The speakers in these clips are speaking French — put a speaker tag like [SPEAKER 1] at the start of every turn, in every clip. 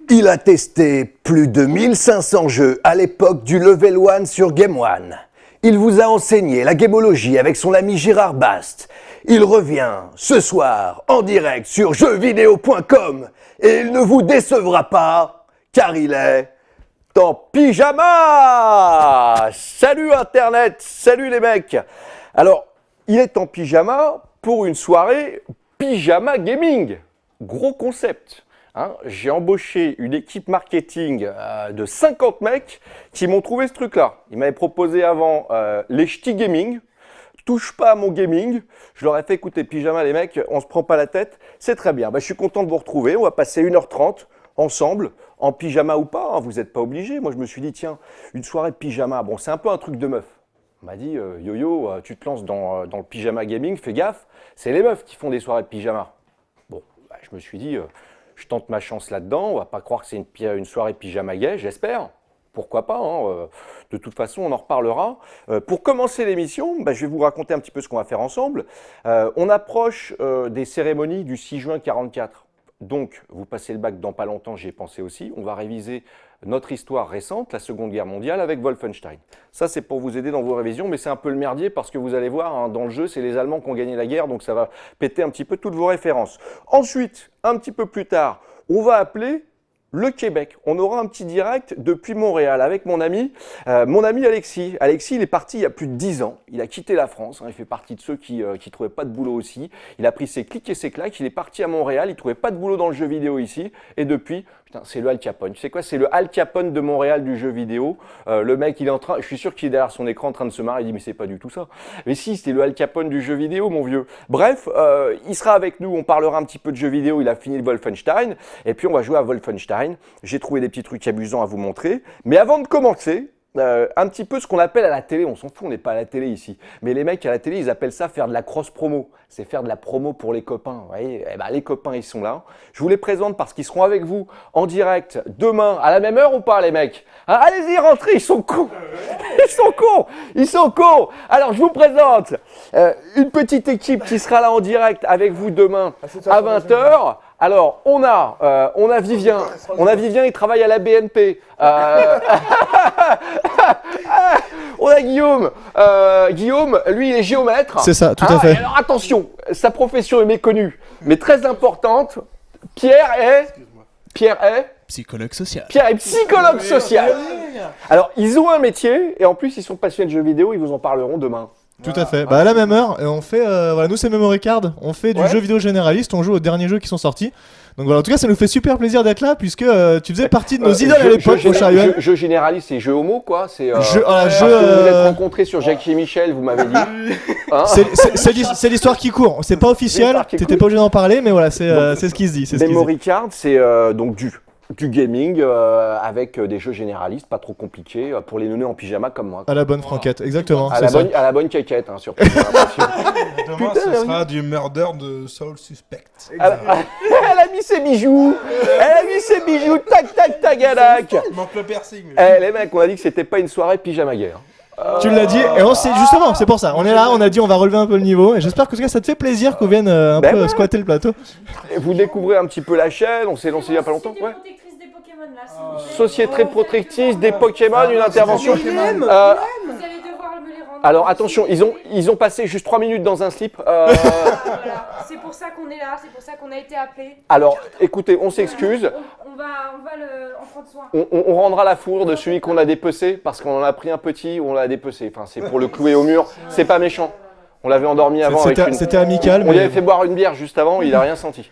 [SPEAKER 1] Il a testé plus de 1500 jeux à l'époque du Level 1 sur Game One. Il vous a enseigné la gamologie avec son ami Gérard Bast. Il revient ce soir en direct sur jeuxvideo.com et il ne vous décevra pas car il est en pyjama. Salut Internet, salut les mecs. Alors, il est en pyjama pour une soirée pyjama gaming. Gros concept. J'ai embauché une équipe marketing de 50 mecs qui m'ont trouvé ce truc-là. Ils m'avaient proposé avant les ch'tis gaming. Touche pas à mon gaming. Je leur ai fait écouter pyjama les mecs, on se prend pas la tête. C'est très bien. Je suis content de vous retrouver. On va passer 1h30 ensemble, en pyjama ou pas. Vous n'êtes pas obligés. Moi, je me suis dit, tiens, une soirée de pyjama. Bon, c'est un peu un truc de meuf. On m'a dit, yo-yo, tu te lances dans le pyjama gaming, fais gaffe. C'est les meufs qui font des soirées de pyjama. Bon, je me suis dit... je tente ma chance là-dedans, on va pas croire que c'est une soirée pyjama gay, j'espère. Pourquoi pas, de toute façon, on en reparlera. Pour commencer l'émission, je vais vous raconter un petit peu ce qu'on va faire ensemble. On approche des cérémonies du 6 juin 1944. Donc, vous passez le bac dans pas longtemps, j'y ai pensé aussi. On va réviser notre histoire récente, la Seconde Guerre mondiale, avec Wolfenstein. Ça, c'est pour vous aider dans vos révisions, mais c'est un peu le merdier parce que vous allez voir, dans le jeu, c'est les Allemands qui ont gagné la guerre, donc ça va péter un petit peu toutes vos références. Ensuite, un petit peu plus tard, on va appeler le Québec. On aura un petit direct depuis Montréal avec mon ami Alexis. Alexis, il est parti il y a plus de 10 ans. Il a quitté la France. Il fait partie de ceux qui trouvaient pas de boulot aussi. Il a pris ses clics et ses claques. Il est parti à Montréal. Il trouvait pas de boulot dans le jeu vidéo ici. Et depuis, putain, c'est le Al Capone. Tu sais quoi? C'est le Al Capone de Montréal du jeu vidéo. Le mec, il est en train. Je suis sûr qu'il est derrière son écran en train de se marrer. Il dit mais c'est pas du tout ça. Mais si, c'était le Al Capone du jeu vidéo, mon vieux. Bref, il sera avec nous. On parlera un petit peu de jeu vidéo. Il a fini le Wolfenstein. Et puis on va jouer à Wolfenstein. J'ai trouvé des petits trucs amusants à vous montrer. Mais avant de commencer, un petit peu ce qu'on appelle à la télé, on s'en fout, on n'est pas à la télé ici. Mais les mecs à la télé, ils appellent ça faire de la cross-promo. C'est faire de la promo pour les copains. Vous voyez, les copains, ils sont là. Je vous les présente parce qu'ils seront avec vous en direct demain, à la même heure ou pas, les mecs? Allez-y, rentrez, ils sont cons. Ils sont cons. Ils sont cons. Alors, je vous présente une petite équipe qui sera là en direct avec vous demain à 20h. Alors, on a Vivien. Il travaille à la BNP. On a Guillaume. Guillaume, lui, il est géomètre.
[SPEAKER 2] C'est ça, tout à fait.
[SPEAKER 1] Alors, attention, sa profession est méconnue, mais très importante. Pierre est
[SPEAKER 2] psychologue social.
[SPEAKER 1] Pierre est psychologue social. Alors, ils ont un métier, et en plus, ils sont passionnés de jeux vidéo, ils vous en parleront demain.
[SPEAKER 2] Tout à fait. À la même heure, on fait, nous c'est Memory Card, on fait du jeu vidéo généraliste, on joue aux derniers jeux qui sont sortis. Donc voilà, en tout cas, ça nous fait super plaisir d'être là, puisque tu faisais partie de nos idoles à l'époque, mon cher Yoann.
[SPEAKER 1] Jeu généraliste, c'est jeu homo, quoi. C'est
[SPEAKER 2] que
[SPEAKER 1] vous vous êtes rencontrés sur Jackie et Michel, vous m'avez dit.
[SPEAKER 2] C'est l'histoire qui court, c'est pas officiel, t'étais pas obligé d'en parler, mais voilà, c'est ce qui se dit.
[SPEAKER 1] Memory Card, c'est donc du gaming avec des jeux généralistes, pas trop compliqués, pour les neuneux en pyjama comme moi.
[SPEAKER 2] À la bonne franquette, exactement.
[SPEAKER 1] À la bonne caquette, surtout.
[SPEAKER 3] Demain, ce sera du murder de Soul Suspect.
[SPEAKER 1] Elle a mis ses bijoux. Tac, tac, tac, tac.
[SPEAKER 3] Il manque le piercing.
[SPEAKER 1] Les mecs, on a dit que c'était pas une soirée pyjama guerre.
[SPEAKER 2] Tu l'as dit, et on sait justement, c'est pour ça. On est là, on a dit on va relever un peu le niveau, et j'espère que en tout cas, ça te fait plaisir qu'on vienne un peu squatter le plateau.
[SPEAKER 1] Vous découvrez un petit peu la chaîne, on s'est lancé il y a pas longtemps. Société protectrice des Pokémon, une intervention.
[SPEAKER 4] Vous allez devoir me les rendre.
[SPEAKER 1] Alors attention, ils ont passé juste 3 minutes dans un slip.
[SPEAKER 4] Voilà. C'est pour ça qu'on est là, c'est pour ça qu'on a été appelés.
[SPEAKER 1] Alors écoutez, on s'excuse.
[SPEAKER 4] On va en prendre soin.
[SPEAKER 1] On rendra la fourre de celui qu'on a dépecé parce qu'on en a pris un petit ou on l'a dépecé. Enfin, c'est pour le clouer au mur. C'est pas méchant. On l'avait endormi avant avec une...
[SPEAKER 2] C'était amical.
[SPEAKER 1] On lui avait fait boire une bière juste avant, il a rien senti.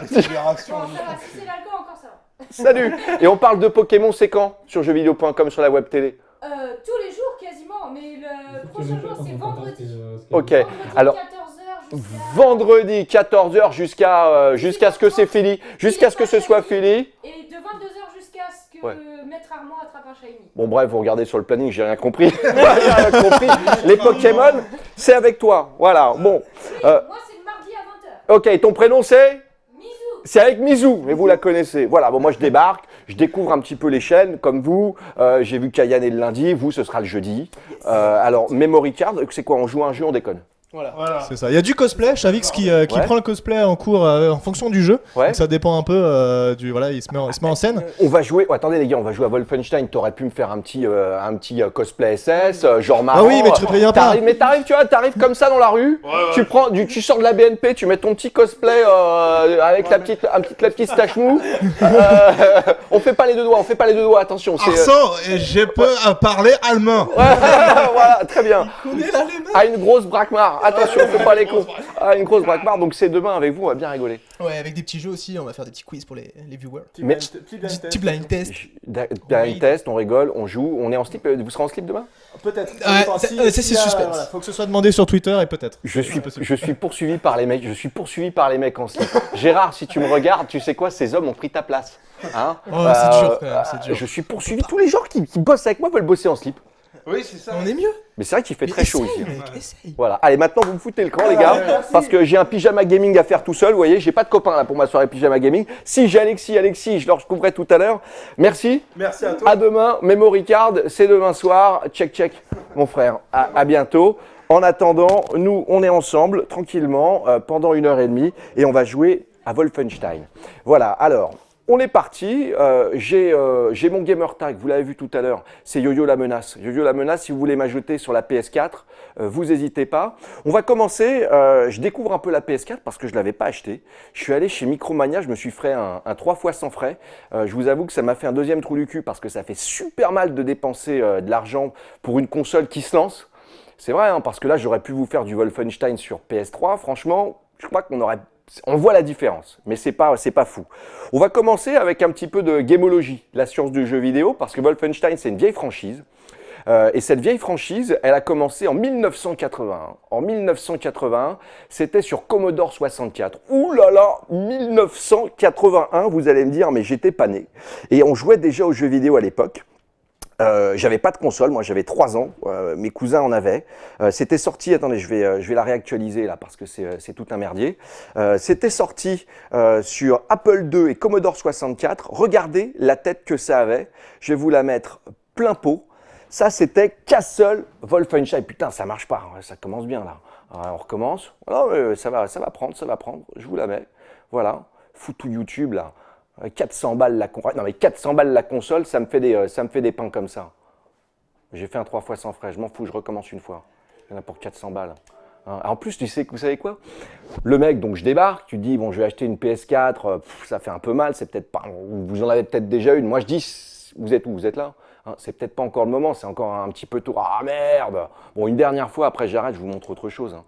[SPEAKER 4] Si c'est l'alcool, encore ça va.
[SPEAKER 1] Salut. Et on parle de Pokémon, c'est quand? Sur jeuxvideo.com, sur la web télé?
[SPEAKER 4] Tous les jours quasiment, mais le prochain jour c'est vendredi.
[SPEAKER 1] Ok, alors... Vendredi 14h jusqu'à ce que c'est fini, jusqu'à ce que ce soit fini.
[SPEAKER 4] Et de 22h jusqu'à ce que Maître Armand attrape un shiny.
[SPEAKER 1] Bon bref, vous regardez sur le planning, j'ai rien compris. Les Pokémon, c'est avec toi. Voilà, bon.
[SPEAKER 4] Moi c'est le mardi à 20h.
[SPEAKER 1] Ok, ton prénom c'est?
[SPEAKER 4] Misou.
[SPEAKER 1] C'est avec Misou, mais vous la connaissez. Voilà, bon moi je débarque, je découvre un petit peu les chaînes, comme vous. J'ai vu qu'Ayane est le lundi, vous ce sera le jeudi. Alors, Memory Card, c'est quoi? On joue à un jeu, on déconne?
[SPEAKER 3] Voilà.
[SPEAKER 2] C'est ça. Il y a du cosplay, Chavix qui
[SPEAKER 1] Ouais.
[SPEAKER 2] prend le cosplay en cours en fonction du jeu.
[SPEAKER 1] Ouais.
[SPEAKER 2] Donc ça dépend un peu du voilà, il se met en scène.
[SPEAKER 1] On va jouer. Oh, attendez les gars, on va jouer à Wolfenstein. T'aurais pu me faire un petit cosplay SS, genre marrant.
[SPEAKER 2] Ah oui, mais tu te préviens pas.
[SPEAKER 1] Mais t'arrives, tu vois, t'arrives comme ça dans la rue. Tu sors de la BNP, tu mets ton petit cosplay avec la petite tache mou. On fait pas les deux doigts. Attention.
[SPEAKER 3] Arsan, je peux parler allemand.
[SPEAKER 1] Voilà, très bien. À une grosse braquemare. Attention, faut pas les cons. À une grosse braquemare. Donc c'est demain avec vous, on va bien rigoler.
[SPEAKER 5] Ouais, avec des petits jeux aussi, on va faire des petits quiz pour les viewers.
[SPEAKER 1] Mais-
[SPEAKER 5] Petit blind test.
[SPEAKER 1] Blind test, on rigole, on joue, on est en slip. Vous serez en slip demain?
[SPEAKER 6] Peut-être.
[SPEAKER 5] Ouais, ça, c'est suspense.
[SPEAKER 2] Faut que ce soit demandé sur Twitter et peut-être.
[SPEAKER 1] Je suis poursuivi par les mecs. Je suis poursuivi par les mecs en slip. Gérard, si tu me regardes, tu sais quoi? Ces hommes ont pris ta place. Hein.
[SPEAKER 5] Oh, c'est dur quand même, c'est dur.
[SPEAKER 1] Je suis poursuivi. Tous les gens qui bossent avec moi veulent bosser en slip.
[SPEAKER 3] Oui, c'est ça.
[SPEAKER 5] On est mieux.
[SPEAKER 1] Mais c'est vrai qu'il fait
[SPEAKER 5] Mais
[SPEAKER 1] très chaud
[SPEAKER 5] essaye,
[SPEAKER 1] ici.
[SPEAKER 5] mec, essaye.
[SPEAKER 1] Voilà. Allez, maintenant vous me foutez le camp, les gars, parce que j'ai un pyjama gaming à faire tout seul. Vous voyez, j'ai pas de copain là pour ma soirée pyjama gaming. Si j'ai Alexis, je le retrouverai tout à l'heure. Merci.
[SPEAKER 6] Merci à toi.
[SPEAKER 1] À demain. Memory Card, c'est demain soir. Check, mon frère. À bientôt. En attendant, nous, on est ensemble, tranquillement, pendant 1h30, et on va jouer à Wolfenstein. Voilà. Alors. On est parti, j'ai mon gamer tag, vous l'avez vu tout à l'heure, c'est Yo-Yo la menace. Yo-Yo la menace, si vous voulez m'ajouter sur la PS4, vous n'hésitez pas. On va commencer, je découvre un peu la PS4 parce que je ne l'avais pas acheté. Je suis allé chez Micromania, je me suis fait un 3 fois sans frais. Je vous avoue que ça m'a fait un deuxième trou du cul parce que ça fait super mal de dépenser de l'argent pour une console qui se lance. C'est vrai, hein, parce que là j'aurais pu vous faire du Wolfenstein sur PS3, franchement, je crois on voit la différence, mais c'est pas fou. On va commencer avec un petit peu de gamologie, la science du jeu vidéo, parce que Wolfenstein, c'est une vieille franchise. Et cette vieille franchise, elle a commencé en 1981. En 1981, c'était sur Commodore 64. Ouh là là, 1981, vous allez me dire, mais j'étais pas né. Et on jouait déjà aux jeux vidéo à l'époque. J'avais pas de console, moi j'avais 3 ans, mes cousins en avaient. C'était sorti, attendez, je vais la réactualiser là parce que c'est tout un merdier. C'était sorti sur Apple II et Commodore 64. Regardez la tête que ça avait. Je vais vous la mettre plein pot. Ça c'était Castle Wolfenstein. Putain, ça marche pas, ça commence bien là. Alors, on recommence. Voilà, ça va prendre. Je vous la mets. Voilà, foutu YouTube là. 400 balles la console. Non mais 400 balles la console, ça me fait des pains comme ça. J'ai fait un 3 fois sans frais, je m'en fous, je recommence une fois. Il y en a pour 400 balles. Hein. En plus, vous savez quoi? Le mec, donc je débarque, tu te dis, bon, je vais acheter une PS4, ça fait un peu mal, c'est peut-être pas. Vous en avez peut-être déjà une. Moi, je dis, vous êtes où? Vous êtes là? Hein, c'est peut-être pas encore le moment, c'est encore un petit peu tôt. Ah merde! Bon, une dernière fois, après j'arrête, je vous montre autre chose. Hein.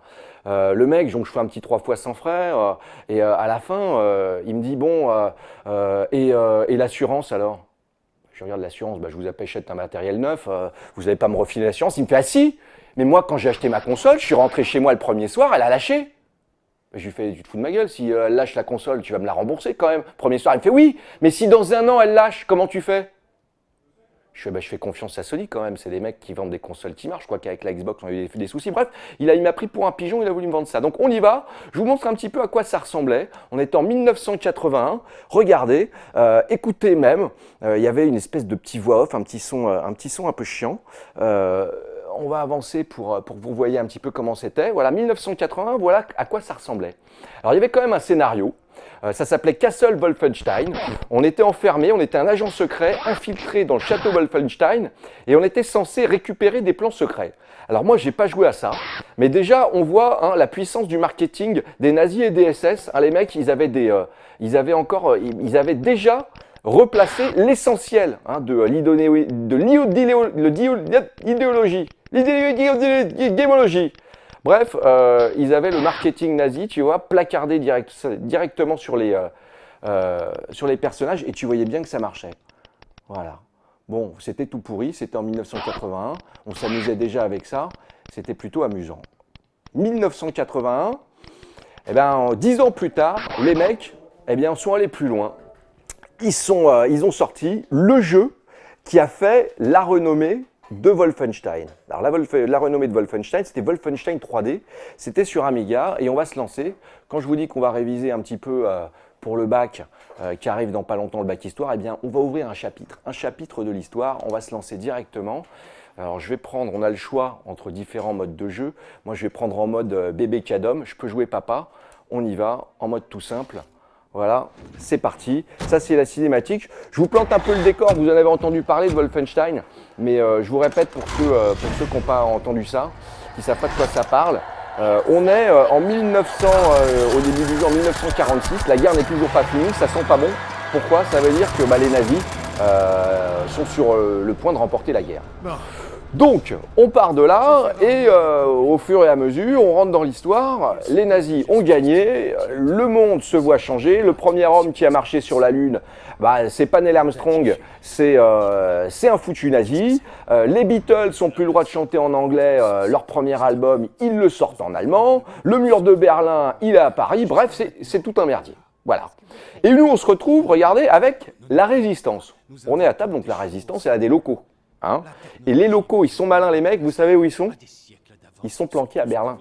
[SPEAKER 1] Le mec, donc je fais un petit 3 fois sans frais, et à la fin, il me dit, bon, et l'assurance alors? Je regarde l'assurance, je vous achète un matériel neuf, vous n'allez pas me refiler l'assurance. Il me fait, ah si, mais moi quand j'ai acheté ma console, je suis rentré chez moi le premier soir, elle a lâché. Je lui fais, tu te fous de ma gueule, si elle lâche la console, tu vas me la rembourser quand même. Premier soir, il me fait, oui, mais si dans 1 an elle lâche, comment tu fais? Je fais confiance à Sony quand même, c'est des mecs qui vendent des consoles qui marchent. Je crois qu'avec la Xbox, on a eu des soucis. Bref, il m'a pris pour un pigeon, il a voulu me vendre ça. Donc on y va, je vous montre un petit peu à quoi ça ressemblait. On était en 1981, regardez, écoutez même, il y avait une espèce de petit voix off, un petit son un peu chiant. On va avancer pour que vous voyez un petit peu comment c'était. Voilà, 1981, voilà à quoi ça ressemblait. Alors il y avait quand même un scénario. Ça s'appelait Castle Wolfenstein. On était enfermé, on était un agent secret infiltré dans le château Wolfenstein et on était censé récupérer des plans secrets. Alors moi, j'ai pas joué à ça, mais déjà on voit la puissance du marketing des nazis et des SS. Les mecs, ils avaient déjà replacé l'essentiel de l'idéologie. Bref, ils avaient le marketing nazi, tu vois, placardé directement sur les personnages et tu voyais bien que ça marchait. Voilà. Bon, c'était tout pourri, c'était en 1981, on s'amusait déjà avec ça, c'était plutôt amusant. 1981, 10 ans plus tard, les mecs, sont allés plus loin. Ils ont sorti le jeu qui a fait la renommée de Wolfenstein. Alors la renommée de Wolfenstein, c'était Wolfenstein 3D, c'était sur Amiga et on va se lancer. Quand je vous dis qu'on va réviser un petit peu pour le bac qui arrive dans pas longtemps, le bac histoire, on va ouvrir un chapitre de l'histoire, on va se lancer directement. Alors je vais prendre, on a le choix entre différents modes de jeu. Moi je vais prendre en mode bébé cadom, je peux jouer papa. On y va, en mode tout simple. Voilà, c'est parti. Ça c'est la cinématique. Je vous plante un peu le décor, vous en avez entendu parler de Wolfenstein. Mais je vous répète pour ceux qui n'ont pas entendu ça, qui ne savent pas de quoi ça parle. On est en 1900, au début du jeu, en 1946. La guerre n'est toujours pas finie, ça sent pas bon. Pourquoi? Ça veut dire que les nazis sont sur le point de remporter la guerre. Donc, on part de là et au fur et à mesure, on rentre dans l'histoire. Les nazis ont gagné, le monde se voit changer. Le premier homme qui a marché sur la Lune, c'est pas Neil Armstrong, c'est un foutu nazi. Les Beatles n'ont plus le droit de chanter en anglais. Leur premier album, ils le sortent en allemand. Le mur de Berlin, il est à Paris. Bref, c'est tout un merdier. Voilà. Et nous, on se retrouve, regardez, avec la résistance. On est à table, donc la résistance, elle a des locaux. Hein, et les locaux, ils sont malins les mecs, vous savez où ils sont? Ils sont planqués à Berlin.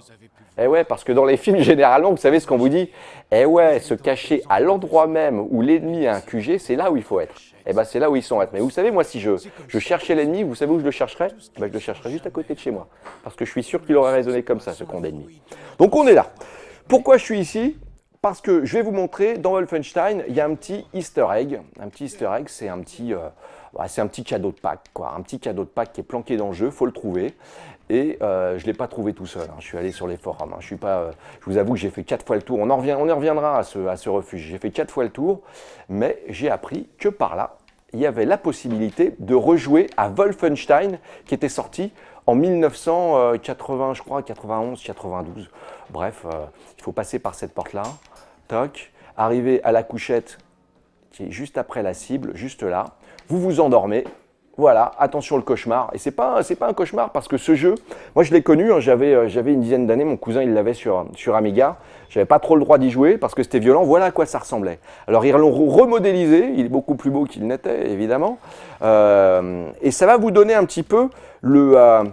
[SPEAKER 1] Eh ouais, parce que dans les films, généralement, vous savez ce qu'on vous dit? Eh ouais, se cacher à l'endroit même où l'ennemi a un QG, c'est là où il faut être. Eh ben c'est là où ils sont. Mais vous savez, moi, si je cherchais l'ennemi, vous savez où je le chercherais? Je le chercherais juste à côté de chez moi. Parce que je suis sûr qu'il aurait raisonné comme ça, ce con d'ennemi. Donc on est là. Pourquoi je suis ici? Parce que je vais vous montrer, dans Wolfenstein, il y a un petit easter egg. Un petit easter egg, c'est un petit cadeau de Pâques, quoi. Un petit cadeau de Pâques qui est planqué dans le jeu, il faut le trouver. Et je ne l'ai pas trouvé tout seul, hein. Je suis allé sur les forums. Hein. Je vous avoue que j'ai fait 4 fois le tour. On y reviendra à ce refuge. J'ai fait 4 fois le tour, mais j'ai appris que par là, il y avait la possibilité de rejouer à Wolfenstein, qui était sorti en 1980, je crois, 91, 92. Bref, il faut passer par cette porte-là. Toc, arriver à la couchette qui est juste après la cible, juste là. Vous vous endormez. Voilà, attention le cauchemar. Et c'est pas un cauchemar parce que ce jeu, moi je l'ai connu, hein, j'avais une dizaine d'années, mon cousin il l'avait sur Amiga. J'avais pas trop le droit d'y jouer parce que c'était violent. Voilà à quoi ça ressemblait. Alors ils l'ont remodélisé, il est beaucoup plus beau qu'il n'était évidemment. Et ça va vous donner un petit peu ça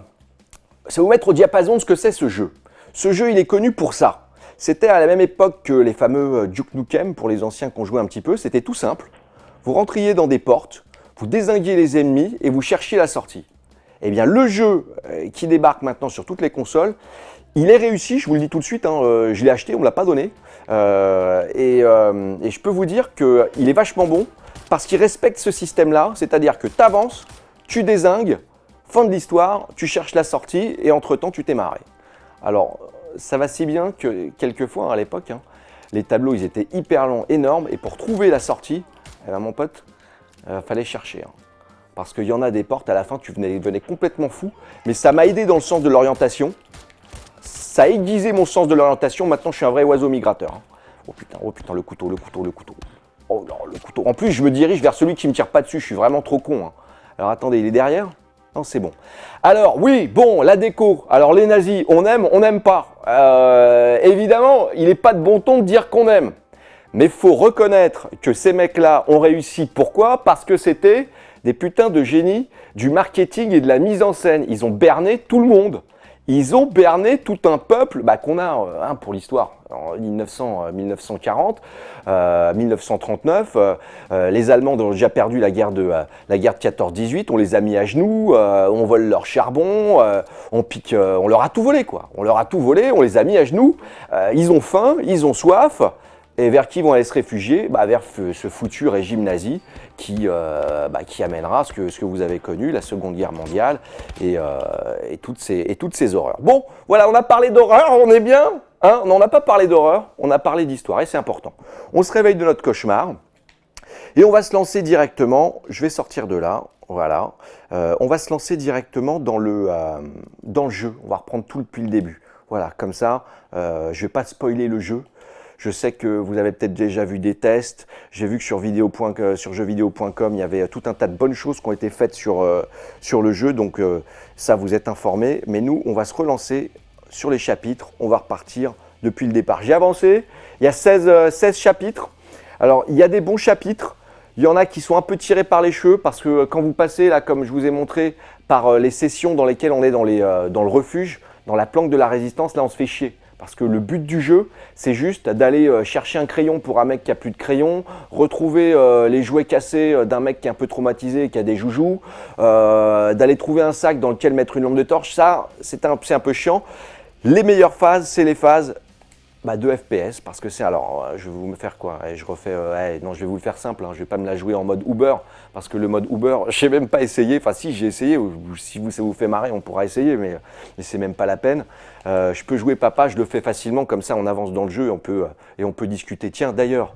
[SPEAKER 1] va vous mettre au diapason de ce que c'est ce jeu. Ce jeu il est connu pour ça. C'était à la même époque que les fameux Duke Nukem, pour les anciens qui ont joué un petit peu, c'était tout simple. Vous rentriez dans des portes, vous dézinguiez les ennemis et vous cherchiez la sortie. Eh bien, le jeu qui débarque maintenant sur toutes les consoles, il est réussi, je vous le dis tout de suite, hein, je l'ai acheté, on ne me l'a pas donné. Et je peux vous dire qu'il est vachement bon parce qu'il respecte ce système-là, c'est-à-dire que tu avances, tu dézingues, fin de l'histoire, tu cherches la sortie et entre-temps, tu t'es marré. Alors, ça va si bien que quelquefois, hein, à l'époque, hein, les tableaux, ils étaient hyper longs, énormes, et pour trouver la sortie, eh ben, mon pote, fallait chercher. Hein. Parce qu'il y en a des portes, à la fin, tu venais complètement fou. Mais ça m'a aidé dans le sens de l'orientation. Ça a aiguisé mon sens de l'orientation. Maintenant, je suis un vrai oiseau migrateur. Hein. Oh putain, le couteau. Oh non, le couteau. En plus, je me dirige vers celui qui me tire pas dessus. Je suis vraiment trop con. Hein. Alors attendez, il est derrière? Non, c'est bon. Alors, oui, bon, la déco. Alors, les nazis, on aime, on n'aime pas. Évidemment, il n'est pas de bon ton de dire qu'on aime. Mais il faut reconnaître que ces mecs-là ont réussi. Pourquoi? Parce que c'était des putains de génies du marketing et de la mise en scène. Ils ont berné tout le monde. Ils ont berné tout un peuple qu'on a pour l'histoire. En 1940, 1939, les Allemands ont déjà perdu la guerre de 14-18. On les a mis à genoux, on vole leur charbon, on leur a tout volé quoi. On leur a tout volé, on les a mis à genoux. Ils ont faim, ils ont soif. Et vers qui vont aller se réfugier? Vers ce foutu régime nazi qui amènera ce que vous avez connu, la Seconde Guerre mondiale et toutes ces horreurs. Bon, voilà, on a parlé d'horreur, on est bien hein. On n'a pas parlé d'horreur, on a parlé d'histoire et c'est important. On se réveille de notre cauchemar et on va se lancer directement, je vais sortir de là, voilà. On va se lancer directement dans le jeu, on va reprendre tout depuis le début. Voilà, comme ça, je ne vais pas spoiler le jeu. Je sais que vous avez peut-être déjà vu des tests. J'ai vu que sur jeuxvideo.com, il y avait tout un tas de bonnes choses qui ont été faites sur le jeu. Donc ça, vous êtes informés. Mais nous, on va se relancer sur les chapitres. On va repartir depuis le départ. J'ai avancé. Il y a 16 chapitres. Alors, il y a des bons chapitres. Il y en a qui sont un peu tirés par les cheveux parce que quand vous passez, là, comme je vous ai montré, par les sessions dans lesquelles on est dans le refuge, dans la planque de la résistance, là, on se fait chier. Parce que le but du jeu, c'est juste d'aller chercher un crayon pour un mec qui a plus de crayon, retrouver les jouets cassés d'un mec qui est un peu traumatisé et qui a des joujoux, d'aller trouver un sac dans lequel mettre une lampe de torche. Ça, c'est un peu chiant. Les meilleures phases, c'est les phases de FPS, parce que c'est, alors je vais vous me faire quoi, je refais, non, je vais vous le faire simple, je vais pas me la jouer en mode Uber, parce que le mode Uber, j'ai même pas essayé, enfin si j'ai essayé, si ça vous fait marrer on pourra essayer, mais c'est même pas la peine. Je peux jouer papa, je le fais facilement, comme ça on avance dans le jeu et on peut discuter. Tiens d'ailleurs,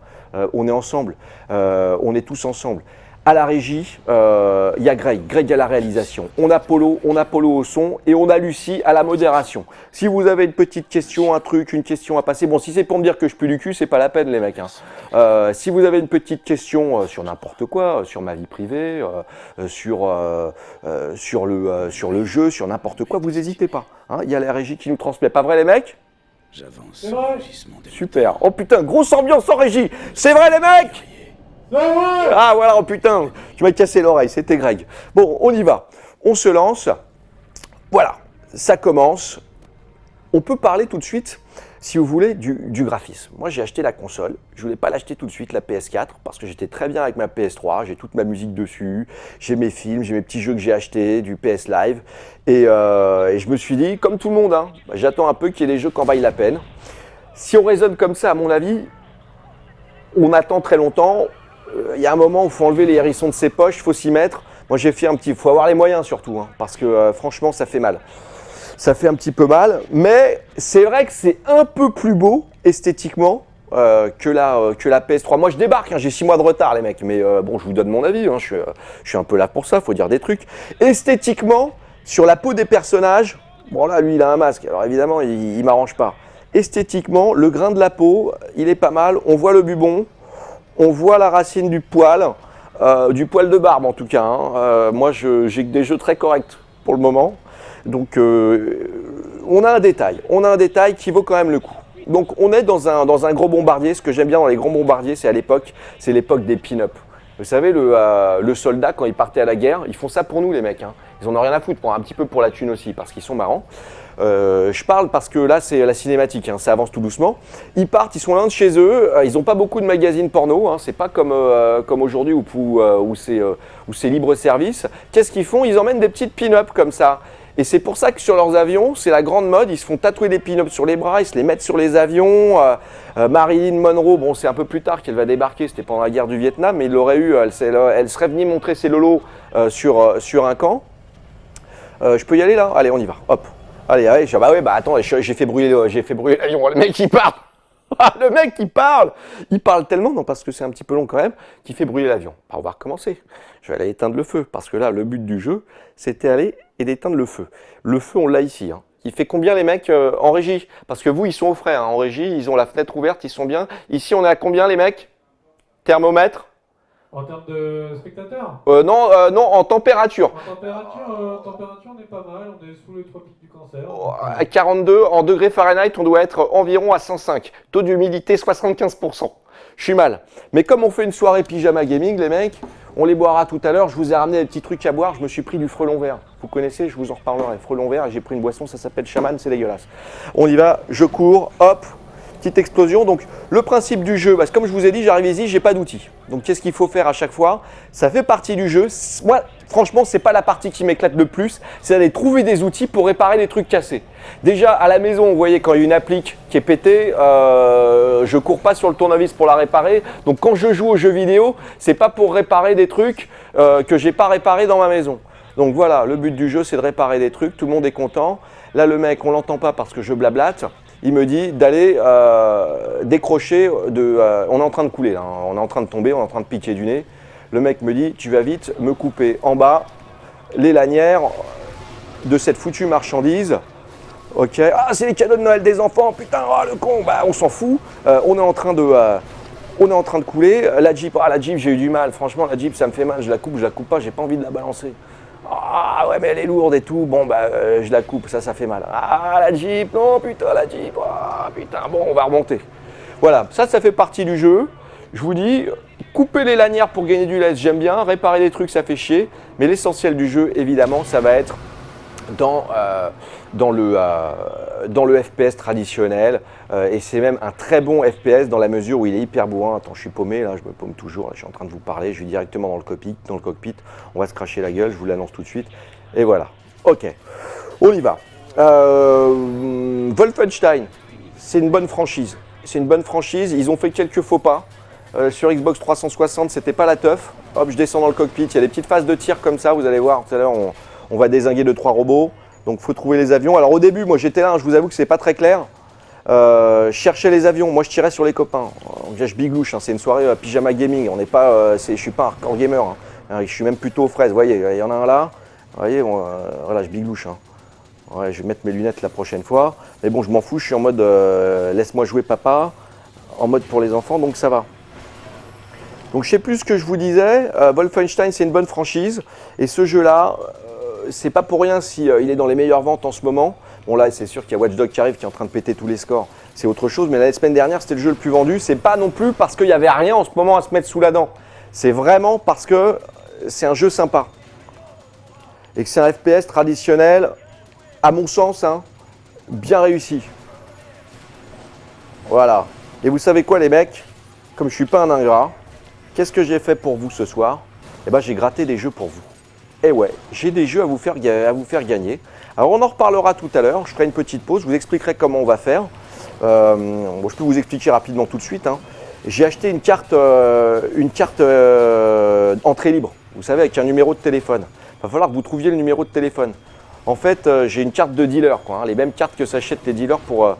[SPEAKER 1] on est ensemble, on est tous ensemble. À la régie, il y a Greg à la réalisation, on a Polo au son et on a Lucie à la modération. Si vous avez une petite question, un truc, une question à passer, bon si c'est pour me dire que je pue du cul, c'est pas la peine les mecs. Si vous avez une petite question sur n'importe quoi, sur ma vie privée, sur le jeu, sur n'importe quoi, vous n'hésitez pas. Il y a la régie qui nous transmet, pas vrai les mecs?
[SPEAKER 6] J'avance.
[SPEAKER 1] Super. Oh putain, grosse ambiance en régie. C'est vrai les mecs? Ah voilà, oh putain, tu m'as cassé l'oreille, c'était Greg. Bon, on y va, on se lance. Voilà, ça commence. On peut parler tout de suite, si vous voulez, du graphisme. Moi, j'ai acheté la console. Je voulais pas l'acheter tout de suite, la PS4, parce que j'étais très bien avec ma PS3. J'ai toute ma musique dessus, j'ai mes films, j'ai mes petits jeux que j'ai achetés, du PS Live. Et je me suis dit, comme tout le monde, j'attends un peu qu'il y ait des jeux qui en vaillent la peine. Si on raisonne comme ça, à mon avis, on attend très longtemps. Il y a un moment où il faut enlever les hérissons de ses poches, il faut s'y mettre. Moi j'ai fait il faut avoir les moyens surtout, parce que franchement ça fait mal. Ça fait un petit peu mal, mais c'est vrai que c'est un peu plus beau esthétiquement que la PS3. Moi je débarque, j'ai 6 mois de retard les mecs, mais bon je vous donne mon avis, je suis un peu là pour ça, faut dire des trucs. Esthétiquement, sur la peau des personnages, bon là lui il a un masque, alors évidemment il m'arrange pas. Esthétiquement, le grain de la peau, il est pas mal, on voit le bubon. On voit la racine du poil de barbe en tout cas. Moi, j'ai que des jeux très corrects pour le moment. Donc, on a un détail qui vaut quand même le coup. Donc, on est dans un gros bombardier. Ce que j'aime bien dans les grands bombardiers, c'est l'époque des pin-up. Vous savez, le soldat, quand il partait à la guerre, ils font ça pour nous les mecs. Ils en ont rien à foutre, un petit peu pour la thune aussi, parce qu'ils sont marrants. Je parle parce que là c'est la cinématique, ça avance tout doucement. Ils partent, ils sont loin de chez eux, ils n'ont pas beaucoup de magazines porno, c'est pas comme aujourd'hui où c'est libre service. Qu'est-ce qu'ils font? Ils emmènent des petites pin-up comme ça. Et c'est pour ça que sur leurs avions, c'est la grande mode, ils se font tatouer des pin-up sur les bras, ils se les mettent sur les avions. Marilyn Monroe, bon c'est un peu plus tard qu'elle va débarquer, c'était pendant la guerre du Vietnam, mais elle serait venue montrer ses lolos sur un camp. Je peux y aller là? Allez, on y va, hop. Allez, attends, j'ai fait brûler l'avion, le mec il parle. Le mec il parle tellement, non parce que c'est un petit peu long quand même, qu'il fait brûler l'avion. On va recommencer. Je vais aller éteindre le feu, parce que là, le but du jeu, c'était aller et d'éteindre le feu. Le feu, on l'a ici. Il fait combien les mecs en régie? Parce que vous, ils sont au frais, en régie, ils ont la fenêtre ouverte, ils sont bien. Ici, on est à combien les mecs? Thermomètre?
[SPEAKER 7] En termes de spectateurs?
[SPEAKER 1] Non, en température.
[SPEAKER 7] En température, on est pas mal, on est sous les tropiques du cancer.
[SPEAKER 1] À 42, en degrés Fahrenheit, on doit être environ à 105. Taux d'humidité 75%. Je suis mal. Mais comme on fait une soirée pyjama gaming, les mecs, on les boira tout à l'heure. Je vous ai ramené des petits trucs à boire. Je me suis pris du frelon vert. Vous connaissez, je vous en reparlerai. Frelon vert, j'ai pris une boisson, ça s'appelle chaman, c'est dégueulasse. On y va, je cours, hop. Petite explosion. Donc le principe du jeu, comme je vous ai dit, j'arrive ici, j'ai pas d'outils. Donc qu'est-ce qu'il faut faire à chaque fois? Ça fait partie du jeu. Moi, franchement, c'est pas la partie qui m'éclate le plus, c'est d'aller trouver des outils pour réparer les trucs cassés. Déjà à la maison, vous voyez, quand il y a une applique qui est pétée, je cours pas sur le tournevis pour la réparer. Donc quand je joue aux jeux vidéo, c'est pas pour réparer des trucs que j'ai pas réparés dans ma maison. Donc voilà, le but du jeu, c'est de réparer des trucs. Tout le monde est content. Là, le mec, on l'entend pas parce que je blablate. Il me dit d'aller décrocher, on est en train de couler, là, on est en train de tomber, on est en train de piquer du nez. Le mec me dit, tu vas vite me couper en bas les lanières de cette foutue marchandise. Ok, ah c'est les cadeaux de Noël des enfants, putain, oh, le con, on s'en fout. On est en train de couler. La Jeep, j'ai eu du mal, franchement la Jeep ça me fait mal, je la coupe pas, j'ai pas envie de la balancer. Ah ouais mais elle est lourde et tout, bon je la coupe, ça fait mal. Ah la Jeep, non putain la Jeep, ah putain, bon on va remonter. Voilà, ça fait partie du jeu. Je vous dis, couper les lanières pour gagner du laisse, j'aime bien, réparer des trucs ça fait chier, mais l'essentiel du jeu évidemment ça va être dans le FPS traditionnel et c'est même un très bon FPS dans la mesure où il est hyper bourrin. Attends, je suis paumé là, je me paume toujours, là, je suis en train de vous parler, je vais directement dans le cockpit, on va se cracher la gueule, je vous l'annonce tout de suite. Et voilà, ok, on y va. Wolfenstein, c'est une bonne franchise. Ils ont fait quelques faux pas. Sur Xbox 360, c'était pas la teuf. Hop, je descends dans le cockpit, il y a des petites phases de tir comme ça, vous allez voir, tout à l'heure on va dézinguer 2-3 robots. Donc il faut trouver les avions. Alors au début, moi j'étais là, hein, je vous avoue que c'est pas très clair. Je cherchais les avions, moi je tirais sur les copains. Je biglouche, hein, c'est une soirée pyjama gaming, on n'est pas, je suis pas un hardcore gamer. Hein. Je suis même plutôt aux fraises, vous voyez, il y en a un là. Vous voyez, voilà, je biglouche. Hein. Ouais, je vais mettre mes lunettes la prochaine fois. Mais bon, je m'en fous, je suis en mode laisse-moi jouer papa, en mode pour les enfants, donc ça va. Donc je sais plus ce que je vous disais, Wolfenstein c'est une bonne franchise et ce jeu-là, c'est pas pour rien si il est dans les meilleures ventes en ce moment. Bon là c'est sûr qu'il y a Watch Dogs qui arrive qui est en train de péter tous les scores, c'est autre chose, mais la semaine dernière c'était le jeu le plus vendu. C'est pas non plus parce qu'il n'y avait rien en ce moment à se mettre sous la dent, c'est vraiment parce que c'est un jeu sympa et que c'est un FPS traditionnel, à mon sens, hein, bien réussi. Voilà, et vous savez quoi les mecs, comme je suis pas un ingrat, qu'est-ce que j'ai fait pour vous ce soir? Eh ben, j'ai gratté des jeux pour vous. Et ouais, j'ai des jeux à vous faire gagner. Alors on en reparlera tout à l'heure, je ferai une petite pause, je vous expliquerai comment on va faire. Bon, je peux vous expliquer rapidement tout de suite. Hein. J'ai acheté une carte entrée libre, vous savez, avec un numéro de téléphone. Il va falloir que vous trouviez le numéro de téléphone. En fait, j'ai une carte de dealer, quoi, hein, les mêmes cartes que s'achètent les dealers pour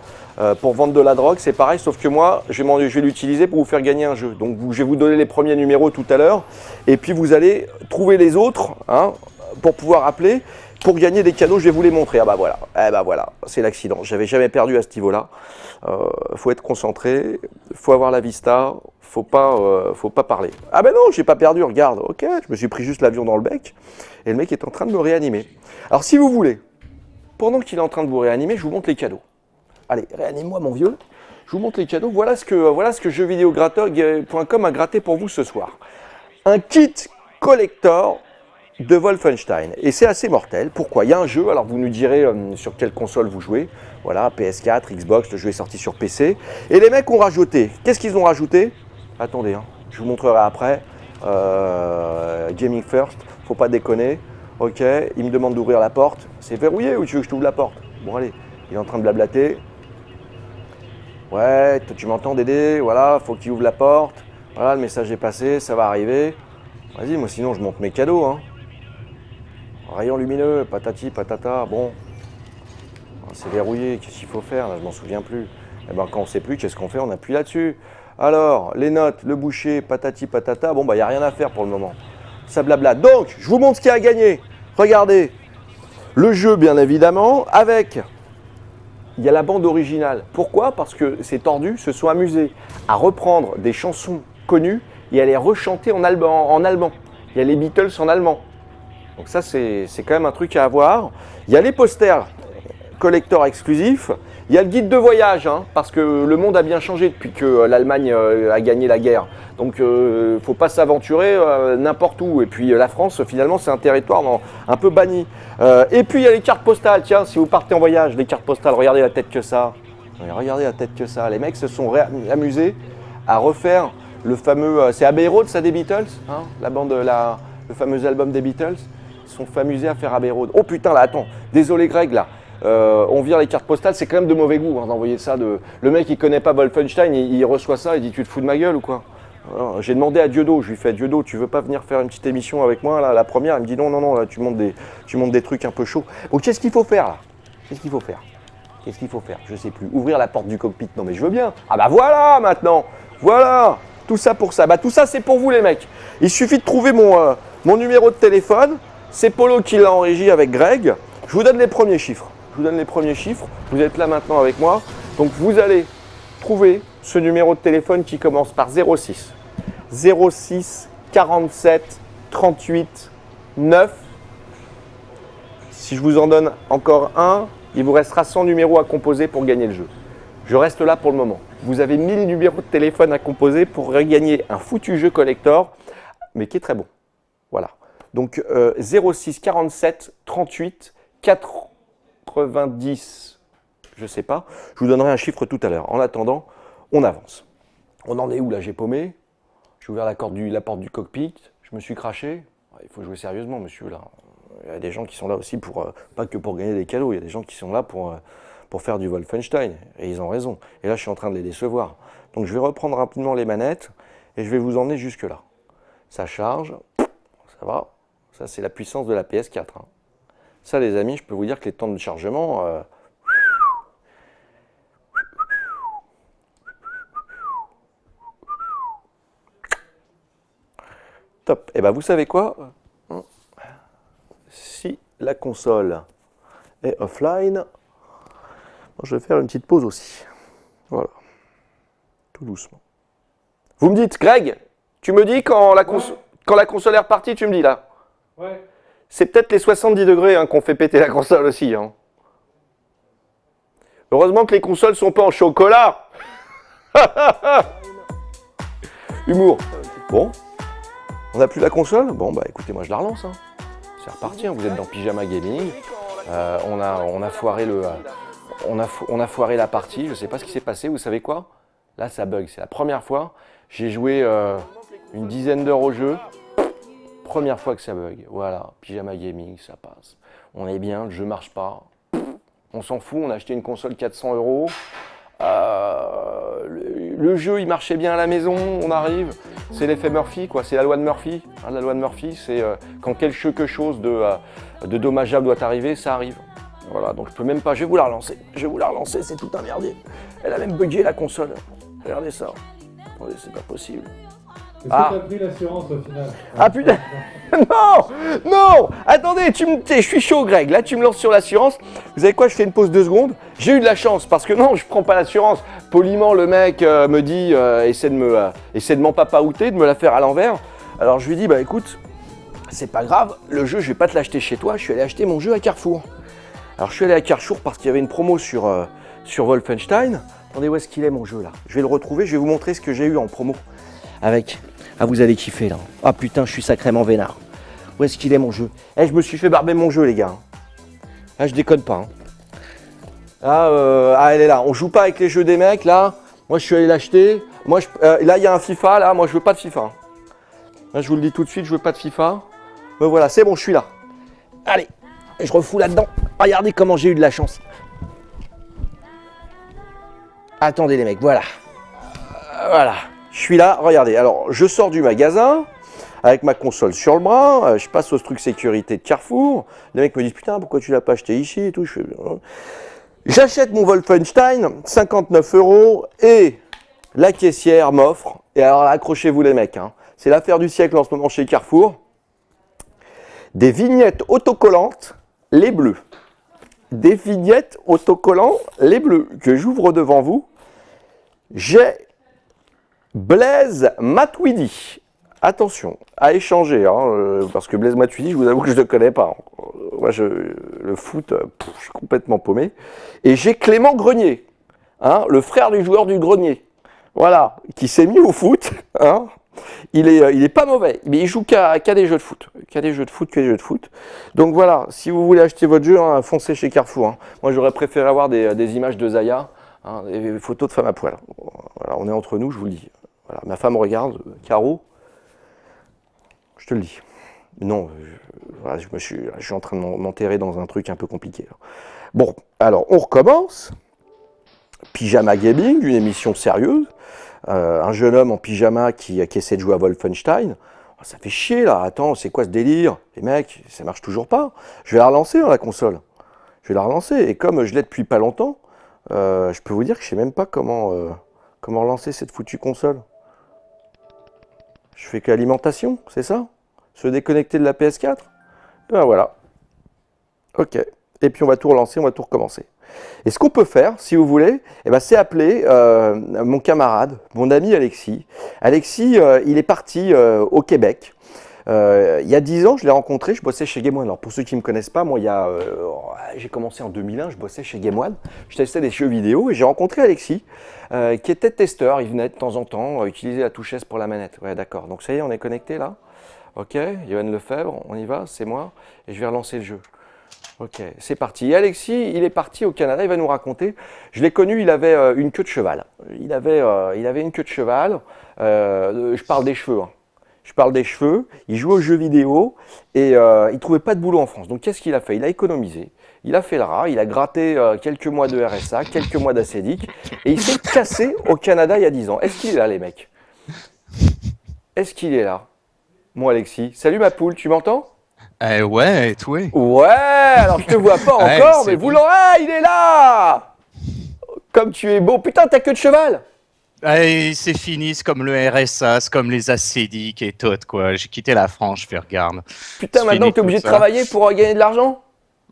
[SPEAKER 1] vendre de la drogue, c'est pareil, sauf que moi, je vais l'utiliser pour vous faire gagner un jeu. Donc, je vais vous donner les premiers numéros tout à l'heure, et puis vous allez trouver les autres hein, pour pouvoir appeler, pour gagner des cadeaux, je vais vous les montrer. Ah bah voilà, c'est l'accident. J'avais jamais perdu à ce niveau-là. Faut être concentré, faut avoir la vista, faut pas parler. Ah ben non, j'ai pas perdu, regarde, ok, je me suis pris juste l'avion dans le bec, et le mec est en train de me réanimer. Alors si vous voulez, pendant qu'il est en train de vous réanimer, je vous montre les cadeaux. Allez, réanime-moi mon vieux. Je vous montre les cadeaux. Voilà ce que jeuxvideograteur.com a gratté pour vous ce soir. Un kit collector de Wolfenstein. Et c'est assez mortel. Pourquoi? Il y a un jeu, alors vous nous direz sur quelle console vous jouez. Voilà, PS4, Xbox, le jeu est sorti sur PC. Et les mecs ont rajouté. Qu'est-ce qu'ils ont rajouté? Attendez, hein, je vous montrerai après. Gaming First, faut pas déconner. Ok, il me demande d'ouvrir la porte. C'est verrouillé ou tu veux que je t'ouvre la porte? Bon allez, il est en train de blablater. Ouais, tu m'entends Dédé? Voilà, faut qu'il ouvre la porte. Voilà, le message est passé, ça va arriver. Vas-y, moi sinon je monte mes cadeaux. Hein. Rayon lumineux, patati, patata, bon. C'est verrouillé, qu'est-ce qu'il faut faire là? Je m'en souviens plus. Eh ben quand on sait plus, qu'est-ce qu'on fait? On appuie là-dessus. Alors, les notes, le boucher, patati, patata, bon bah il n'y a rien à faire pour le moment. Ça blabla. Donc, je vous montre ce qu'il y a à gagner. Regardez, le jeu bien évidemment, avec... Il y a la bande originale. Pourquoi? Parce que ces tordus se sont amusés à reprendre des chansons connues et à les rechanter en allemand. Il y a les Beatles en allemand. Donc ça, c'est quand même un truc à avoir. Il y a les posters collector exclusifs. Il y a le guide de voyage, hein, parce que le monde a bien changé depuis que l'Allemagne a gagné la guerre. Donc, il ne faut pas s'aventurer n'importe où. Et puis, la France, finalement, c'est un territoire un peu banni. Et puis, il y a les cartes postales. Tiens, si vous partez en voyage, les cartes postales, regardez la tête que ça. Regardez la tête que ça. Les mecs se sont amusés à refaire le fameux... c'est Abbey Road, ça, des Beatles, hein, la bande, le fameux album des Beatles. Ils se sont amusés à faire Abbey Road. Oh putain, là, attends. Désolé, Greg, là. On vire les cartes postales, c'est quand même de mauvais goût hein, d'envoyer ça. Le mec il connaît pas Wolfenstein, il reçoit ça, il dit tu te fous de ma gueule ou quoi? J'ai demandé à Dieudo, je lui fais Dieudo, tu veux pas venir faire une petite émission avec moi là, la première? Il me dit non, là, tu montes des trucs un peu chauds. Donc qu'est-ce qu'il faut faire là? Qu'est-ce qu'il faut faire? Je sais plus. Ouvrir la porte du cockpit, non mais je veux bien. Ah bah voilà maintenant, voilà, tout ça pour ça. Bah tout ça c'est pour vous les mecs. Il suffit de trouver mon numéro de téléphone, c'est Polo qui l'a en régie avec Greg. Je vous donne les premiers chiffres. Vous êtes là maintenant avec moi. Donc vous allez trouver ce numéro de téléphone qui commence par 06 47 38 9. Si je vous en donne encore un, il vous restera 100 numéros à composer pour gagner le jeu. Je reste là pour le moment. Vous avez 1000 numéros de téléphone à composer pour gagner un foutu jeu collector, mais qui est très bon. Voilà. Donc 06 47 38 90, je sais pas. Je vous donnerai un chiffre tout à l'heure. En attendant, on avance. On en est où là? J'ai paumé. J'ai ouvert la porte du cockpit. Je me suis craché. Il faut jouer sérieusement, monsieur, là. Il y a des gens qui sont là aussi pour, pas que pour gagner des cadeaux, il y a des gens qui sont là pour faire du Wolfenstein. Et ils ont raison. Et là, je suis en train de les décevoir. Donc, je vais reprendre rapidement les manettes et je vais vous emmener jusque-là. Ça charge. Ça va. Ça, c'est la puissance de la PS4. Hein. Ça, les amis, je peux vous dire que les temps de chargement... Top. Et bien, vous savez quoi? Si la console est offline, je vais faire une petite pause aussi. Voilà. Tout doucement. Vous me dites, Greg, tu me dis quand la console est repartie, tu me dis là.
[SPEAKER 7] Ouais.
[SPEAKER 1] C'est peut-être les 70 degrés hein, qu'on fait péter la console aussi. Hein. Heureusement que les consoles sont pas en chocolat. Humour. Bon. On n'a plus la console? Bon, bah écoutez, moi je la relance. Hein. C'est reparti, hein. Vous êtes dans Pyjama Gaming. On a foiré on a foiré la partie. Je ne sais pas ce qui s'est passé. Vous savez quoi? Là, ça bug. C'est la première fois. J'ai joué une dizaine d'heures au jeu. Première fois que ça bug. Voilà, Pyjama Gaming, ça passe. On est bien, le jeu marche pas. On s'en fout, on a acheté une console 400 €. Le jeu, il marchait bien à la maison, on arrive. C'est l'effet Murphy, quoi. C'est la loi de Murphy. Hein, la loi de Murphy, c'est quand quelque chose de dommageable doit arriver, ça arrive. Voilà, donc je peux même pas. Je vais vous la relancer. Je vais vous la relancer, c'est tout un merdier. Elle a même bugué la console. Regardez ça. Attendez, c'est pas possible.
[SPEAKER 7] Est-ce que t'as pris l'assurance au final?
[SPEAKER 1] Ah putain. Non, non. Attendez, je suis chaud, Greg. Là, tu me lances sur l'assurance. Vous savez quoi? Je fais une pause 2 secondes. J'ai eu de la chance parce que non, je prends pas l'assurance. Poliment, le mec me dit, essaie de m'empapaouter, de me la faire à l'envers. Alors je lui dis, bah écoute, c'est pas grave. Le jeu, je vais pas te l'acheter chez toi. Je suis allé acheter mon jeu à Carrefour. Alors je suis allé à Carrefour parce qu'il y avait une promo sur Wolfenstein. Attendez, où est-ce qu'il est mon jeu là? Je vais le retrouver. Je vais vous montrer ce que j'ai eu en promo avec. Ah, vous allez kiffer là. Ah putain, je suis sacrément vénard. Où est-ce qu'il est mon jeu? Eh, je me suis fait barber mon jeu, les gars. Ah, je déconne pas. Hein. Elle est là. On joue pas avec les jeux des mecs là. Moi, je suis allé l'acheter. Moi, là, il y a un FIFA là. Moi, je veux pas de FIFA. Là, je vous le dis tout de suite, je veux pas de FIFA. Mais voilà, c'est bon, je suis là. Allez, je refous là-dedans. Regardez comment j'ai eu de la chance. Attendez les mecs, voilà. Voilà. Je suis là, regardez, alors je sors du magasin avec ma console sur le bras, je passe au truc sécurité de Carrefour, les mecs me disent putain pourquoi tu l'as pas acheté ici et tout, j'achète mon Wolfenstein, 59 € et la caissière m'offre, et alors accrochez-vous les mecs, hein, c'est l'affaire du siècle en ce moment chez Carrefour, des vignettes autocollantes, les bleus, des vignettes autocollants, les bleus, que j'ouvre devant vous, j'ai Blaise Matuidi, attention, à échanger, hein, parce que Blaise Matuidi, je vous avoue que je ne le connais pas. Moi, le foot, je suis complètement paumé. Et j'ai Clément Grenier, hein, le frère du joueur du Grenier, voilà, qui s'est mis au foot. Hein. Il est pas mauvais, mais il joue qu'à des jeux de foot, qu'à des jeux de foot. Donc voilà, si vous voulez acheter votre jeu, hein, foncez chez Carrefour. Hein. Moi, j'aurais préféré avoir des images de Zaya, hein, des photos de femmes à poil. Voilà, on est entre nous, je vous le dis. Voilà, ma femme regarde, Caro, je te le dis. Non, voilà, je suis en train de m'enterrer dans un truc un peu compliqué. Bon, alors on recommence. Pyjama Gaming, une émission sérieuse. Un jeune homme en pyjama qui essaie de jouer à Wolfenstein. Ça fait chier là, attends, c'est quoi ce délire? Les mecs, ça marche toujours pas. Je vais la relancer la console. Je vais la relancer. Et comme je l'ai depuis pas longtemps, je peux vous dire que je sais même pas comment relancer cette foutue console. Je fais que l'alimentation, c'est ça? Se déconnecter de la PS4? Et ben voilà. Ok. Et puis on va tout relancer, on va tout recommencer. Et ce qu'on peut faire, si vous voulez, eh ben, c'est appeler mon camarade, mon ami Alexis. Alexis, il est parti au Québec. Il y a 10 ans, je l'ai rencontré, je bossais chez Game One. Alors pour ceux qui ne me connaissent pas, moi, j'ai commencé en 2001, je bossais chez Game One. Je testais des jeux vidéo et j'ai rencontré Alexis, qui était testeur. Il venait de temps en temps utiliser la touche S pour la manette. Ouais, d'accord. Donc ça y est, on est connecté là. Ok, Yoann Lefebvre, on y va, c'est moi. Et je vais relancer le jeu. Ok, c'est parti. Et Alexis, il est parti au Canada, il va nous raconter. Je l'ai connu, il avait une queue de cheval. Il avait une queue de cheval. Je parle des cheveux. Hein. Je parle des cheveux. Il jouait aux jeux vidéo et il ne trouvait pas de boulot en France. Donc qu'est-ce qu'il a fait? Il a économisé. Il a fait le rat. Il a gratté quelques mois de RSA, quelques mois d'ACEDIC. Et il s'est cassé au Canada il y a 10 ans. Est-ce qu'il est là, les mecs? Est-ce qu'il est là? Moi, Alexis. Salut ma poule, tu m'entends?
[SPEAKER 6] Ouais, et toi?
[SPEAKER 1] Ouais, alors je te vois pas
[SPEAKER 6] Ouais,
[SPEAKER 1] encore,
[SPEAKER 6] c'est
[SPEAKER 1] mais
[SPEAKER 6] bon.
[SPEAKER 1] vous l'aurez, il est là! Comme tu es beau. Putain, t'as queue de cheval!
[SPEAKER 6] C'est fini, c'est comme le RSA, c'est comme les acédiques et tout, quoi. J'ai quitté la France, je fais regarde.
[SPEAKER 1] Putain,
[SPEAKER 6] C'est
[SPEAKER 1] maintenant
[SPEAKER 6] fini
[SPEAKER 1] t'es obligé de
[SPEAKER 6] tout ça.
[SPEAKER 1] travailler pour gagner de l'argent?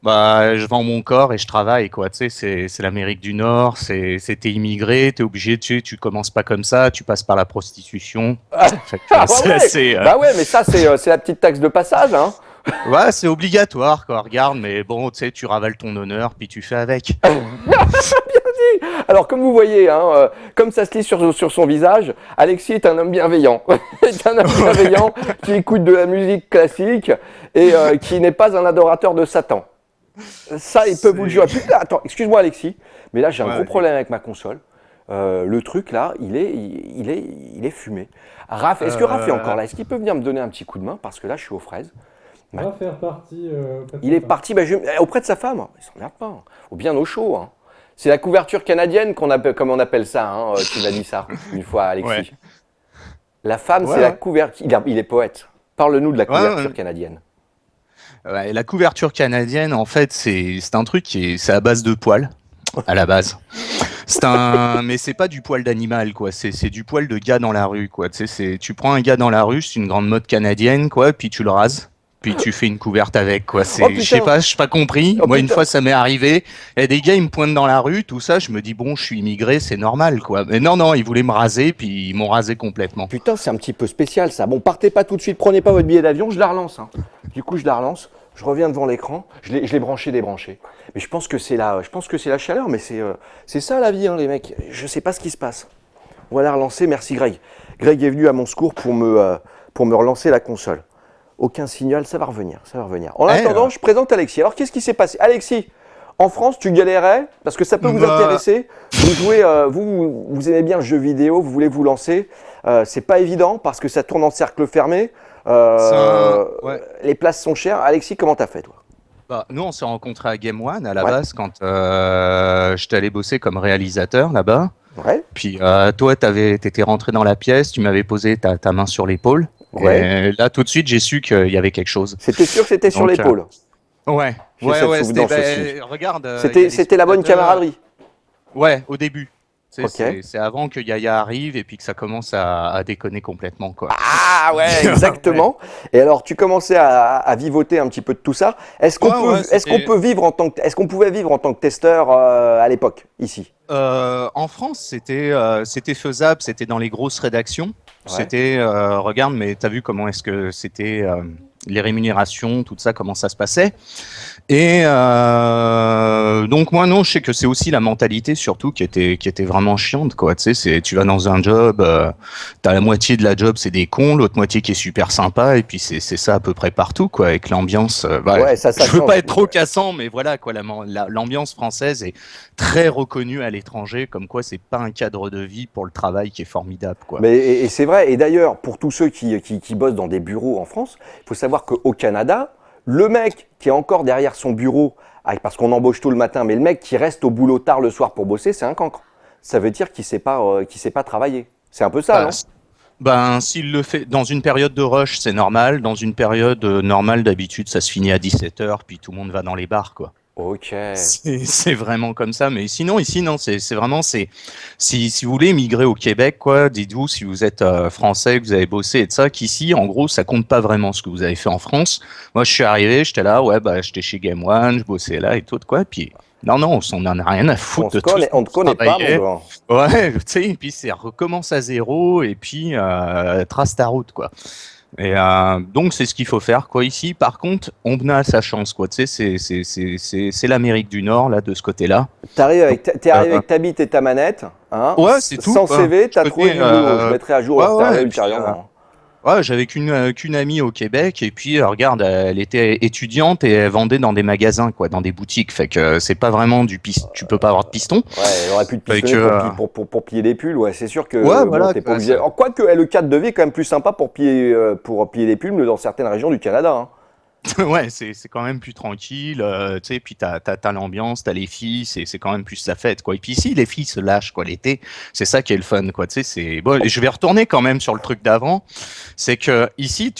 [SPEAKER 6] Bah, je vends mon corps et je travaille, quoi. Tu sais, c'est l'Amérique du Nord, t'es immigré, t'es obligé, tu commences pas comme ça, tu passes par la prostitution. Fait que,
[SPEAKER 1] Ah,
[SPEAKER 6] c'est
[SPEAKER 1] ouais.
[SPEAKER 6] assez,
[SPEAKER 1] Bah ouais, mais ça, c'est la petite taxe de passage, hein.
[SPEAKER 6] ouais, c'est obligatoire, quoi. Regarde, mais bon, tu sais, tu ravales ton honneur, puis tu fais avec.
[SPEAKER 1] Alors, comme vous voyez, hein, comme ça se lit sur son visage, Alexis est un homme bienveillant. est un homme bienveillant qui écoute de la musique classique et qui n'est pas un adorateur de Satan. Ça, il peut vous le jurer. Putain, attends, excuse-moi Alexis, mais là j'ai un
[SPEAKER 6] Ouais,
[SPEAKER 1] gros
[SPEAKER 6] vas-y.
[SPEAKER 1] problème avec ma console. Le truc là, il est fumé. Raph, est-ce que Raph est encore là? Est-ce qu'il peut venir me donner un petit coup de main? Parce que là, je suis aux fraises.
[SPEAKER 7] On va faire partie. auprès de
[SPEAKER 1] Il est
[SPEAKER 7] ta
[SPEAKER 1] parti auprès de sa femme. Il s'emmerde pas. Hein. Ou bien au chaud. Hein. C'est la couverture canadienne comme on appelle ça. Hein, qui m'a dit ça une fois, Alexis.
[SPEAKER 6] Ouais.
[SPEAKER 1] La femme,
[SPEAKER 6] Ouais,
[SPEAKER 1] c'est la
[SPEAKER 6] ouais.
[SPEAKER 1] couverture. Il est poète. Parle-nous de la
[SPEAKER 6] Ouais,
[SPEAKER 1] couverture
[SPEAKER 6] ouais.
[SPEAKER 1] canadienne.
[SPEAKER 6] Ouais, la couverture canadienne, en fait, c'est un truc c'est à base de poils, à la base. Mais c'est pas du poil d'animal, quoi. C'est du poil de gars dans la rue, quoi. Tu prends un gars dans la rue, c'est une grande mode canadienne, quoi, puis tu le rases. Puis tu fais une couverte avec, quoi.
[SPEAKER 1] Oh, putain.
[SPEAKER 6] Je sais pas compris.
[SPEAKER 1] Oh,
[SPEAKER 6] Moi, une
[SPEAKER 1] putain.
[SPEAKER 6] fois, ça m'est arrivé. Il y a des gars, ils me pointent dans la rue, tout ça. Je me dis, bon, je suis immigré, c'est normal, quoi. Mais non, ils voulaient me raser, puis ils m'ont rasé complètement.
[SPEAKER 1] Putain, c'est un petit peu spécial ça. Bon, partez pas tout de suite, prenez pas votre billet d'avion, je la relance. Hein. Du coup, je la relance, je reviens devant l'écran, je l'ai branché, débranché. Mais je pense que c'est la chaleur, mais c'est ça la vie, hein, les mecs. Je sais pas ce qui se passe. On va la relancer, merci Greg. Greg est venu à mon secours pour me relancer la console. Aucun signal, ça va revenir, ça va revenir. En attendant, je présente Alexis. Alors, qu'est-ce qui s'est passé? Alexis, en France, tu galérais, parce que ça peut vous
[SPEAKER 3] Bah.
[SPEAKER 1] intéresser. Vous jouez, vous aimez bien le jeu vidéo, vous voulez vous lancer. C'est pas évident, parce que ça tourne en cercle fermé.
[SPEAKER 6] Ouais.
[SPEAKER 1] Les places sont chères. Alexis, comment t'as fait, toi?
[SPEAKER 6] Bah, nous, on s'est rencontrés à Game One à la
[SPEAKER 1] Ouais.
[SPEAKER 6] base quand j'étais allé bosser comme réalisateur là-bas.
[SPEAKER 1] Ouais,
[SPEAKER 6] Puis toi, t'étais rentré dans la pièce, tu m'avais posé ta main sur l'épaule.
[SPEAKER 1] ouais.
[SPEAKER 6] Et là, tout de suite, j'ai su qu'il y avait quelque chose.
[SPEAKER 1] C'était sûr que c'était sur
[SPEAKER 6] Donc,
[SPEAKER 1] l'épaule.
[SPEAKER 6] Ouais,
[SPEAKER 1] J'ai cette souvenance
[SPEAKER 6] c'était, regarde.
[SPEAKER 1] C'était la bonne camaraderie.
[SPEAKER 6] Ouais, au début. Tu sais,
[SPEAKER 1] Ok.
[SPEAKER 6] c'est avant que Yaya arrive et puis que ça commence à déconner complètement, quoi.
[SPEAKER 1] Ah ouais, exactement. Et alors, tu commençais à vivoter un petit peu de tout ça. Est-ce qu'on
[SPEAKER 6] Ouais,
[SPEAKER 1] qu'on pouvait vivre en tant que testeur à l'époque ici?
[SPEAKER 6] En France, c'était faisable, c'était dans les grosses rédactions.
[SPEAKER 1] Ouais.
[SPEAKER 6] C'était, regarde, mais t'as vu comment est-ce que c'était les rémunérations, tout ça, comment ça se passait. Et donc moi non, je sais que c'est aussi la mentalité surtout qui était vraiment chiante, quoi. Tu sais, tu vas dans un job, t'as la moitié de la job c'est des cons, l'autre moitié qui est super sympa, et puis c'est ça à peu près partout, quoi, avec l'ambiance.
[SPEAKER 1] Ouais, ça
[SPEAKER 6] je veux
[SPEAKER 1] change.
[SPEAKER 6] pas être trop cassant, mais voilà, quoi, l'ambiance française est très reconnue à l'étranger, comme quoi c'est pas un cadre de vie pour le travail qui est formidable, quoi.
[SPEAKER 1] Mais et c'est vrai. Et d'ailleurs, pour tous ceux qui bossent dans des bureaux en France, il faut savoir qu'au Canada, le mec qui est encore derrière son bureau, parce qu'on embauche tôt le matin, mais le mec qui reste au boulot tard le soir pour bosser, c'est un cancre. Ça veut dire qu'il sait pas travailler. C'est un peu ça,
[SPEAKER 6] Bah,
[SPEAKER 1] non?
[SPEAKER 6] Ben, s'il le fait dans une période de rush, c'est normal. Dans une période normale, d'habitude, ça se finit à 17h, puis tout le monde va dans les bars, quoi.
[SPEAKER 1] Ok.
[SPEAKER 6] C'est vraiment comme ça. Mais sinon, ici, non, c'est vraiment, si vous voulez migrer au Québec, quoi, dites-vous, si vous êtes français, que vous avez bossé et de ça, qu'ici, en gros, ça compte pas vraiment ce que vous avez fait en France. Moi, je suis arrivé, j'étais là, ouais, bah, j'étais chez Game One, je bossais là et tout, quoi. Puis, non, on en a rien à foutre de tout.
[SPEAKER 1] On te connaît pas, mon gars.
[SPEAKER 6] Ouais, tu sais, et puis c'est recommence à zéro, et puis trace ta route, quoi. Et donc c'est ce qu'il faut faire, quoi. Ici, par contre, on a sa chance, quoi. Tu sais, c'est l'Amérique du Nord, là, de ce côté-là.
[SPEAKER 1] T'es arrivé avec ta bite et ta manette, hein.
[SPEAKER 6] Ouais, c'est tout,
[SPEAKER 1] Sans
[SPEAKER 6] quoi.
[SPEAKER 1] CV, t'as
[SPEAKER 6] Je
[SPEAKER 1] trouvé du
[SPEAKER 6] connais,
[SPEAKER 1] boulot. Je mettrai à jour
[SPEAKER 6] ouais,
[SPEAKER 1] leur
[SPEAKER 6] ouais,
[SPEAKER 1] carrière
[SPEAKER 6] et puis,
[SPEAKER 1] ultérieurement.
[SPEAKER 6] Ouais, j'avais qu'une amie au Québec et puis regarde, elle était étudiante et elle vendait dans des magasins, quoi, dans des boutiques. Fait que c'est pas vraiment tu peux pas avoir de piston.
[SPEAKER 1] Ouais, elle aurait pu te
[SPEAKER 6] Fait
[SPEAKER 1] pistonner
[SPEAKER 6] que,
[SPEAKER 1] pour plier des pulls, ouais, c'est sûr que
[SPEAKER 6] Ouais,
[SPEAKER 1] bon,
[SPEAKER 6] voilà,
[SPEAKER 1] t'es pas
[SPEAKER 6] quoi,
[SPEAKER 1] obligé.
[SPEAKER 6] ça-
[SPEAKER 1] Alors, quoique, le cadre de vie est quand même plus sympa pour plier des pulls dans certaines régions du Canada. Hein.
[SPEAKER 6] Ouais, c'est quand même plus tranquille, tu sais, puis t'as l'ambiance, t'as les filles, c'est quand même plus la fête, quoi. Et puis ici, les filles se lâchent, quoi, l'été, c'est ça qui est le fun, quoi, tu sais, c'est... Bon, et je vais retourner quand même sur le truc d'avant, c'est que ici,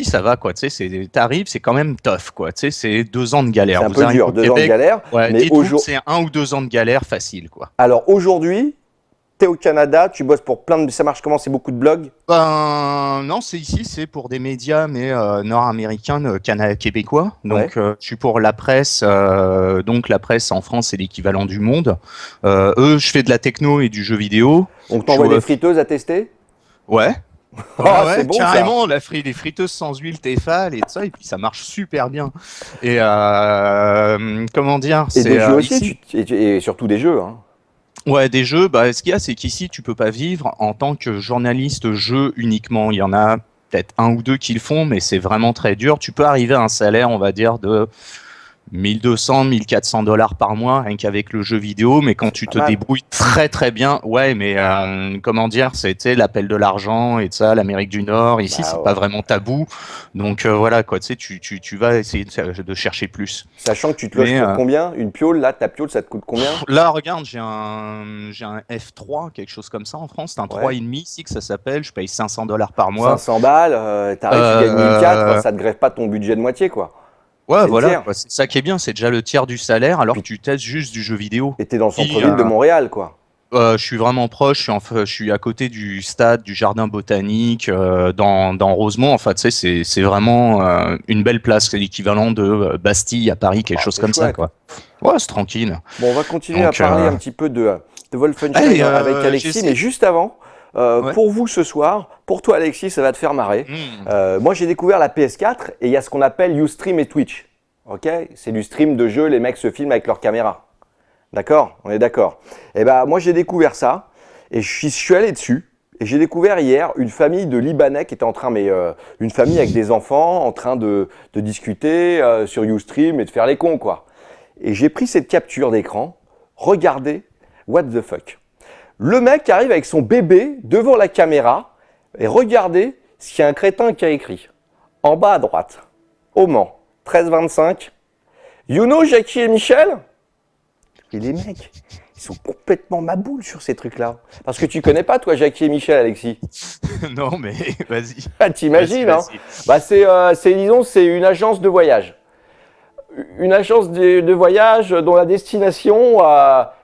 [SPEAKER 6] ça va, quoi, tu sais, t'arrives, c'est quand même tough, quoi, tu sais, c'est 2 ans de galère.
[SPEAKER 1] C'est un
[SPEAKER 6] Vous
[SPEAKER 1] peu
[SPEAKER 6] arrivez
[SPEAKER 1] dur,
[SPEAKER 6] au
[SPEAKER 1] 2 ans de
[SPEAKER 6] Québec,
[SPEAKER 1] galère.
[SPEAKER 6] ouais,
[SPEAKER 1] Mais
[SPEAKER 6] dites-vous que c'est 1 ou 2 ans de galère facile, quoi.
[SPEAKER 1] alors aujourd'hui, t'es au Canada, tu bosses pour plein de. Ça marche comment? C'est beaucoup de blogs?
[SPEAKER 6] Ben non, c'est ici, c'est pour des médias mais nord-américains, québécois. Donc je suis pour la presse. Donc la presse en France, c'est l'équivalent du Monde. Eux, je fais de la techno et du jeu vidéo.
[SPEAKER 1] On t'envoie des friteuses à tester?
[SPEAKER 6] Ouais.
[SPEAKER 1] Oh,
[SPEAKER 6] Ouais,
[SPEAKER 1] c'est bon, ça.
[SPEAKER 6] carrément, les friteuses sans huile Tefal et tout ça, et puis ça marche super bien. Et comment dire,
[SPEAKER 1] Et des jeux aussi,
[SPEAKER 6] ici,
[SPEAKER 1] et surtout des jeux. Hein.
[SPEAKER 6] ouais, des jeux, bah, ce qu'il y a, c'est qu'ici, tu peux pas vivre en tant que journaliste jeu uniquement. Il y en a peut-être 1 ou 2 qui le font, mais c'est vraiment très dur. Tu peux arriver à un salaire, on va dire, de 1200, 1400 dollars par mois, rien qu'avec le jeu vidéo, mais quand tu te débrouilles très très bien, ouais, mais comment dire, c'était l'appel de l'argent et de ça, l'Amérique du Nord, ici, c'est pas vraiment tabou, donc voilà, quoi, tu sais, tu vas essayer de chercher plus.
[SPEAKER 1] Sachant que tu te loges pour combien? Une piole, là, ta piole, ça te coûte combien?
[SPEAKER 6] Là, regarde, j'ai un F3, quelque chose comme ça en France, c'est un 3,5 ici que ça s'appelle, je paye 500 dollars par mois.
[SPEAKER 1] 500 balles, t'arrives, tu gagnes 1400, ça te grève pas ton budget de moitié, quoi.
[SPEAKER 6] Ouais, voilà, c'est ça qui est bien, c'est déjà le tiers du salaire alors que tu testes juste du jeu vidéo.
[SPEAKER 1] Et t'es dans le centre-ville de Montréal, quoi.
[SPEAKER 6] Je suis vraiment proche, je suis à côté du stade, du jardin botanique, dans Rosemont. Enfin, tu sais, c'est vraiment une belle place, c'est l'équivalent de Bastille à Paris, quelque chose comme ça, quoi. Ouais, c'est tranquille.
[SPEAKER 1] Bon, on va continuer à parler un petit peu de Wolfenstein avec Alexis, mais juste avant, pour vous ce soir, pour toi Alexis, ça va te faire marrer. Moi, j'ai découvert la PS4 et il y a ce qu'on appelle Ustream et Twitch. Ok, c'est du stream de jeu, les mecs se filment avec leur caméra. D'accord? On est d'accord. Et ben moi j'ai découvert ça et je suis allé dessus et j'ai découvert hier une famille de Libanais qui était en train, une famille avec des enfants en train de discuter sur Ustream et de faire les cons quoi. Et j'ai pris cette capture d'écran, regardez, what the fuck. Le mec arrive avec son bébé devant la caméra et regardez ce qu'il y a un crétin qui a écrit. En bas à droite, au Mans, 13-25. You know Jackie et Michel? Et les mecs, ils sont complètement maboules sur ces trucs-là. Parce que tu connais pas, toi, Jackie et Michel, Alexis?
[SPEAKER 6] Non, mais vas-y.
[SPEAKER 1] Ah, t'imagines, hein? Bah, c'est une agence de voyage. Une agence de voyage dont la destination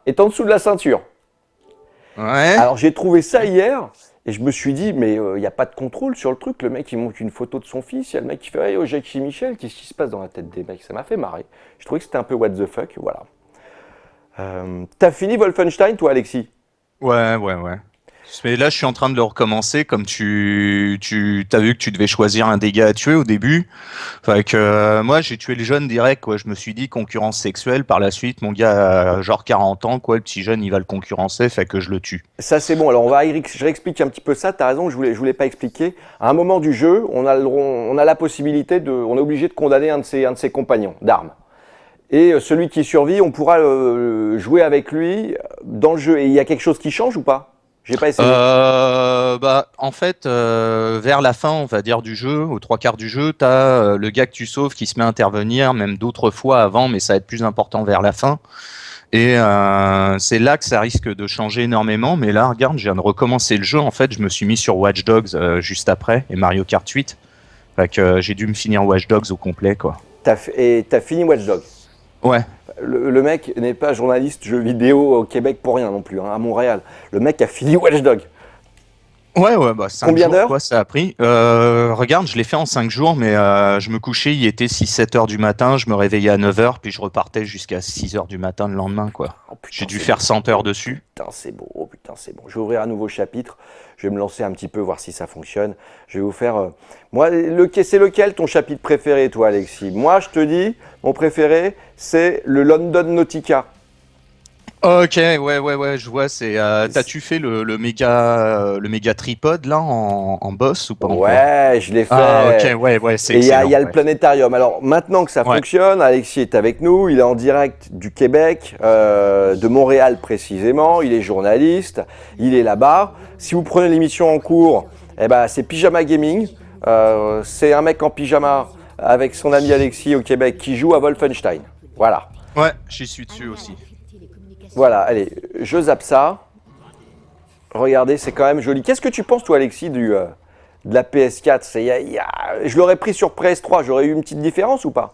[SPEAKER 1] est en dessous de la ceinture.
[SPEAKER 6] Ouais.
[SPEAKER 1] Alors, j'ai trouvé ça hier. Et je me suis dit, mais il n'y a pas de contrôle sur le truc. Le mec, il montre une photo de son fils. Il y a le mec qui fait hey, oh, Jackie Michel, qu'est-ce qui se passe dans la tête des mecs? Ça m'a fait marrer. Je trouvais que c'était un peu what the fuck. Voilà. T'as fini Wolfenstein, toi, Alexis?
[SPEAKER 6] Ouais. Mais là, je suis en train de le recommencer. Comme tu t'as vu que tu devais choisir un dégât à tuer au début. Enfin, moi, j'ai tué le jeune direct, quoi. Je me suis dit concurrence sexuelle. Par la suite, mon gars a genre 40 ans, quoi. Le petit jeune, il va le concurrencer, fait que je le tue.
[SPEAKER 1] Ça, c'est bon. Alors, je réexplique un petit peu ça. T'as raison, je voulais pas expliquer. À un moment du jeu, on a la possibilité on est obligé de condamner un de ses compagnons d'armes. Et celui qui survit, on pourra jouer avec lui dans le jeu. Et il y a quelque chose qui change ou pas? J'ai pas essayé.
[SPEAKER 6] En fait, vers la fin, on va dire, du jeu, aux 3/4 du jeu, t'as le gars que tu sauves qui se met à intervenir, même d'autres fois avant, mais ça va être plus important vers la fin. Et c'est là que ça risque de changer énormément. Mais là, regarde, je viens de recommencer le jeu. En fait, je me suis mis sur Watch Dogs juste après, et Mario Kart 8. Fait que j'ai dû me finir Watch Dogs au complet, quoi.
[SPEAKER 1] T'as fini Watch Dogs?
[SPEAKER 6] Ouais.
[SPEAKER 1] Le mec n'est pas journaliste jeux vidéo au Québec pour rien non plus, hein, à Montréal. Le mec a fini Watch Dogs.
[SPEAKER 6] Ouais, bah 5
[SPEAKER 1] Combien
[SPEAKER 6] jours,
[SPEAKER 1] d'heures?
[SPEAKER 6] quoi, ça a pris. Regarde, je l'ai fait en 5 jours, mais je me couchais, il était 6-7 heures du matin, je me réveillais à 9 heures, puis je repartais jusqu'à 6 heures du matin le lendemain, quoi.
[SPEAKER 1] Oh, putain,
[SPEAKER 6] j'ai dû faire 100 heures dessus.
[SPEAKER 1] Putain, c'est beau, oh, putain, c'est bon. Je vais ouvrir un nouveau chapitre, je vais me lancer un petit peu, voir si ça fonctionne. Je vais vous faire... Moi, c'est lequel ton chapitre préféré, toi, Alexis? Moi, je te dis, mon préféré, c'est le London Nautica.
[SPEAKER 6] Ok, ouais, je vois. T'as-tu fait le méga tripod là en boss ou pas encore?
[SPEAKER 1] Ouais, je l'ai fait.
[SPEAKER 6] Ah, ok, ouais, c'est
[SPEAKER 1] Et il y a
[SPEAKER 6] excellent.
[SPEAKER 1] le planétarium. Alors maintenant que ça
[SPEAKER 6] Ouais.
[SPEAKER 1] fonctionne, Alexis est avec nous, il est en direct du Québec, de Montréal précisément, il est journaliste, il est là-bas. Si vous prenez l'émission en cours, eh ben, c'est Pyjama Gaming. C'est un mec en pyjama avec son ami Alexis au Québec qui joue à Wolfenstein. Voilà.
[SPEAKER 6] Ouais, j'y suis dessus aussi.
[SPEAKER 1] Voilà, allez, je zappe ça. Regardez, c'est quand même joli. Qu'est-ce que tu penses, toi, Alexis, de la PS4? Je l'aurais pris sur PS3, j'aurais eu une petite différence ou pas?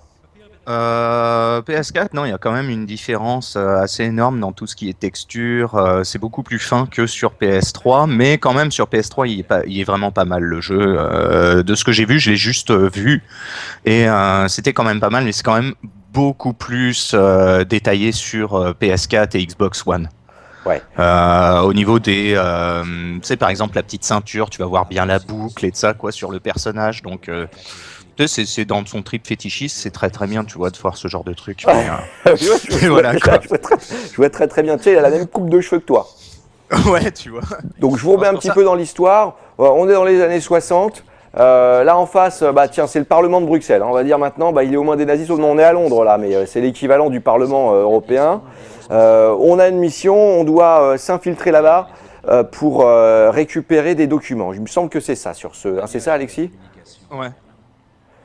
[SPEAKER 6] PS4, non, il y a quand même une différence assez énorme dans tout ce qui est texture. C'est beaucoup plus fin que sur PS3, mais quand même sur PS3, il est vraiment pas mal le jeu. De ce que j'ai vu, je l'ai juste vu et c'était quand même pas mal, mais c'est quand même beaucoup plus détaillé sur PS4 et Xbox One.
[SPEAKER 1] Ouais.
[SPEAKER 6] Au niveau des, tu sais, par exemple, la petite ceinture, tu vas voir bien la boucle et de ça, quoi, sur le personnage. Donc, tu sais, c'est dans son trip fétichiste, c'est très très bien, tu vois, de voir ce genre de truc. Mais,
[SPEAKER 1] Je
[SPEAKER 6] voilà, quoi.
[SPEAKER 1] vois très très bien. Tu sais, il a la même coupe de cheveux que toi.
[SPEAKER 6] Ouais, tu vois.
[SPEAKER 1] Donc je vous remets un
[SPEAKER 6] Pour
[SPEAKER 1] petit
[SPEAKER 6] ça.
[SPEAKER 1] peu dans l'histoire. On est dans les années 60. Là en face, bah tiens, c'est le Parlement de Bruxelles. On va dire maintenant, bah, il est aux mains des nazis. On est à Londres là, mais c'est l'équivalent du Parlement européen. On a une mission, on doit s'infiltrer là-bas pour récupérer des documents. Il me semble que c'est ça sur ce. Hein, c'est ça, Alexis?
[SPEAKER 6] Ouais.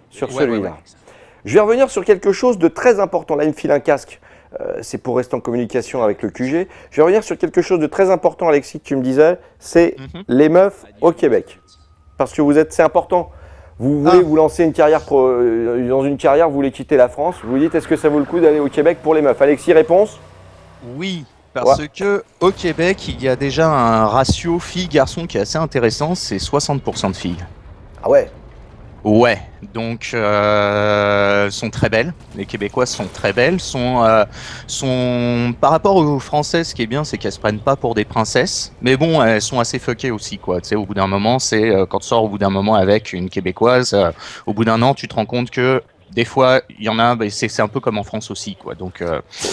[SPEAKER 1] Sur
[SPEAKER 6] Ouais,
[SPEAKER 1] celui-là.
[SPEAKER 6] ouais.
[SPEAKER 1] Je vais revenir sur quelque chose de très important. Là, il me file un casque. C'est pour rester en communication avec le QG. Je vais revenir sur quelque chose de très important, Alexis, que tu me disais. C'est les meufs au Québec. Parce que c'est important. Vous voulez vous lancer une carrière dans une carrière, vous voulez quitter la France. Vous vous dites, est-ce que ça vaut le coup d'aller au Québec pour les meufs? Alexis, réponse?
[SPEAKER 6] Oui, parce que au Québec, il y a déjà un ratio filles-garçons qui est assez intéressant, c'est 60% de filles.
[SPEAKER 1] Ah ouais.
[SPEAKER 6] Ouais, donc sont très belles. Les Québécoises sont très belles. Sont par rapport aux Françaises, ce qui est bien, c'est qu'elles se prennent pas pour des princesses. Mais bon, elles sont assez fuckées aussi, quoi. Tu sais, au bout d'un moment, c'est quand tu sors au bout d'un moment avec une Québécoise, au bout d'un an, tu te rends compte que des fois, il y en a, bah, c'est un peu comme en France aussi, quoi. Donc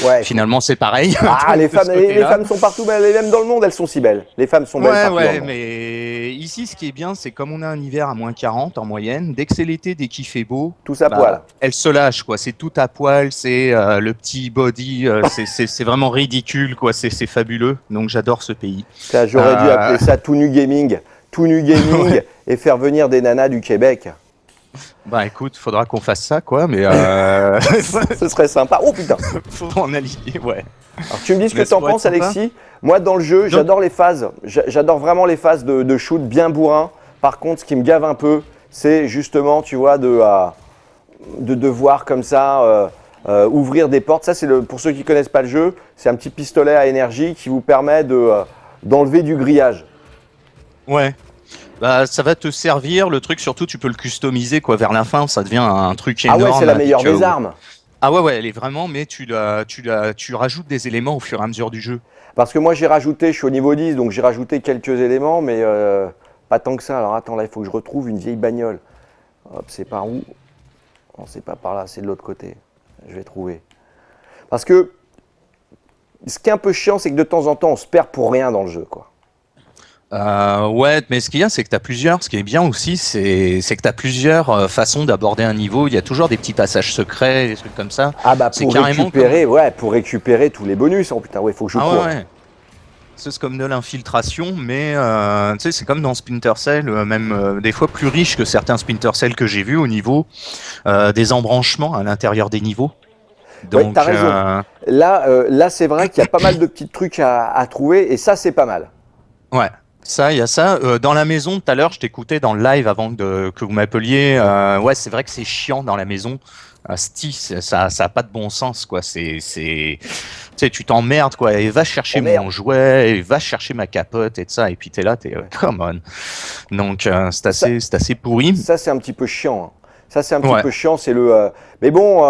[SPEAKER 1] Ouais.
[SPEAKER 6] finalement, c'est pareil.
[SPEAKER 1] Ah, les
[SPEAKER 6] de ce
[SPEAKER 1] femmes, les
[SPEAKER 6] côté-là.
[SPEAKER 1] femmes sont partout, mais même dans le monde, elles sont si belles. Les femmes sont belles partout dans le
[SPEAKER 6] Ouais,
[SPEAKER 1] monde.
[SPEAKER 6] mais ici, ce qui est bien, c'est comme on a un hiver à moins 40 en moyenne, dès que c'est l'été, dès qu'il fait beau,
[SPEAKER 1] Tous à poil.
[SPEAKER 6] elle se lâche, quoi. C'est tout à poil, c'est le petit body, c'est vraiment ridicule, quoi. C'est fabuleux. Donc j'adore ce pays.
[SPEAKER 1] J'aurais dû appeler ça tout nu gaming. Tout nu gaming
[SPEAKER 6] Ouais.
[SPEAKER 1] et faire venir des nanas du Québec.
[SPEAKER 6] Bah écoute, faudra qu'on fasse ça, quoi. Mais
[SPEAKER 1] Ce serait sympa. Oh putain.
[SPEAKER 6] faut en aligner, ouais.
[SPEAKER 1] Alors tu me dis ce que
[SPEAKER 6] Mais ça
[SPEAKER 1] t'en
[SPEAKER 6] pourrait
[SPEAKER 1] penses,
[SPEAKER 6] être sympa.
[SPEAKER 1] Alexis. Moi, dans le jeu, j'adore les phases. J'adore vraiment les phases de shoot bien bourrin. Par contre, ce qui me gave un peu, c'est justement, tu vois, de devoir comme ça ouvrir des portes. Ça, c'est pour ceux qui connaissent pas le jeu, c'est un petit pistolet à énergie qui vous permet d'enlever du grillage.
[SPEAKER 6] Ouais. Bah ça va te servir. Le truc, surtout, tu peux le customiser, quoi. Vers la fin, ça devient un truc
[SPEAKER 1] Ah
[SPEAKER 6] énorme.
[SPEAKER 1] ouais, c'est la meilleure
[SPEAKER 6] avec,
[SPEAKER 1] des armes.
[SPEAKER 6] Ah ouais, elle est vraiment, mais tu rajoutes des éléments au fur et à mesure du jeu.
[SPEAKER 1] Parce que moi, j'ai rajouté, je suis au niveau 10, donc j'ai rajouté quelques éléments, mais pas tant que ça. Alors attends, là, il faut que je retrouve une vieille bagnole. Hop, c'est par où? Non, c'est pas par là, c'est de l'autre côté. Je vais trouver. Parce que ce qui est un peu chiant, c'est que de temps en temps, on se perd pour rien dans le jeu, quoi.
[SPEAKER 6] Ouais, mais ce qu'il y a, c'est que tu as plusieurs. Ce qui est bien aussi, c'est que tu as plusieurs façons d'aborder un niveau. Il y a toujours des petits passages secrets, des trucs comme ça.
[SPEAKER 1] Ah bah
[SPEAKER 6] C'est
[SPEAKER 1] pour
[SPEAKER 6] carrément
[SPEAKER 1] récupérer, ouais, pour récupérer tous les bonus. Oh putain, ouais, faut que je
[SPEAKER 6] Ah
[SPEAKER 1] cours.
[SPEAKER 6] ouais. C'est comme de l'infiltration, mais tu sais, c'est comme dans Splinter Cell, même des fois plus riche que certains Splinter Cell que j'ai vus au niveau des embranchements à l'intérieur des niveaux.
[SPEAKER 1] Ouais, t'as raison. Là, c'est vrai qu'il y a pas mal de petits trucs à trouver, et ça, c'est pas mal.
[SPEAKER 6] Ouais. Ça, il y a ça. Dans la maison, tout à l'heure, je t'écoutais dans le live avant que vous m'appeliez. Ouais, c'est vrai que c'est chiant dans la maison. Ça a pas de bon sens, quoi. Tu sais, tu t'emmerdes, quoi. Et va chercher mon jouet, et va chercher ma capote et de ça. Et puis t'es là, come on. Donc c'est assez pourri.
[SPEAKER 1] Ça, c'est un petit peu chiant. Hein. Ça, c'est un petit peu chiant. C'est mais bon,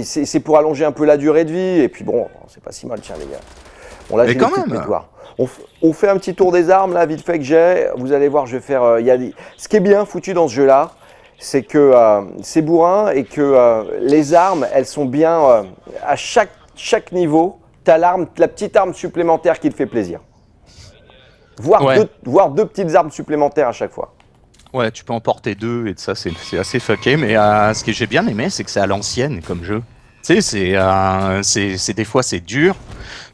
[SPEAKER 1] c'est pour allonger un peu la durée de vie. Et puis bon, c'est pas si mal, tiens, les gars. Bon, là, j'ai
[SPEAKER 6] quand
[SPEAKER 1] une petite
[SPEAKER 6] même.
[SPEAKER 1] métoire. On fait un petit tour des armes, là, vite fait que j'ai. Vous allez voir, je vais faire. Ce qui est bien foutu dans ce jeu-là, c'est que c'est bourrin et que les armes, elles sont bien. À chaque niveau, t'as l'arme, la petite arme supplémentaire qui te fait plaisir. Voire,
[SPEAKER 6] Ouais.
[SPEAKER 1] voire deux petites armes supplémentaires à chaque fois.
[SPEAKER 6] Ouais, tu peux en porter 2 et ça, c'est assez fucké. Mais ce que j'ai bien aimé, c'est que c'est à l'ancienne comme jeu. Tu sais, des fois, c'est dur.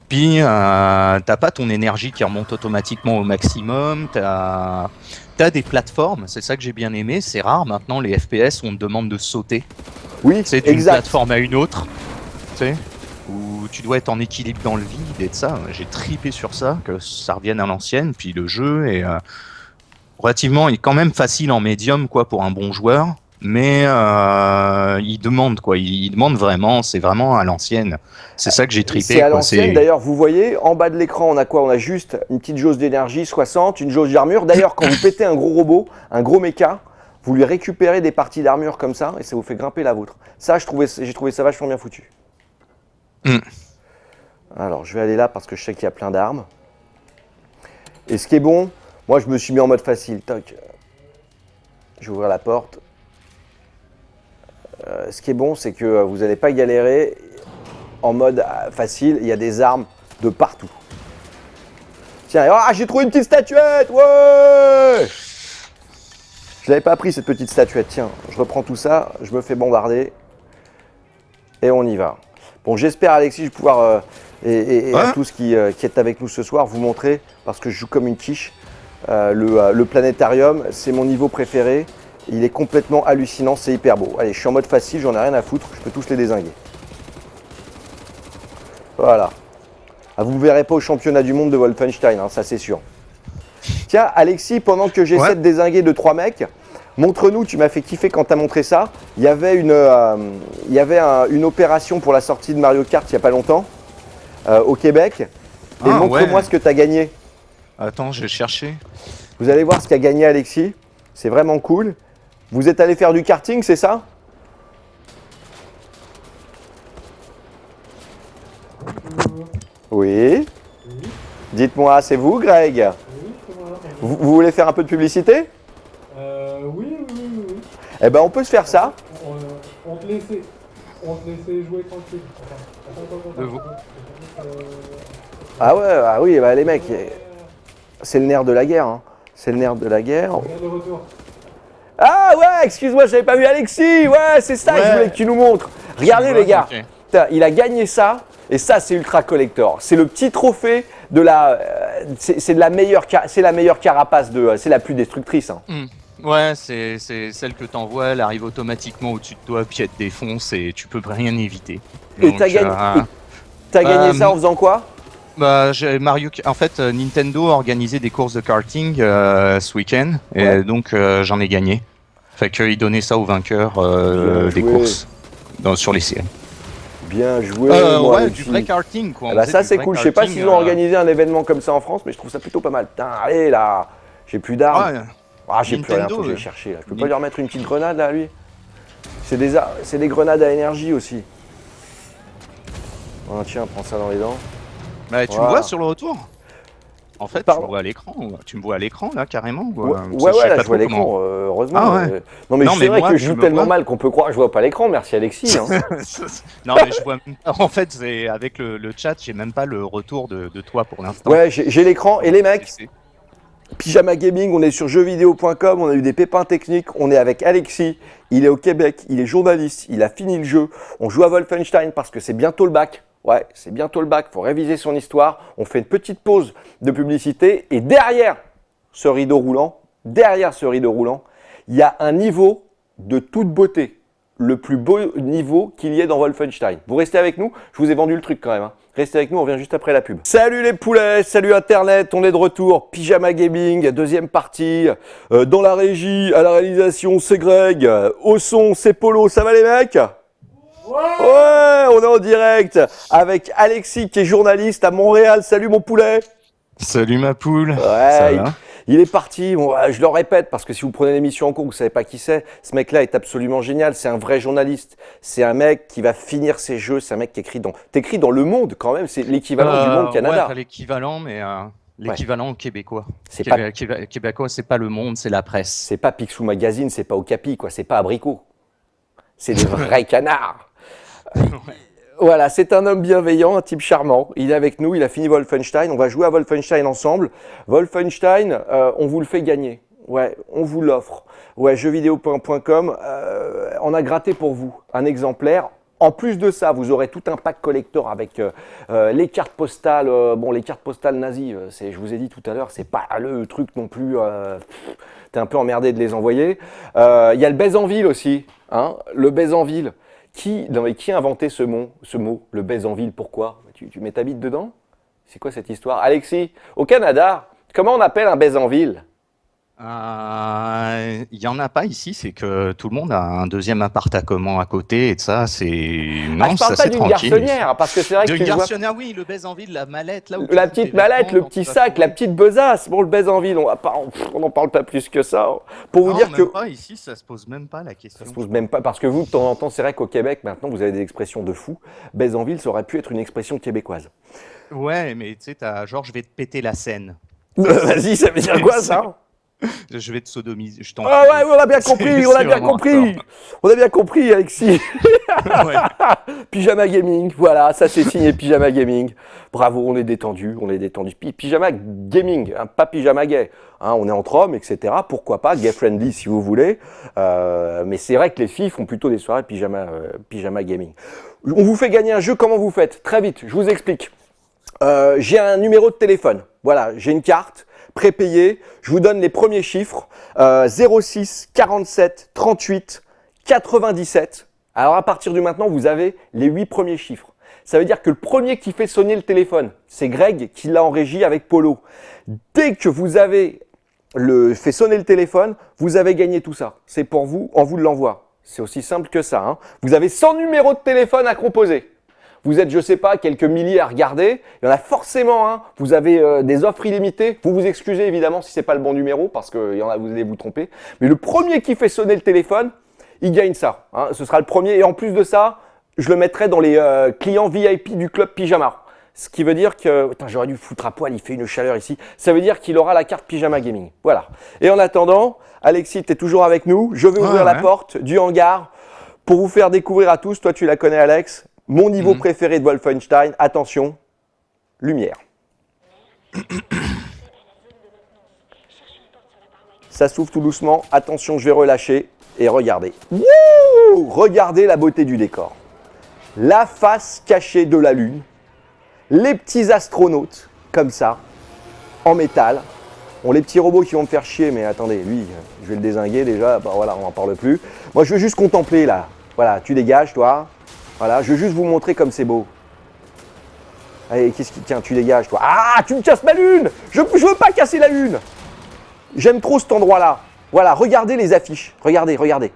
[SPEAKER 6] Puis, t'as pas ton énergie qui remonte automatiquement au maximum. T'as des plateformes, c'est ça que j'ai bien aimé. C'est rare maintenant, les FPS, on te demande de sauter.
[SPEAKER 1] Oui,
[SPEAKER 6] C'est d'une
[SPEAKER 1] exact.
[SPEAKER 6] plateforme à une autre. Tu sais, où tu dois être en équilibre dans le vide et de ça. J'ai tripé sur ça, que ça revienne à l'ancienne. Puis le jeu est relativement, il est quand même facile en médium quoi pour un bon joueur. Mais il demande quoi, il demande vraiment, c'est vraiment à l'ancienne. C'est ça que j'ai tripé.
[SPEAKER 1] C'est à
[SPEAKER 6] quoi,
[SPEAKER 1] l'ancienne. D'ailleurs, vous voyez, en bas de l'écran, on a quoi? On a juste une petite jauge d'énergie, 60, une jauge d'armure. D'ailleurs, quand vous pétez un gros robot, un gros méca, vous lui récupérez des parties d'armure comme ça et ça vous fait grimper la vôtre. Ça, j'ai trouvé ça vachement bien foutu. Alors, je vais aller là parce que je sais qu'il y a plein d'armes. Et ce qui est bon, moi, je me suis mis en mode facile. Toc. Je vais ouvrir la porte. Ce qui est bon, c'est que vous n'allez pas galérer en mode facile. Il y a des armes de partout. Tiens, j'ai trouvé une petite statuette. Ouais! Je l'avais pas pris cette petite statuette. Tiens, je reprends tout ça, je me fais bombarder et on y va. Bon, j'espère Alexis, je vais pouvoir et à tous qui est avec nous ce soir vous montrer parce que je joue comme une quiche. Le planétarium, c'est mon niveau préféré. Il est complètement hallucinant, c'est hyper beau. Allez, je suis en mode facile, j'en ai rien à foutre, je peux tous les dézinguer. Voilà. Ah, vous ne me verrez pas au championnat du monde de Wolfenstein, hein, ça c'est sûr. Tiens, Alexis, pendant que j'essaie de dézinguer 2-3 mecs, montre-nous, tu m'as fait kiffer quand tu as montré ça. Il y avait une opération pour la sortie de Mario Kart il n'y a pas longtemps, au Québec. Et montre-moi ce que tu as gagné.
[SPEAKER 6] Attends, je vais chercher.
[SPEAKER 1] Vous allez voir ce qu'a gagné Alexis. C'est vraiment cool. Vous êtes allé faire du karting, c'est ça? Oui. Dites-moi, c'est vous, Greg?
[SPEAKER 7] Oui, c'est moi.
[SPEAKER 1] Vous voulez faire un peu de publicité?
[SPEAKER 7] Oui.
[SPEAKER 1] Eh ben, on peut se faire ça.
[SPEAKER 7] On te laissait jouer tranquille. Attends.
[SPEAKER 1] Ah oui, bah, les mecs, c'est le nerf de la guerre. Hein. C'est le nerf de la guerre.
[SPEAKER 7] On vient de retour.
[SPEAKER 1] Ah ouais, excuse-moi, j'avais pas vu Alexis. Ouais, c'est ça que je voulais que tu nous montres. Regardez les gars,
[SPEAKER 6] ok.
[SPEAKER 1] putain, il a gagné ça. Et ça, c'est ultra collector. C'est le petit trophée de la. C'est la meilleure carapace de. C'est la plus destructrice. Hein.
[SPEAKER 6] Ouais, c'est celle que t'envoies, elle arrive automatiquement au-dessus de toi, puis elle te défonce et tu peux rien éviter.
[SPEAKER 1] Et t'as gagné ça en faisant quoi?
[SPEAKER 6] Bah, en fait, Nintendo a organisé des courses de karting ce week-end, et donc j'en ai gagné. Fait qu'ils donnaient ça aux vainqueurs des courses sur les séries.
[SPEAKER 1] Bien joué. Moi,
[SPEAKER 6] du vrai karting quoi.
[SPEAKER 1] Ah bah ça c'est cool. Je sais pas s'ils ont organisé un événement comme ça en France, mais je trouve ça plutôt pas mal. Putain, allez là, j'ai plus d'armes.
[SPEAKER 6] Ouais.
[SPEAKER 1] Ah, j'ai plus rien, faut que je vais chercher là. Je peux pas lui remettre une petite grenade là, lui. C'est des grenades à énergie aussi. Oh, tiens, prends ça dans les dents.
[SPEAKER 6] Bah, tu me vois sur le retour? En fait,
[SPEAKER 1] Pardon.
[SPEAKER 6] tu me vois à l'écran. Tu me vois à l'écran là carrément.
[SPEAKER 1] Ouais, là, je vois l'écran, heureusement.
[SPEAKER 6] Ah ouais.
[SPEAKER 1] Non, mais c'est vrai
[SPEAKER 6] moi,
[SPEAKER 1] que je
[SPEAKER 6] tu
[SPEAKER 1] joue
[SPEAKER 6] me
[SPEAKER 1] tellement
[SPEAKER 6] vois.
[SPEAKER 1] mal qu'on peut croire. Je vois pas l'écran, merci Alexis. Hein.
[SPEAKER 6] Non, mais je vois. En fait, c'est avec le chat, j'ai même pas le retour de toi pour l'instant.
[SPEAKER 1] Ouais, j'ai l'écran et les mecs. Pyjama Gaming, on est sur jeuxvideo.com, on a eu des pépins techniques, on est avec Alexis, il est au Québec, il est journaliste, il a fini le jeu, on joue à Wolfenstein parce que c'est bientôt le bac. Ouais, c'est bientôt le bac, faut réviser son histoire. On fait une petite pause de publicité et derrière ce rideau roulant, il y a un niveau de toute beauté. Le plus beau niveau qu'il y ait dans Wolfenstein. Vous restez avec nous, je vous ai vendu le truc quand même. Hein. Restez avec nous, on revient juste après la pub. Salut les poulets, salut Internet, on est de retour. Pyjama Gaming, deuxième partie. Dans la régie, à la réalisation, c'est Greg. Au son, c'est Polo. Ça va les mecs ? Ouais, on est en direct avec Alexis qui est journaliste à Montréal. Salut mon poulet.
[SPEAKER 6] Salut ma poule.
[SPEAKER 1] Ouais,
[SPEAKER 6] Ça va
[SPEAKER 1] il est parti. Bon, je le répète parce que si vous prenez l'émission en cours, vous savez pas qui c'est. Ce mec-là est absolument génial. C'est un vrai journaliste. C'est un mec qui va finir ses jeux. C'est un mec qui t'écris dans Le Monde quand même. C'est l'équivalent du Monde Canada.
[SPEAKER 6] Ouais, pas l'équivalent, mais l'équivalent québécois.
[SPEAKER 1] C'est
[SPEAKER 6] Québécois, c'est pas Le Monde, c'est la presse.
[SPEAKER 1] C'est pas Picsou Magazine, c'est pas Okapi, quoi. C'est pas Abricot. C'est des vrais canards. Voilà, c'est un homme bienveillant, un type charmant. Il est avec nous, il a fini Wolfenstein. On va jouer à Wolfenstein ensemble. Wolfenstein, on vous le fait gagner. Ouais, on vous l'offre. Ouais, jeuxvideo.com, on a gratté pour vous un exemplaire. En plus de ça, vous aurez tout un pack collector avec les cartes postales. Bon, les cartes postales nazies, je vous ai dit tout à l'heure, c'est pas le truc non plus. T'es un peu emmerdé de les envoyer. Il y a le baise en ville aussi, hein, le baise en ville. Qui a inventé ce mot, le baise en ville? Pourquoi? Tu mets ta bite dedans? C'est quoi cette histoire? Alexis, au Canada, comment on appelle un baise en ville?
[SPEAKER 6] Il y en a pas ici, c'est que tout le monde a un deuxième appartement à côté et ça, c'est non,
[SPEAKER 1] je
[SPEAKER 6] ça
[SPEAKER 1] parle pas
[SPEAKER 6] c'est
[SPEAKER 1] d'une
[SPEAKER 6] tranquille.
[SPEAKER 1] garçonnière, parce que c'est vrai que
[SPEAKER 6] D'une
[SPEAKER 1] tu vois
[SPEAKER 6] garçonnière, oui, le baise en ville, la mallette, là où tu
[SPEAKER 1] la
[SPEAKER 6] fous tes
[SPEAKER 1] petite mallette,
[SPEAKER 6] vêtements
[SPEAKER 1] le
[SPEAKER 6] quand
[SPEAKER 1] petit
[SPEAKER 6] tu vas
[SPEAKER 1] sac, la
[SPEAKER 6] courir.
[SPEAKER 1] petite besace. Bon, le baise en ville, on n'en parle pas plus que ça. Pour vous
[SPEAKER 6] Non,
[SPEAKER 1] dire
[SPEAKER 6] même
[SPEAKER 1] que
[SPEAKER 6] pas, ici, ça se pose même pas la question.
[SPEAKER 1] ça se pose même pas, parce que vous, de temps en temps, c'est vrai qu'au Québec, maintenant, vous avez des expressions de fou. Baise en ville, ça aurait pu être une expression québécoise.
[SPEAKER 6] Ouais, mais tu sais, t'as genre, je vais te péter la scène.
[SPEAKER 1] Vas-y, ça veut dire quoi ça?
[SPEAKER 6] Je vais te sodomiser. Je t'en
[SPEAKER 1] Ah ouais, on a bien compris, on a bien compris. On a bien compris, Alexis.
[SPEAKER 6] Ouais.
[SPEAKER 1] Pyjama Gaming, voilà, ça c'est signé Pyjama Gaming. Bravo, on est détendu, Pyjama Gaming, hein, pas pyjama gay. Hein, on est entre hommes, etc. Pourquoi pas, gay friendly si vous voulez. Mais c'est vrai que les filles font plutôt des soirées pyjama gaming. On vous fait gagner un jeu, comment vous faites? Très vite, je vous explique. J'ai un numéro de téléphone, voilà, j'ai une carte prépayée, je vous donne les premiers chiffres, 06 47 38 97. Alors à partir de maintenant, vous avez les 8 premiers chiffres. Ça veut dire que le premier qui fait sonner le téléphone, c'est Greg qui l'a en régie avec Polo. Dès que vous avez fait sonner le téléphone, vous avez gagné tout ça. C'est pour vous, on vous l'envoie. C'est aussi simple que ça. Hein. Vous avez 100 numéros de téléphone à composer. Vous êtes, je sais pas, quelques milliers à regarder. Il y en a forcément un. Vous avez des offres illimitées. Vous vous excusez évidemment si c'est pas le bon numéro parce qu'il y en a, vous allez vous tromper. Mais le premier qui fait sonner le téléphone, il gagne ça. Hein. Ce sera le premier. Et en plus de ça, je le mettrai dans les clients VIP du club Pyjama. Ce qui veut dire que... Putain, j'aurais dû foutre à poil, il fait une chaleur ici. Ça veut dire qu'il aura la carte Pyjama Gaming. Voilà. Et en attendant, Alexis, tu es toujours avec nous. Je vais ouvrir la porte du hangar pour vous faire découvrir à tous. Toi, tu la connais, Alex. Mon niveau préféré de Wolfenstein. Attention, lumière. Ça s'ouvre tout doucement. Attention, je vais relâcher. Et regardez. Wouh! Regardez la beauté du décor. La face cachée de la Lune. Les petits astronautes, comme ça, en métal. Bon, les petits robots qui vont me faire chier, mais attendez, lui, je vais le dézinguer déjà. Bah voilà, on n'en parle plus. Moi, je veux juste contempler, là. Voilà, tu dégages, toi. Voilà, je veux juste vous montrer comme c'est beau. Allez, qu'est-ce qui... Tiens, tu dégages, toi. Ah, tu me casses ma Lune! Je veux pas casser la Lune! J'aime trop cet endroit-là. Voilà, regardez les affiches. Regardez, regardez.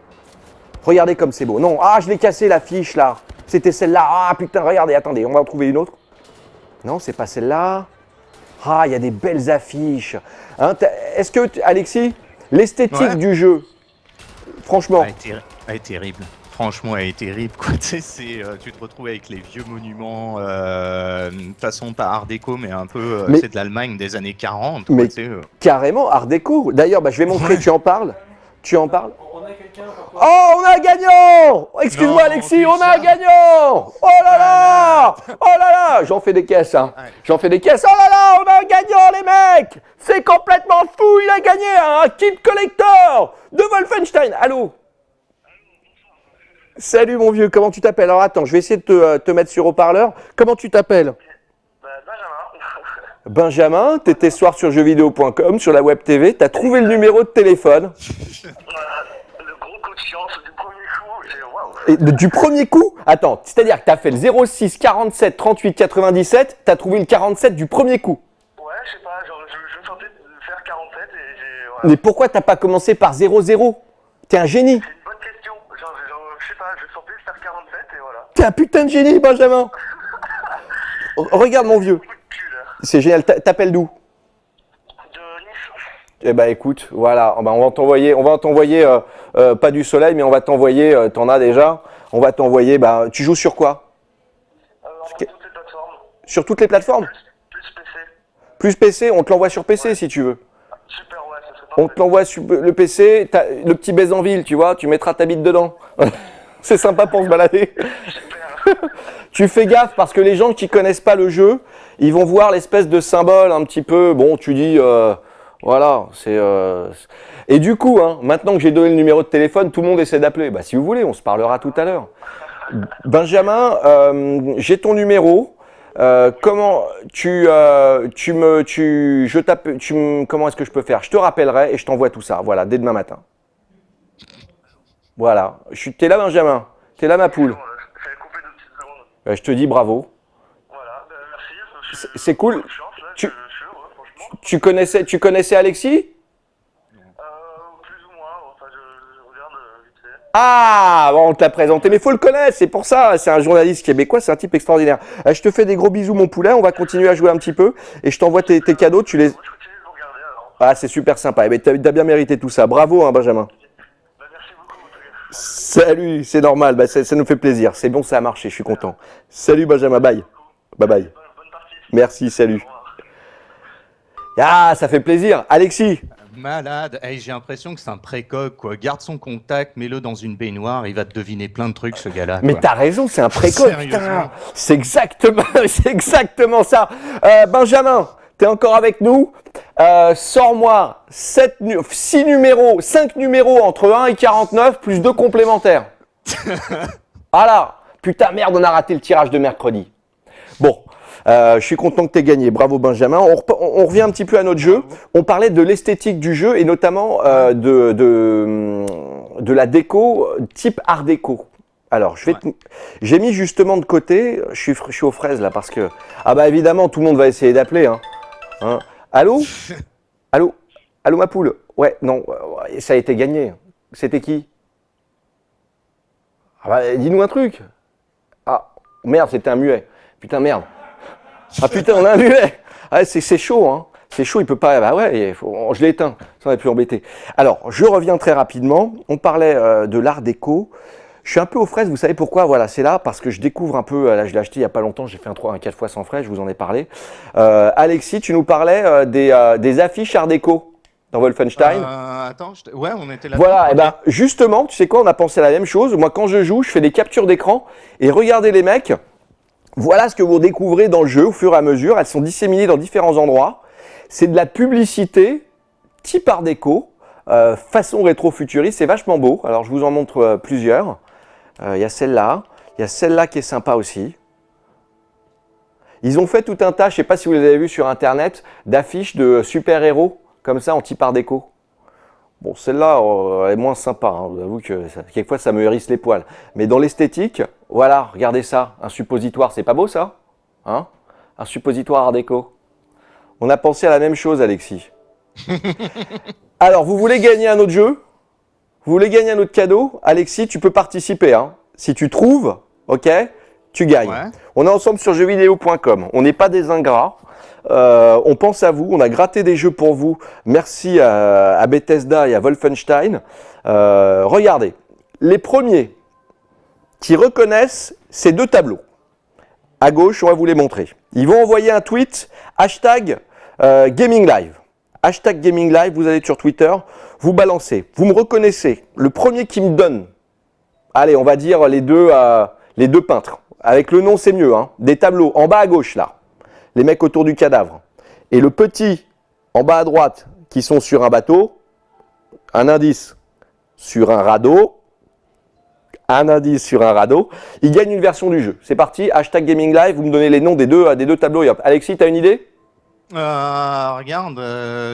[SPEAKER 1] Regardez comme c'est beau. Non, ah, je l'ai cassé l'affiche, là. C'était celle-là. Ah, putain, regardez, attendez, on va en trouver une autre. Non, c'est pas celle-là. Ah, il y a des belles affiches. Hein, est-ce que, Alexis, l'esthétique du jeu, franchement...
[SPEAKER 6] Elle est terrible. Franchement, elle est terrible. Quoi. Tu sais, tu te retrouves avec les vieux monuments, façon pas art déco, mais un peu c'est de l'Allemagne des années 40. Quoi,
[SPEAKER 1] mais
[SPEAKER 6] tu sais,
[SPEAKER 1] carrément, art déco. D'ailleurs, bah, je vais montrer, tu en parles. Tu en parles.
[SPEAKER 7] On a quelqu'un par contre.
[SPEAKER 1] Oh, on a un gagnant! Excuse-moi,
[SPEAKER 6] Non,
[SPEAKER 1] Alexis, on
[SPEAKER 6] déjà.
[SPEAKER 1] a un gagnant! Oh là là! Oh là là! J'en fais des caisses, hein.
[SPEAKER 6] Ouais.
[SPEAKER 1] J'en fais des caisses. Oh là là, on a un gagnant, les mecs! C'est complètement fou, il a gagné un kit collector de Wolfenstein. Allô? Salut mon vieux, comment tu t'appelles? Alors attends, je vais essayer de te mettre sur haut-parleur. Comment tu t'appelles?
[SPEAKER 8] Benjamin.
[SPEAKER 1] Benjamin, t'étais ce soir sur jeuxvideo.com, sur la web TV, t'as trouvé le numéro de téléphone.
[SPEAKER 8] Le gros coup de chance du premier coup, j'ai waouh.
[SPEAKER 1] Et du premier coup? Attends, c'est-à-dire que t'as fait le 06 47 38 97, t'as trouvé le 47 du premier coup.
[SPEAKER 8] Ouais, je sais pas, genre je me sentais de faire 47 et j'ai... Voilà.
[SPEAKER 1] Mais pourquoi t'as pas commencé par 00? T'es un génie.
[SPEAKER 8] C'est une bonne question, genre je sais pas, je sentais de faire 47 et voilà.
[SPEAKER 1] T'es un putain de génie, Benjamin. Regarde mon vieux.
[SPEAKER 8] Coup de cul là.
[SPEAKER 1] C'est génial, t'appelles d'où?
[SPEAKER 8] De Nice.
[SPEAKER 1] Eh ben écoute, voilà, on va t'envoyer pas du soleil, mais on va t'envoyer, t'en as déjà, on va t'envoyer, bah, tu joues sur quoi?
[SPEAKER 8] Sur toutes les plateformes.
[SPEAKER 1] Sur toutes les plateformes?
[SPEAKER 8] Plus PC.
[SPEAKER 1] Plus PC, on te l'envoie sur PC si tu veux.
[SPEAKER 8] Super, ouais, ça serait
[SPEAKER 1] On
[SPEAKER 8] parfait.
[SPEAKER 1] te l'envoie sur le PC, le petit baise en ville, tu vois, tu mettras ta bite dedans. C'est sympa pour se balader.
[SPEAKER 8] Super.
[SPEAKER 1] Tu fais gaffe parce que les gens qui connaissent pas le jeu, ils vont voir l'espèce de symbole un petit peu. Bon, tu dis, voilà, c'est. Et du coup, hein, maintenant que j'ai donné le numéro de téléphone, tout le monde essaie d'appeler. Bah, si vous voulez, on se parlera tout à l'heure. Benjamin, j'ai ton numéro. Comment comment est-ce que je peux faire? Je te rappellerai et je t'envoie tout ça. Voilà, dès demain matin. Voilà. T'es là, Benjamin? T'es là, ma poule?
[SPEAKER 8] Ça a coupé 2 petites secondes.
[SPEAKER 1] Je te dis bravo.
[SPEAKER 8] Voilà, merci.
[SPEAKER 1] C'est cool.
[SPEAKER 8] Bonne chance, là,
[SPEAKER 1] Tu-
[SPEAKER 8] je suis heureux, franchement.
[SPEAKER 1] Tu connaissais Alexis?
[SPEAKER 8] Plus ou moins, enfin, je regarde vite fait.
[SPEAKER 1] Ah, bon, on t'a présenté, mais faut le connaître, c'est pour ça. C'est un journaliste québécois, c'est un type extraordinaire. Je te fais des gros bisous, mon poulet. On va continuer à jouer un petit peu et je t'envoie tes cadeaux. Tu les.
[SPEAKER 8] Moi, je continue de vous regarder alors.
[SPEAKER 1] Ah, c'est super sympa. Eh ben, t'as bien mérité tout ça. Bravo, hein, Benjamin.
[SPEAKER 8] Bah, merci beaucoup, en tout cas.
[SPEAKER 1] Salut, c'est normal. Bah, ça nous fait plaisir. C'est bon, ça a marché. Je suis content. Salut, Benjamin. Bye. Bye bye.
[SPEAKER 8] Bonne partie.
[SPEAKER 1] Merci, salut.
[SPEAKER 8] Au revoir.
[SPEAKER 1] Ah, ça fait plaisir. Alexis.
[SPEAKER 6] Malade. Hey, j'ai l'impression que c'est un précoce, quoi. Garde son contact, mets-le dans une baignoire, il va te deviner plein de trucs, ce gars-là.
[SPEAKER 1] Mais
[SPEAKER 6] quoi.
[SPEAKER 1] t'as raison, c'est un précoce.
[SPEAKER 6] Sérieusement.
[SPEAKER 1] Putain. C'est exactement ça. Benjamin, t'es encore avec nous? Sors-moi 5 numéros entre 1 et 49 plus 2 complémentaires. Voilà. Putain, merde, on a raté le tirage de mercredi. Bon. Je suis content que tu aies gagné. Bravo Benjamin. On revient un petit peu à notre jeu. On parlait de l'esthétique du jeu et notamment de la déco type art déco. Alors, j'ai mis justement de côté, je suis aux fraises là parce que... Ah bah évidemment, tout le monde va essayer d'appeler. Hein. Allô? Allô ma poule? Ouais, non, ça a été gagné. C'était qui? Ah bah dis-nous un truc. Ah, merde, c'était un muet. Putain, merde. Ah putain, on a un muet. Ah, c'est chaud, hein. C'est chaud, il peut pas. Bah ouais, je l'ai éteint. Ça aurait pu embêter. Alors, je reviens très rapidement. On parlait de l'art déco. Je suis un peu aux fraises, vous savez pourquoi? Voilà, c'est là parce que je découvre un peu. Là, je l'ai acheté il y a pas longtemps. J'ai fait un 4 fois sans frais. Je vous en ai parlé. Alexis, tu nous parlais des affiches art déco dans Wolfenstein.
[SPEAKER 6] Attends, ouais, on était là.
[SPEAKER 1] Voilà, et ben justement, tu sais quoi? On a pensé à la même chose. Moi, quand je joue, je fais des captures d'écran et regardez les mecs. Voilà ce que vous découvrez dans le jeu au fur et à mesure. Elles sont disséminées dans différents endroits. C'est de la publicité type art déco, façon rétro-futuriste. C'est vachement beau. Alors, je vous en montre plusieurs. Il y a celle-là. Il y a celle-là qui est sympa aussi. Ils ont fait tout un tas, je ne sais pas si vous les avez vus sur Internet, d'affiches de super-héros, comme ça, en type art déco. Bon, celle-là, elle est moins sympa, hein. J'avoue que quelquefois ça me hérisse les poils. Mais dans l'esthétique, voilà, regardez ça, un suppositoire, c'est pas beau ça? Hein? Un suppositoire art déco. On a pensé à la même chose, Alexis. Alors, vous voulez gagner un autre jeu? Vous voulez gagner un autre cadeau? Alexis, tu peux participer, hein. Si tu trouves, ok, tu gagnes.
[SPEAKER 6] Ouais.
[SPEAKER 1] On est ensemble sur jeuxvideo.com. On n'est pas des ingrats. On pense à vous, on a gratté des jeux pour vous. Merci à Bethesda et à Wolfenstein. Regardez, les premiers qui reconnaissent ces deux tableaux, à gauche, on va vous les montrer. Ils vont envoyer un tweet, hashtag Gaming Live. Hashtag Gaming Live, vous allez sur Twitter, vous balancez. Vous me reconnaissez, le premier qui me donne, allez, on va dire les deux peintres. Avec le nom, c'est mieux, hein. Des tableaux en bas à gauche, là. Les mecs autour du cadavre. Et le petit, en bas à droite, qui sont sur un bateau, un indice sur un radeau, ils gagnent une version du jeu. C'est parti, hashtag Gaming Live, vous me donnez les noms des deux tableaux et hop. Alexis, t'as une idée?
[SPEAKER 6] Regarde,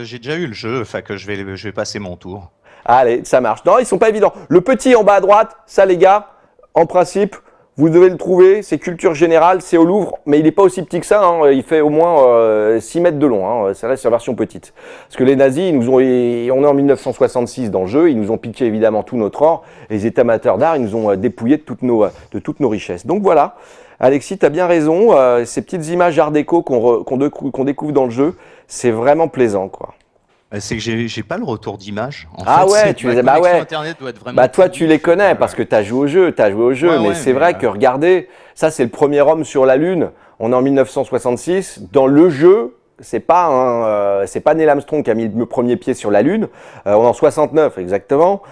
[SPEAKER 6] j'ai déjà eu le jeu, fait que je vais passer mon tour.
[SPEAKER 1] Allez, ça marche. Non, ils sont pas évidents. Le petit en bas à droite, ça les gars, en principe, vous devez le trouver, c'est culture générale, c'est au Louvre, mais il n'est pas aussi petit que ça, hein. Il fait au moins 6 mètres de long, hein. Ça reste sur version petite. Parce que les nazis, on est en 1966 dans le jeu, ils nous ont piqué évidemment tout notre or, et les états-amateurs d'art, ils nous ont dépouillé de toutes nos richesses. Donc voilà, Alexis, tu as bien raison, ces petites images art déco qu'on découvre dans le jeu, c'est vraiment plaisant, quoi.
[SPEAKER 6] C'est que j'ai pas le retour d'image.
[SPEAKER 1] Ah ouais, tu les as, bah ouais.
[SPEAKER 6] Internet doit être vraiment
[SPEAKER 1] Bah toi tu les connais parce que tu as joué au jeu,
[SPEAKER 6] Ouais,
[SPEAKER 1] mais
[SPEAKER 6] ouais,
[SPEAKER 1] c'est vrai que regardez, ça c'est le premier homme sur la Lune, on est en 1966, dans le jeu, c'est pas Neil Armstrong qui a mis le premier pied sur la Lune, on est en 69 exactement,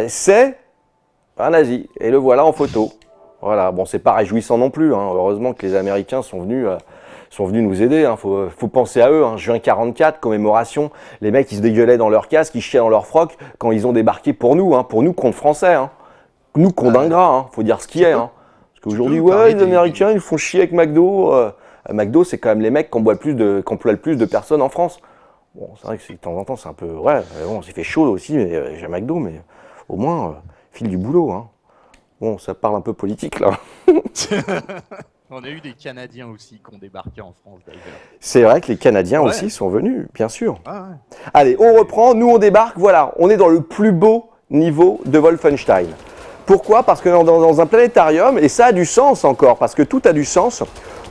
[SPEAKER 1] c'est un nazi, et le voilà en photo. Voilà, bon, c'est pas réjouissant non plus, hein. Heureusement que les Américains sont venus nous aider, hein. Faut penser à eux, hein. Juin 44, commémoration, les mecs ils se dégueulaient dans leur casque, ils chiaient dans leur froc quand ils ont débarqué pour nous, hein, contre Français, hein. Nous contre ingrats, hein. Faut dire ce qu'il y a, hein. Parce qu'aujourd'hui, ouais, les Américains ils font chier avec McDo. McDo, c'est quand même les mecs qui emploient le plus de personnes en France. Bon, c'est vrai que de temps en temps c'est un peu, ouais, bon, c'est fait chaud aussi, mais j'ai McDo, mais au moins file du boulot, hein. Bon, ça parle un peu politique là.
[SPEAKER 6] On a eu des Canadiens aussi qui ont débarqué en France d'ailleurs.
[SPEAKER 1] C'est vrai que les Canadiens
[SPEAKER 6] Ouais.
[SPEAKER 1] aussi sont venus, bien sûr.
[SPEAKER 6] Ah ouais.
[SPEAKER 1] Allez, on reprend, nous on débarque, voilà, on est dans le plus beau niveau de Wolfenstein. Pourquoi? Parce que dans un planétarium, et ça a du sens encore, parce que tout a du sens,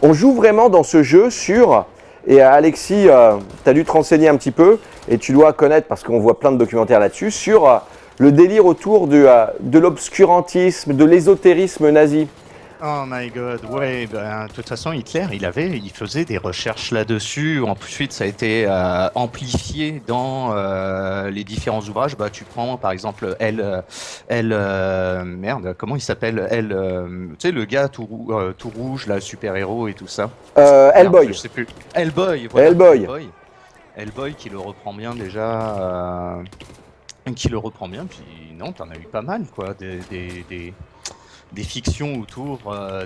[SPEAKER 1] on joue vraiment dans ce jeu sur, et Alexis, tu as dû te renseigner un petit peu, et tu dois connaître, parce qu'on voit plein de documentaires là-dessus, sur le délire autour de l'obscurantisme, de l'ésotérisme nazi.
[SPEAKER 6] Oh my god, ouais, ben, de toute façon, Hitler, il faisait des recherches là-dessus. Ensuite, ça a été amplifié dans les différents ouvrages. Bah, tu prends, par exemple, merde, comment il s'appelle? Tu sais, le gars tout rouge, là, super-héros et tout ça.
[SPEAKER 1] Hellboy.
[SPEAKER 6] Merde, je sais plus. Hellboy, voilà. Hellboy qui le reprend bien déjà. Qui le reprend bien, puis non, t'en as eu pas mal, quoi. Des fictions autour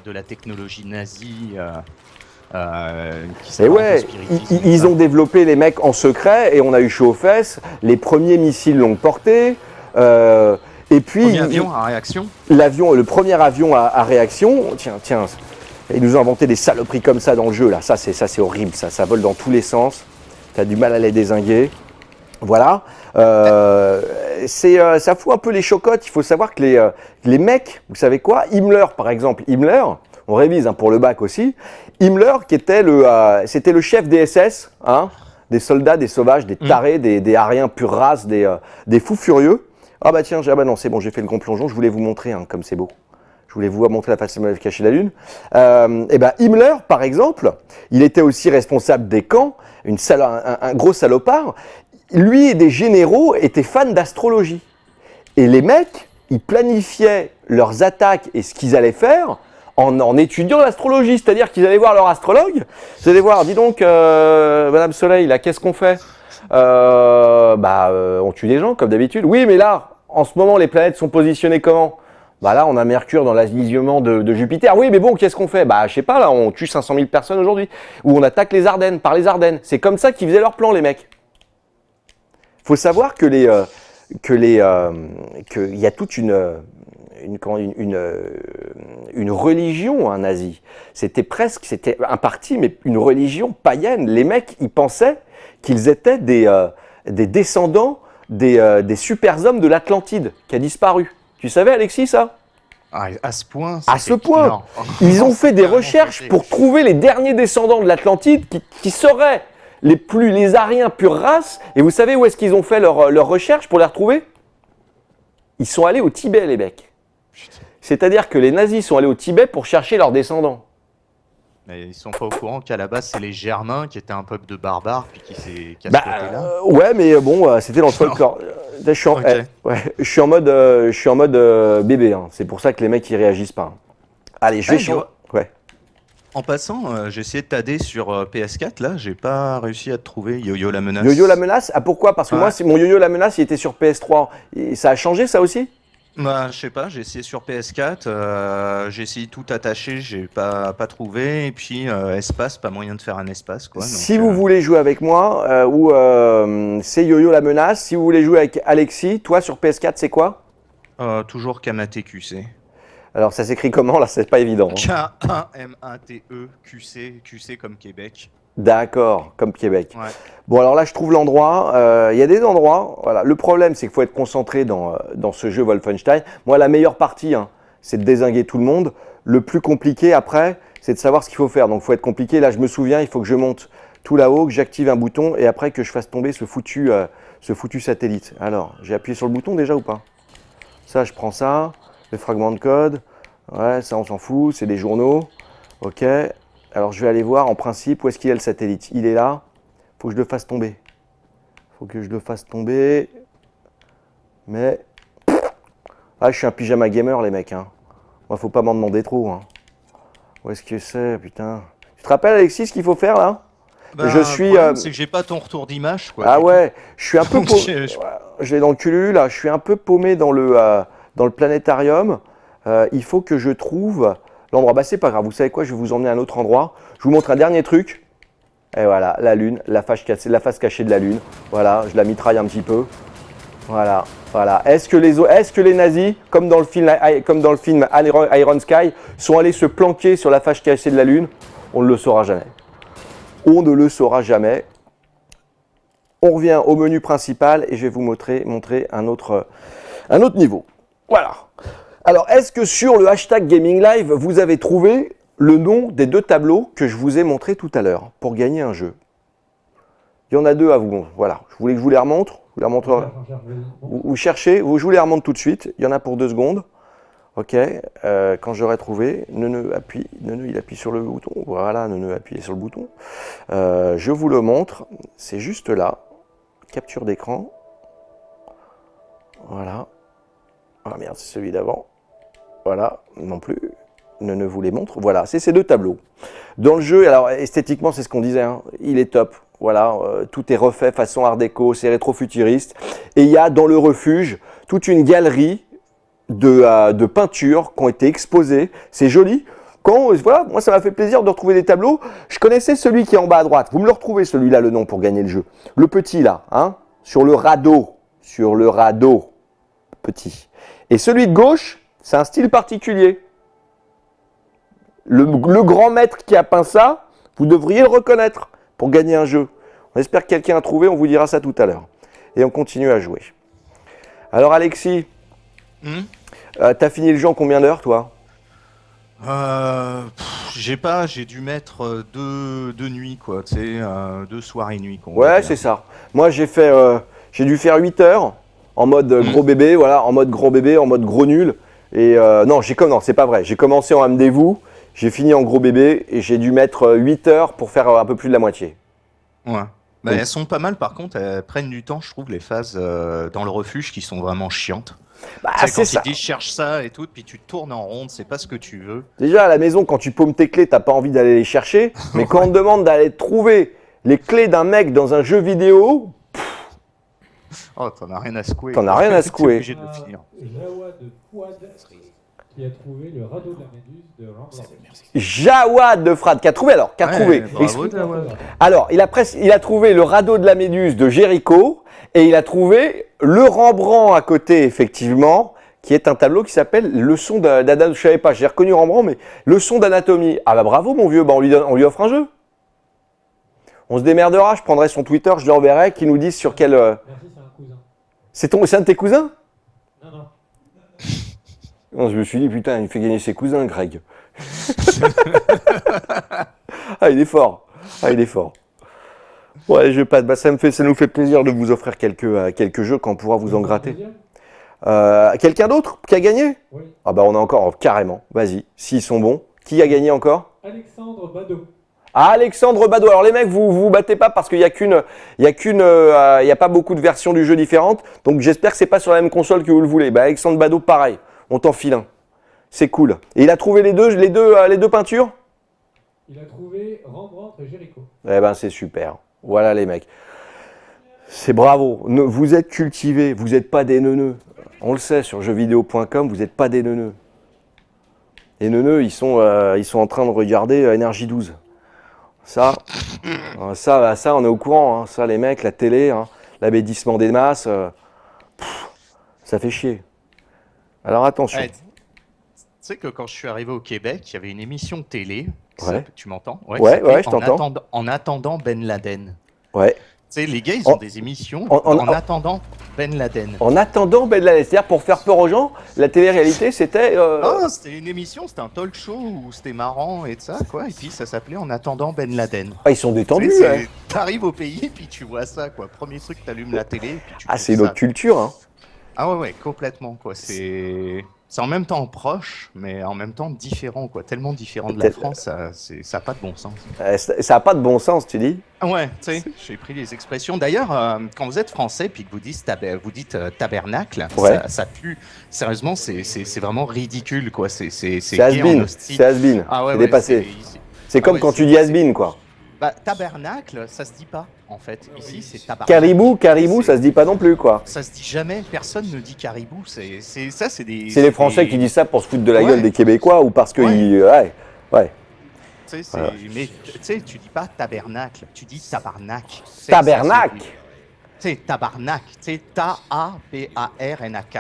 [SPEAKER 6] de la technologie nazie qui
[SPEAKER 1] Et ouais, ils ont développé les mecs en secret et on a eu chaud aux fesses. Les premiers missiles longue portée. Et puis
[SPEAKER 6] premier avion à réaction.
[SPEAKER 1] Le premier avion à réaction. Tiens, ils nous ont inventé des saloperies comme ça dans le jeu là. Ça c'est horrible. Ça vole dans tous les sens. T'as du mal à les dézinguer. Voilà. Ça fout un peu les chocottes. Il faut savoir que les mecs, vous savez quoi, Himmler par exemple, on révise hein, pour le bac aussi, Himmler qui était c'était le chef des SS, hein, des soldats, des sauvages, des tarés, des Aryens pure race, des fous furieux. Ah bah tiens, non c'est bon, j'ai fait le grand plongeon, je voulais vous montrer hein, comme c'est beau. Je voulais vous montrer la face cachée de la Lune. Et ben Himmler, par exemple, il était aussi responsable des camps, un gros salopard. Lui et des généraux étaient fans d'astrologie. Et les mecs, ils planifiaient leurs attaques et ce qu'ils allaient faire en étudiant l'astrologie. C'est-à-dire qu'ils allaient voir leur astrologue, ils allaient voir, dis donc, Madame Soleil, là, qu'est-ce qu'on fait? On tue des gens, comme d'habitude. Oui, mais là, en ce moment, les planètes sont positionnées comment? Bah là, on a Mercure dans l'alignement de Jupiter. Oui, mais bon, qu'est-ce qu'on fait? Bah, je sais pas, là, on tue 500 000 personnes aujourd'hui. Ou on attaque les Ardennes, par les Ardennes. C'est comme ça qu'ils faisaient leur plan, les mecs. Faut savoir que qu'il y a toute une religion hein, nazie. C'était un parti, mais une religion païenne. Les mecs, ils pensaient qu'ils étaient des descendants des super-hommes de l'Atlantide, qui a disparu. Tu savais, Alexis, ça?
[SPEAKER 6] À ce point.
[SPEAKER 1] À ce point. Ils ont fait des recherches pour trouver les derniers descendants de l'Atlantide qui seraient les Aryens pure race. Et vous savez où est-ce qu'ils ont fait leur recherche pour les retrouver? Ils sont allés au Tibet, les mecs. C'est-à-dire que les nazis sont allés au Tibet pour chercher leurs descendants.
[SPEAKER 6] Mais ils sont pas au courant qu'à la base, c'est les Germains qui étaient un peuple de barbares, puis qui s'est cassé là.
[SPEAKER 1] Ouais, mais bon, c'était dans le folklore. Je suis en mode bébé. Hein. C'est pour ça que les mecs, ils réagissent pas. Allez, je vais changer. Ouais.
[SPEAKER 6] En passant, j'ai essayé de t'aider sur PS4, là, j'ai pas réussi à te trouver Yo-Yo la menace.
[SPEAKER 1] Yo-Yo la menace? Ah pourquoi? Parce que moi, mon Yo-Yo la menace, il était sur PS3. Et ça a changé ça aussi?
[SPEAKER 6] Bah, je sais pas, j'ai essayé sur PS4, j'ai essayé tout attaché, j'ai pas trouvé, et puis espace, pas moyen de faire un espace, quoi. Donc,
[SPEAKER 1] si vous voulez jouer avec moi, c'est Yo-Yo la menace. Si vous voulez jouer avec Alexis, toi sur PS4, c'est quoi?
[SPEAKER 6] Toujours KMATQC.
[SPEAKER 1] Alors ça s'écrit comment là? C'est pas évident. Hein.
[SPEAKER 6] KAMATEQC, QC comme Québec.
[SPEAKER 1] D'accord, comme Québec.
[SPEAKER 6] Ouais.
[SPEAKER 1] Bon alors là je trouve l'endroit, il y a des endroits, voilà. Le problème c'est qu'il faut être concentré dans ce jeu Wolfenstein. Moi la meilleure partie, hein, c'est de dézinguer tout le monde. Le plus compliqué après, c'est de savoir ce qu'il faut faire. Donc il faut être compliqué, là je me souviens, il faut que je monte tout là-haut, que j'active un bouton et après que je fasse tomber ce foutu satellite. Alors, j'ai appuyé sur le bouton déjà ou pas? Ça je prends ça. Les fragments de code, ouais, ça on s'en fout, c'est des journaux. Ok, alors je vais aller voir en principe où est-ce qu'il est le satellite. Il est là, faut que je le fasse tomber. Mais, ah, je suis un pyjama gamer les mecs. Hein. Moi, faut pas m'en demander trop. Hein. Où est-ce que c'est, putain? Tu te rappelles, Alexis, ce qu'il faut faire là?
[SPEAKER 6] Bah,
[SPEAKER 1] Je suis.
[SPEAKER 6] le problème, c'est que j'ai pas ton retour d'image, quoi.
[SPEAKER 1] Ah
[SPEAKER 6] du
[SPEAKER 1] ouais, je suis un peu
[SPEAKER 6] Donc,
[SPEAKER 1] paumé.
[SPEAKER 6] je-
[SPEAKER 1] Je l'ai dans le culu là. Je suis un peu paumé dans le planétarium. Il faut que je trouve l'endroit. Bah c'est pas grave. Vous savez quoi? Je vais vous emmener à un autre endroit. Je vous montre un dernier truc. Et voilà, la lune, la face cachée de la lune. Voilà, je la mitraille un petit peu. Voilà, voilà. Est-ce que les nazis, comme dans le film Iron Sky, sont allés se planquer sur la face cachée de la lune? On ne le saura jamais. On ne le saura jamais. On revient au menu principal et je vais vous montrer un autre niveau. Voilà. Alors, est-ce que sur le hashtag Gaming Live, vous avez trouvé le nom des 2 tableaux que je vous ai montrés tout à l'heure pour gagner un jeu? Il y en a 2 à vous. Voilà. Je voulais que je vous les remontre. Je vous les remontre. Vous cherchez, je vous les remonte tout de suite. Il y en a pour 2 secondes. Ok. Quand j'aurai trouvé, Neuneu, il appuie sur le bouton. Voilà, Neuneu, appuyez sur le bouton. Je vous le montre. C'est juste là. Capture d'écran. Voilà. Ah merde, c'est celui d'avant. Voilà, non plus. Ne vous les montre. Voilà, c'est ces 2 tableaux. Dans le jeu, alors esthétiquement, c'est ce qu'on disait, hein, il est top. Voilà, tout est refait façon art déco, c'est rétro-futuriste. Et il y a dans le refuge toute une galerie de peintures qui ont été exposées. C'est joli. Voilà, moi ça m'a fait plaisir de retrouver des tableaux. Je connaissais celui qui est en bas à droite. Vous me le retrouvez celui-là, le nom pour gagner le jeu. Le petit là, hein, sur le radeau. Sur le radeau. Petit. Et celui de gauche, c'est un style particulier. Le grand maître qui a peint ça, vous devriez le reconnaître pour gagner un jeu. On espère que quelqu'un a trouvé, on vous dira ça tout à l'heure. Et on continue à jouer. Alors Alexis, t'as fini le jeu en combien d'heures toi?
[SPEAKER 6] J'ai dû mettre 2 nuits, quoi. Tu sais, 2 soirées et nuits.
[SPEAKER 1] Ouais, c'est ça. Moi, j'ai dû faire 8 heures en mode gros bébé, voilà, en mode gros nul. Et non, c'est pas vrai. J'ai commencé en amenez-vous, j'ai fini en gros bébé et j'ai dû mettre 8 heures pour faire un peu plus de la moitié.
[SPEAKER 6] Ouais. Bah, elles sont pas mal, par contre, elles prennent du temps, je trouve, les phases dans le refuge qui sont vraiment chiantes.
[SPEAKER 1] Bah,
[SPEAKER 6] Tu sais,
[SPEAKER 1] c'est
[SPEAKER 6] quand
[SPEAKER 1] ça.
[SPEAKER 6] ils disent cherche ça et tout, puis tu tournes en ronde, c'est pas ce que tu veux.
[SPEAKER 1] Déjà, à la maison, quand tu paumes tes clés, t'as pas envie d'aller les chercher. Mais quand on te demande d'aller trouver les clés d'un mec dans un jeu vidéo,
[SPEAKER 6] Oh, t'en as rien à secouer.
[SPEAKER 1] T'en as rien à secouer.
[SPEAKER 6] T'es obligé de le finir.
[SPEAKER 7] Jawad Fouad qui a trouvé le radeau de la Méduse de Rembrandt.
[SPEAKER 1] Jawad de Frad, qui a trouvé alors,
[SPEAKER 6] Bravo, Jawad.
[SPEAKER 1] Alors, il a trouvé le radeau de la Méduse de Jéricho et il a trouvé le Rembrandt à côté, effectivement, qui est un tableau qui s'appelle Leçon d'anatomie. Je savais pas, j'ai reconnu Rembrandt, mais Leçon d'anatomie. Ah bah bravo mon vieux, bah on lui offre un jeu. On se démerdera, je prendrai son Twitter, je lui enverrai, qu'il nous dise sur quel...
[SPEAKER 7] Merci, c'est un cousin.
[SPEAKER 1] C'est un de tes cousins?
[SPEAKER 7] Non, non.
[SPEAKER 1] Non, je me suis dit, putain, il fait gagner ses cousins, Greg. Ah, il est fort. Ouais, je passe. Bah, ça nous fait plaisir de vous offrir quelques jeux quand on pourra vous en gratter. Quelqu'un d'autre qui a gagné?
[SPEAKER 7] Oui.
[SPEAKER 1] Ah bah on a encore, carrément. Vas-y, s'ils sont bons. Qui a gagné encore?
[SPEAKER 7] Alexandre Badeau.
[SPEAKER 1] Alexandre Badeau. Alors les mecs, vous battez pas parce qu'il y a pas beaucoup de versions du jeu différentes. Donc j'espère que c'est pas sur la même console que vous le voulez. Bah Alexandre Badeau, pareil. On t'en file un. C'est cool. Et il a trouvé les deux peintures?
[SPEAKER 7] Il a trouvé Rembrandt et Jéricho.
[SPEAKER 1] Eh ben c'est super. Voilà les mecs. C'est bravo. Vous êtes cultivés, vous n'êtes pas des neuneux. On le sait sur jeuxvideo.com, vous n'êtes pas des neuneux. Les neuneux, ils sont en train de regarder Énergie 12. Ça, on est au courant. Hein. Ça, les mecs, la télé, hein, l'abédissement des masses, ça fait chier. Alors attention.
[SPEAKER 6] Ouais, tu sais que quand je suis arrivé au Québec, il y avait une émission de télé.
[SPEAKER 1] Ouais.
[SPEAKER 6] Tu m'entends?
[SPEAKER 1] Ouais, je t'entends.
[SPEAKER 6] En attendant Ben Laden.
[SPEAKER 1] Ouais.
[SPEAKER 6] Tu sais, les gars, ils ont des émissions en attendant Ben Laden.
[SPEAKER 1] En attendant Ben Laden, c'est-à-dire pour faire peur aux gens, la télé-réalité, c'était...
[SPEAKER 6] Non, c'était une émission, c'était un talk show où c'était marrant et de ça, quoi. Et puis ça s'appelait En attendant Ben Laden.
[SPEAKER 1] Ah, ils sont détendus,
[SPEAKER 6] Tu sais,
[SPEAKER 1] ouais.
[SPEAKER 6] T'arrives au pays, puis tu vois ça, quoi. Premier truc, t'allumes la télé, puis tu
[SPEAKER 1] Ah,
[SPEAKER 6] trouves
[SPEAKER 1] c'est une
[SPEAKER 6] ça.
[SPEAKER 1] autre culture, hein.
[SPEAKER 6] Ah ouais, complètement, quoi. C'est c'est en même temps proche, mais en même temps différent, quoi. Tellement différent de la France, ça n'a pas de bon sens.
[SPEAKER 1] Ça n'a pas de bon sens, tu dis?
[SPEAKER 6] Ouais, tu sais, j'ai pris les expressions. D'ailleurs, quand vous êtes français puis que vous dites tabernacle,
[SPEAKER 1] Ouais.
[SPEAKER 6] ça pue. Sérieusement, c'est vraiment ridicule, quoi. C'est
[SPEAKER 1] C'est
[SPEAKER 6] gay en
[SPEAKER 1] has-been,
[SPEAKER 6] hostie.
[SPEAKER 1] c'est has-been,
[SPEAKER 6] Ah ouais,
[SPEAKER 1] c'est
[SPEAKER 6] ouais,
[SPEAKER 1] dépassé.
[SPEAKER 6] c'est-
[SPEAKER 1] C'est comme
[SPEAKER 6] ouais,
[SPEAKER 1] quand
[SPEAKER 6] c'est
[SPEAKER 1] tu dis has-been, quoi.
[SPEAKER 6] Bah, tabernacle, ça se dit pas, en fait. Ici, c'est tabernacle.
[SPEAKER 1] Caribou, ça se dit pas non plus, quoi.
[SPEAKER 6] Ça se dit jamais. Personne ne dit caribou. C'est des.
[SPEAKER 1] C'est les Français qui disent ça pour se foutre de la
[SPEAKER 6] Ouais.
[SPEAKER 1] gueule des Québécois ou parce que
[SPEAKER 6] Ouais.
[SPEAKER 1] ouais.
[SPEAKER 6] Tu sais, mais tu sais, tu dis pas tabernacle, tu dis tabarnak. Tu sais,
[SPEAKER 1] Tabernacle.
[SPEAKER 6] Tu sais, tabarnak. Tu sais, Tabarnak.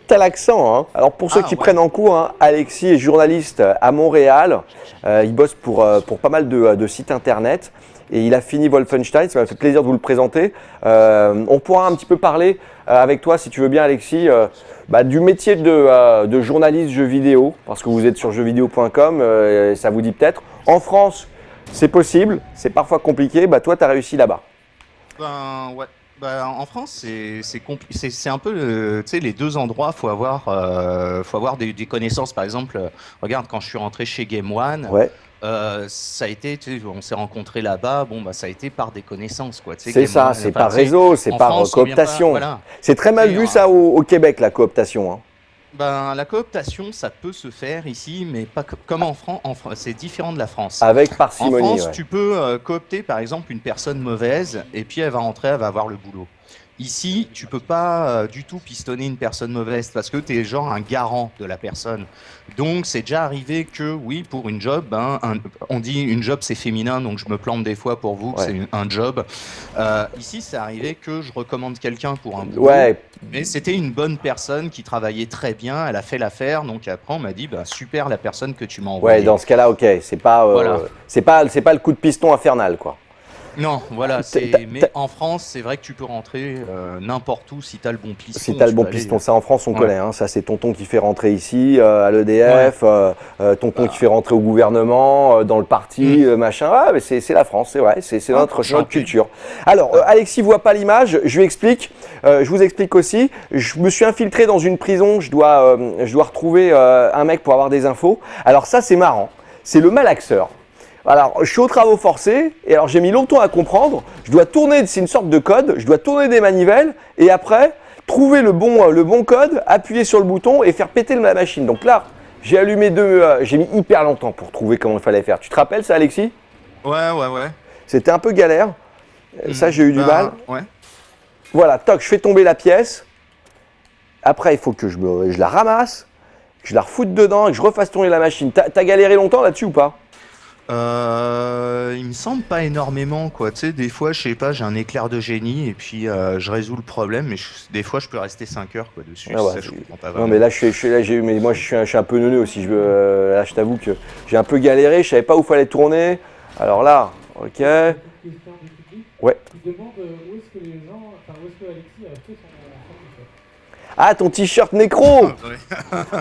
[SPEAKER 1] T'as l'accent, hein. Alors pour ceux qui
[SPEAKER 6] ouais.
[SPEAKER 1] prennent en cours, hein, Alexis est journaliste à Montréal. Il bosse pour pas mal de sites internet et il a fini Wolfenstein. Ça m'a fait plaisir de vous le présenter. On pourra un petit peu parler avec toi, si tu veux bien, Alexis, du métier de journaliste jeux vidéo, parce que vous êtes sur jeuxvideo.com, ça vous dit peut-être. En France, c'est possible, c'est parfois compliqué. Toi, tu as réussi là-bas.
[SPEAKER 6] Ben ouais. Ben, en France, c'est un peu tu sais, les deux endroits. Faut avoir des connaissances. Par exemple, regarde, quand je suis rentré chez Game One,
[SPEAKER 1] Ouais.
[SPEAKER 6] ça a été, tu sais, on s'est rencontrés là-bas. Bon, ça a été par des connaissances, quoi. Tu sais,
[SPEAKER 1] C'est
[SPEAKER 6] Game
[SPEAKER 1] ça,
[SPEAKER 6] One,
[SPEAKER 1] c'est
[SPEAKER 6] enfin,
[SPEAKER 1] par
[SPEAKER 6] tu sais,
[SPEAKER 1] réseau, c'est
[SPEAKER 6] en
[SPEAKER 1] par
[SPEAKER 6] France, on vient pas-
[SPEAKER 1] cooptation.
[SPEAKER 6] voilà.
[SPEAKER 1] C'est très mal
[SPEAKER 6] C'est,
[SPEAKER 1] vu ça au Québec, la cooptation. Hein.
[SPEAKER 6] Ben, la cooptation, ça peut se faire ici, mais pas comme en France. C'est différent de la France.
[SPEAKER 1] Avec
[SPEAKER 6] En
[SPEAKER 1] parcimonie.
[SPEAKER 6] France,
[SPEAKER 1] Ouais.
[SPEAKER 6] tu peux coopter par exemple une personne mauvaise et puis elle va rentrer, elle va avoir le boulot. Ici, tu peux pas du tout pistonner une personne mauvaise parce que tu es genre un garant de la personne. Donc, c'est déjà arrivé que, oui, pour une job, on dit une job c'est féminin, donc je me plante des fois pour vous que
[SPEAKER 1] Ouais.
[SPEAKER 6] c'est un job. Ici, c'est arrivé que je recommande quelqu'un pour un boulot.
[SPEAKER 1] Ouais,
[SPEAKER 6] Mais c'était une bonne personne qui travaillait très bien, elle a fait l'affaire, donc après on m'a dit super la personne que tu m'as envoyée.
[SPEAKER 1] ouais, dans ce cas-là, ok. C'est pas,
[SPEAKER 6] Voilà.
[SPEAKER 1] c'est pas le coup de piston infernal, quoi.
[SPEAKER 6] Non, voilà,
[SPEAKER 1] T'as-
[SPEAKER 6] mais en France, c'est vrai que tu peux rentrer n'importe où si tu as le bon piston.
[SPEAKER 1] Si t'as le
[SPEAKER 6] tu
[SPEAKER 1] bon
[SPEAKER 6] peux aller-
[SPEAKER 1] piston, ça en France on
[SPEAKER 6] Ouais.
[SPEAKER 1] connaît. Hein. Ça c'est tonton qui fait rentrer ici à l'EDF, tonton qui fait rentrer au gouvernement, dans le parti, machin. Ah, mais c'est la France, c'est vrai, c'est notre
[SPEAKER 6] enchanté.
[SPEAKER 1] culture. Alors Alexis voit pas l'image, je lui explique. Je vous explique aussi. Je me suis infiltré dans une prison. Je dois retrouver un mec pour avoir des infos. Alors ça c'est marrant. C'est le malaxeur. Alors, je suis aux travaux forcés, et alors j'ai mis longtemps à comprendre. Je dois tourner, c'est une sorte de code, je dois tourner des manivelles, et après, trouver le bon code, appuyer sur le bouton et faire péter la machine. Donc là, j'ai allumé j'ai mis hyper longtemps pour trouver comment il fallait faire. Tu te rappelles ça, Alexis?
[SPEAKER 6] Ouais.
[SPEAKER 1] C'était un peu galère. Ça, j'ai eu du mal.
[SPEAKER 6] Ouais.
[SPEAKER 1] Voilà, toc, je fais tomber la pièce. Après, il faut que je la ramasse, que je la refoute dedans et que je refasse tourner la machine. T'as galéré longtemps là-dessus ou pas?
[SPEAKER 6] Il me semble pas énormément, quoi. Tu sais, des fois, je sais pas, j'ai un éclair de génie et puis je résous le problème, mais des fois, je peux rester 5 heures, quoi, dessus.
[SPEAKER 1] Ah ouais,
[SPEAKER 6] ça, je comprends pas
[SPEAKER 1] Non
[SPEAKER 6] vraiment.
[SPEAKER 1] mais là, mais moi je suis un peu neuneux aussi. Là, je t'avoue que j'ai un peu galéré. Je savais pas où fallait tourner. Alors là, ok.
[SPEAKER 7] Question du public.
[SPEAKER 1] Ouais.
[SPEAKER 7] Il demande où est-ce que les gens, enfin où est-ce que Alexis a acheté son t-shirt.
[SPEAKER 1] Ah, ton t-shirt Nécro.
[SPEAKER 6] Ouais.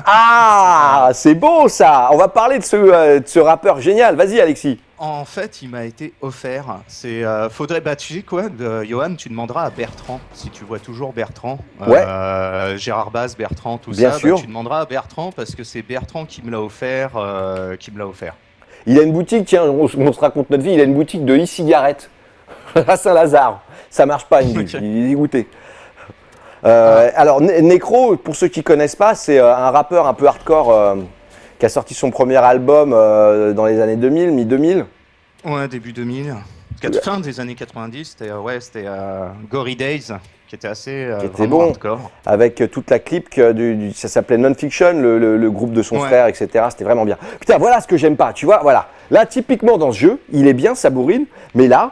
[SPEAKER 1] Ah, c'est beau ça. On va parler de ce rappeur génial. Vas-y, Alexis.
[SPEAKER 6] En fait, il m'a été offert. Faudrait, tu sais quoi, Johan, tu demanderas à Bertrand, si tu vois toujours Bertrand.
[SPEAKER 1] Ouais.
[SPEAKER 6] Gérard Bass, Bertrand, tout
[SPEAKER 1] Bien
[SPEAKER 6] ça.
[SPEAKER 1] sûr.
[SPEAKER 6] Tu demanderas à Bertrand parce que c'est Bertrand qui me l'a offert,
[SPEAKER 1] Il a une boutique. Tiens, on se raconte notre vie. Il a une boutique de e-cigarettes à Saint-Lazare. Ça marche pas. Il me dit.
[SPEAKER 6] Ok.
[SPEAKER 1] Il est dégoûté. Alors, Nécro, pour ceux qui connaissent pas, c'est un rappeur un peu hardcore qui a sorti son premier album dans les années 2000, mi-2000.
[SPEAKER 6] Ouais, début 2000. Fin des années 90, c'était Gory Days, qui était assez
[SPEAKER 1] Qui était
[SPEAKER 6] vraiment
[SPEAKER 1] bon.
[SPEAKER 6] hardcore.
[SPEAKER 1] Avec toute la clip, ça s'appelait Non-Fiction, le groupe de son
[SPEAKER 6] Ouais.
[SPEAKER 1] frère, etc. C'était vraiment bien. Putain, voilà ce que j'aime pas, tu vois, voilà. Là, typiquement, dans ce jeu, il est bien, ça bourrine, mais là,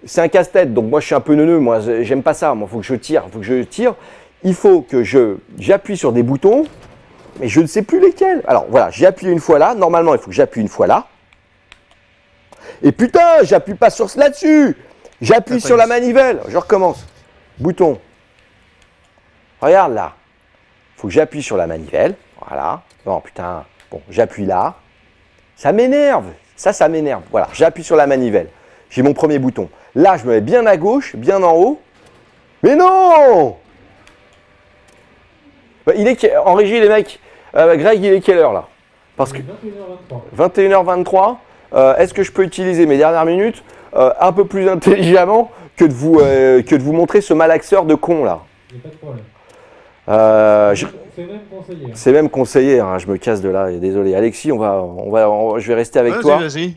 [SPEAKER 1] c'est un casse-tête, donc moi, je suis un peu neuneux, moi, j'aime pas ça. Moi, il faut que je tire, il faut que j'appuie sur des boutons, mais je ne sais plus lesquels. Alors, voilà, j'ai appuyé une fois là, normalement, il faut que j'appuie une fois là. Et putain, j'appuie pas là-dessus. J'appuie sur la manivelle. Je recommence. Bouton. Regarde là. Faut que j'appuie sur la manivelle. Voilà. Non, putain. Bon, j'appuie là. Ça m'énerve. Ça m'énerve. Voilà, j'appuie sur la manivelle. J'ai mon premier bouton. Là, je me mets bien à gauche, bien en haut. Mais non! En régie, les mecs, Greg, il est quelle heure là? Parce que
[SPEAKER 7] 21h23.
[SPEAKER 1] 21h23. Est-ce que je peux utiliser mes dernières minutes un peu plus intelligemment que de vous montrer ce malaxeur de con là?
[SPEAKER 7] Il n'y a pas de problème.
[SPEAKER 1] Je-
[SPEAKER 7] C'est même conseillé.
[SPEAKER 1] C'est même conseillé, hein, je me casse de là, désolé. Alexis, je vais rester avec toi.
[SPEAKER 6] Vas-y.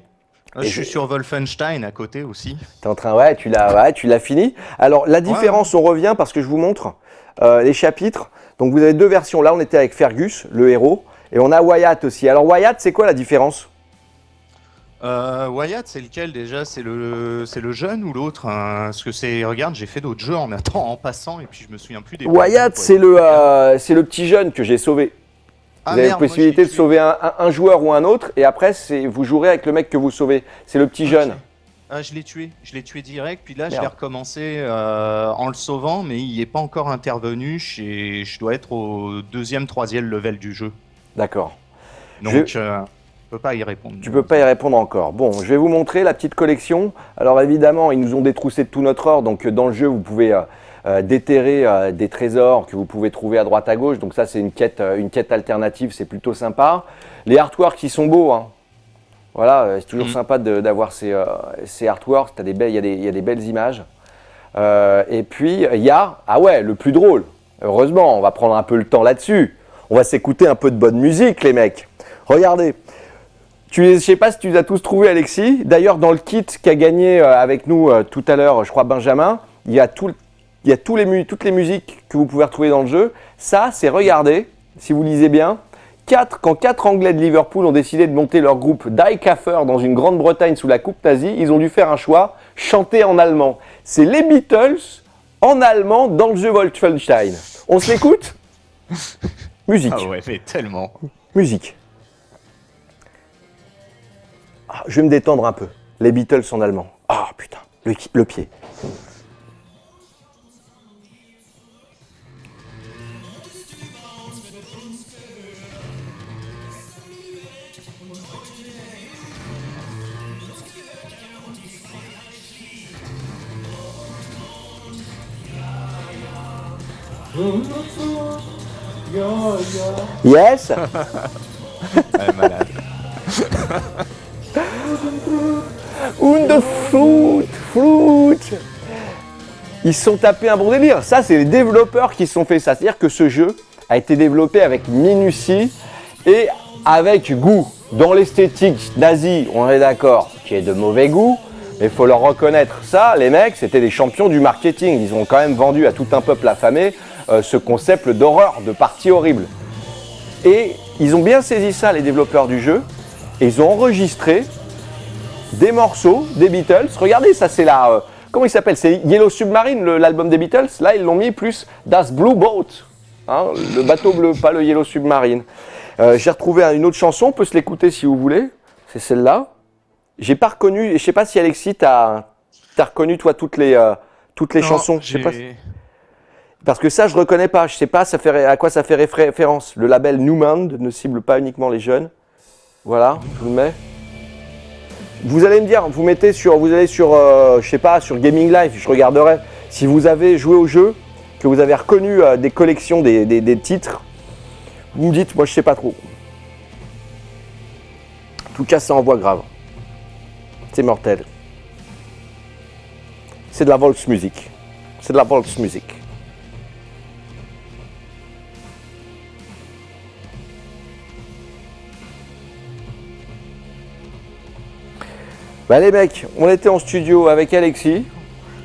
[SPEAKER 1] Et
[SPEAKER 6] Je suis sur Wolfenstein à côté aussi.
[SPEAKER 1] T'es en train, tu l'as fini. Alors la différence, on revient parce que je vous montre les chapitres. Donc vous avez deux versions. Là, on était avec Fergus, le héros, et on a Wyatt aussi. Alors Wyatt, c'est quoi la différence?
[SPEAKER 6] Wyatt, c'est lequel déjà? C'est le jeune ou l'autre? Parce que regarde, j'ai fait d'autres jeux en passant et puis je me souviens plus des.
[SPEAKER 1] Wyatt, c'est le petit jeune que j'ai sauvé. Vous avez la possibilité de sauver un joueur ou un autre, et après, vous jouerez avec le mec que vous sauvez. C'est le petit jeune.
[SPEAKER 6] Ah, je l'ai tué direct, puis là, je
[SPEAKER 1] Merde.
[SPEAKER 6] l'ai recommencé en le sauvant, mais il n'est pas encore intervenu. Je dois être au deuxième, troisième level du jeu.
[SPEAKER 1] D'accord.
[SPEAKER 6] Donc, je peux pas y répondre.
[SPEAKER 1] Tu peux pas y répondre encore. Bon, je vais vous montrer la petite collection. Alors évidemment, ils nous ont détroussé de tout notre or, donc dans le jeu, vous pouvez déterrer des trésors que vous pouvez trouver à droite à gauche. Donc ça, c'est une quête alternative, c'est plutôt sympa. Les artworks, ils sont beaux, hein. Voilà, c'est toujours sympa d'avoir ces artworks. Il y a des belles images. Et puis, il y a, le plus drôle. Heureusement, on va prendre un peu le temps là-dessus. On va s'écouter un peu de bonne musique, les mecs. Regardez. Je sais pas si tu les as tous trouvés, Alexis. D'ailleurs, dans le kit qu'a gagné avec nous tout à l'heure, je crois, Benjamin, il y a toutes les musiques que vous pouvez retrouver dans le jeu. Ça, c'est, regardez, si vous lisez bien, quand 4 Anglais de Liverpool ont décidé de monter leur groupe Die Kaffer dans une Grande-Bretagne sous la coupe nazie, ils ont dû faire un choix, chanter en allemand. C'est les Beatles en allemand dans le jeu Wolfenstein. On se l'écoute? Musique.
[SPEAKER 6] Ah ouais, mais tellement.
[SPEAKER 1] Musique. Je vais me détendre un peu. Les Beatles en allemand. Ah putain, le pied. Yes.
[SPEAKER 6] Malade.
[SPEAKER 1] Und the fruit. Ils se sont tapés un bon délire. Ça, c'est les développeurs qui se sont fait ça. C'est-à-dire que ce jeu a été développé avec minutie et avec goût. Dans l'esthétique nazie, on est d'accord, qui est de mauvais goût, mais il faut leur reconnaître ça. Les mecs, c'était des champions du marketing. Ils ont quand même vendu à tout un peuple affamé ce concept d'horreur, de partie horrible. Et ils ont bien saisi ça, les développeurs du jeu, et ils ont enregistré des morceaux des Beatles. Regardez, ça c'est la... comment il s'appelle? C'est Yellow Submarine, l'album des Beatles. Là, ils l'ont mis plus Das Blue Boat. Hein, le bateau bleu, pas le Yellow Submarine. J'ai retrouvé une autre chanson, on peut se l'écouter si vous voulez. C'est celle-là. J'ai pas reconnu, je sais pas si Alexis, t'as reconnu toi toutes les chansons. Je sais pas. Parce que ça, je reconnais pas. Je sais pas à quoi ça fait référence. Le label Newman ne cible pas uniquement les jeunes. Voilà, je vous le mets. Vous allez me dire, vous allez sur, je sais pas, sur Gaming Life, je regarderai. Si vous avez joué au jeu, que vous avez reconnu des collections, des titres, vous me dites, moi je sais pas trop. En tout cas, ça envoie grave. C'est mortel. C'est de la Volksmusik. C'est de la Volksmusik. Bah les mecs, on était en studio avec Alexis.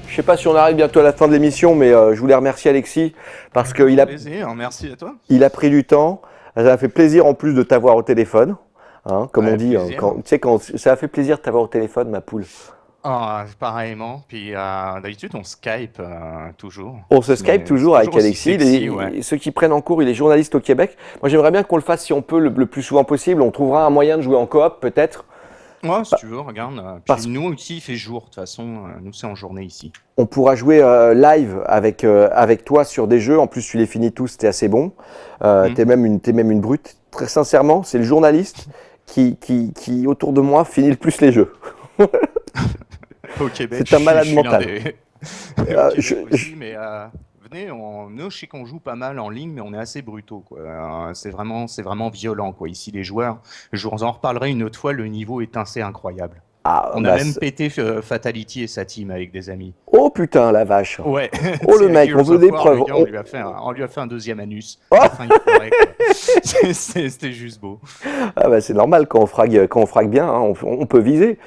[SPEAKER 1] Je sais pas si on arrive bientôt à la fin de l'émission, mais je voulais remercier Alexis parce qu'il a,
[SPEAKER 6] Merci à toi.
[SPEAKER 1] il a pris du temps. Ça m'a fait plaisir en plus de t'avoir au téléphone. Hein, comme on dit, ça a fait plaisir de t'avoir au téléphone, ma poule.
[SPEAKER 6] Ah, pareillement. Puis d'habitude, on Skype toujours.
[SPEAKER 1] On se Skype toujours avec
[SPEAKER 6] aussi
[SPEAKER 1] Alexis.
[SPEAKER 6] sexy, ouais.
[SPEAKER 1] Ceux qui prennent en cours, il est journaliste au Québec. Moi, j'aimerais bien qu'on le fasse si on peut le plus souvent possible. On trouvera un moyen de jouer en coop, peut-être.
[SPEAKER 6] Ouais, si tu veux, regarde. Puis nous aussi, il fait jour. De toute façon, nous, c'est en journée ici.
[SPEAKER 1] On pourra jouer live avec toi sur des jeux. En plus, tu les finis tous, t'es assez bon. T'es même une brute. Très sincèrement, c'est le journaliste qui, autour de moi, finit le plus les jeux.
[SPEAKER 6] Au Québec,
[SPEAKER 1] C'est un malade mental.
[SPEAKER 6] mais nous, je sais qu'on joue pas mal en ligne, mais on est assez brutaux, quoi. C'est vraiment violent, quoi. Ici, les joueurs, je vous en reparlerai une autre fois, le niveau est assez incroyable.
[SPEAKER 1] Ah,
[SPEAKER 6] On
[SPEAKER 1] bah,
[SPEAKER 6] a même pété Fatality et sa team avec des amis.
[SPEAKER 1] Oh putain, la vache.
[SPEAKER 6] Ouais.
[SPEAKER 1] Oh le
[SPEAKER 6] C'est
[SPEAKER 1] mec,
[SPEAKER 6] Gears
[SPEAKER 1] on veut
[SPEAKER 6] of
[SPEAKER 1] des
[SPEAKER 6] War,
[SPEAKER 1] preuves.
[SPEAKER 6] le gars, on lui a fait un deuxième anus.
[SPEAKER 1] Oh.
[SPEAKER 6] Enfin, il pleurait, quoi. C'était juste beau.
[SPEAKER 1] Ah bah c'est normal quand on frague bien, hein, on peut viser.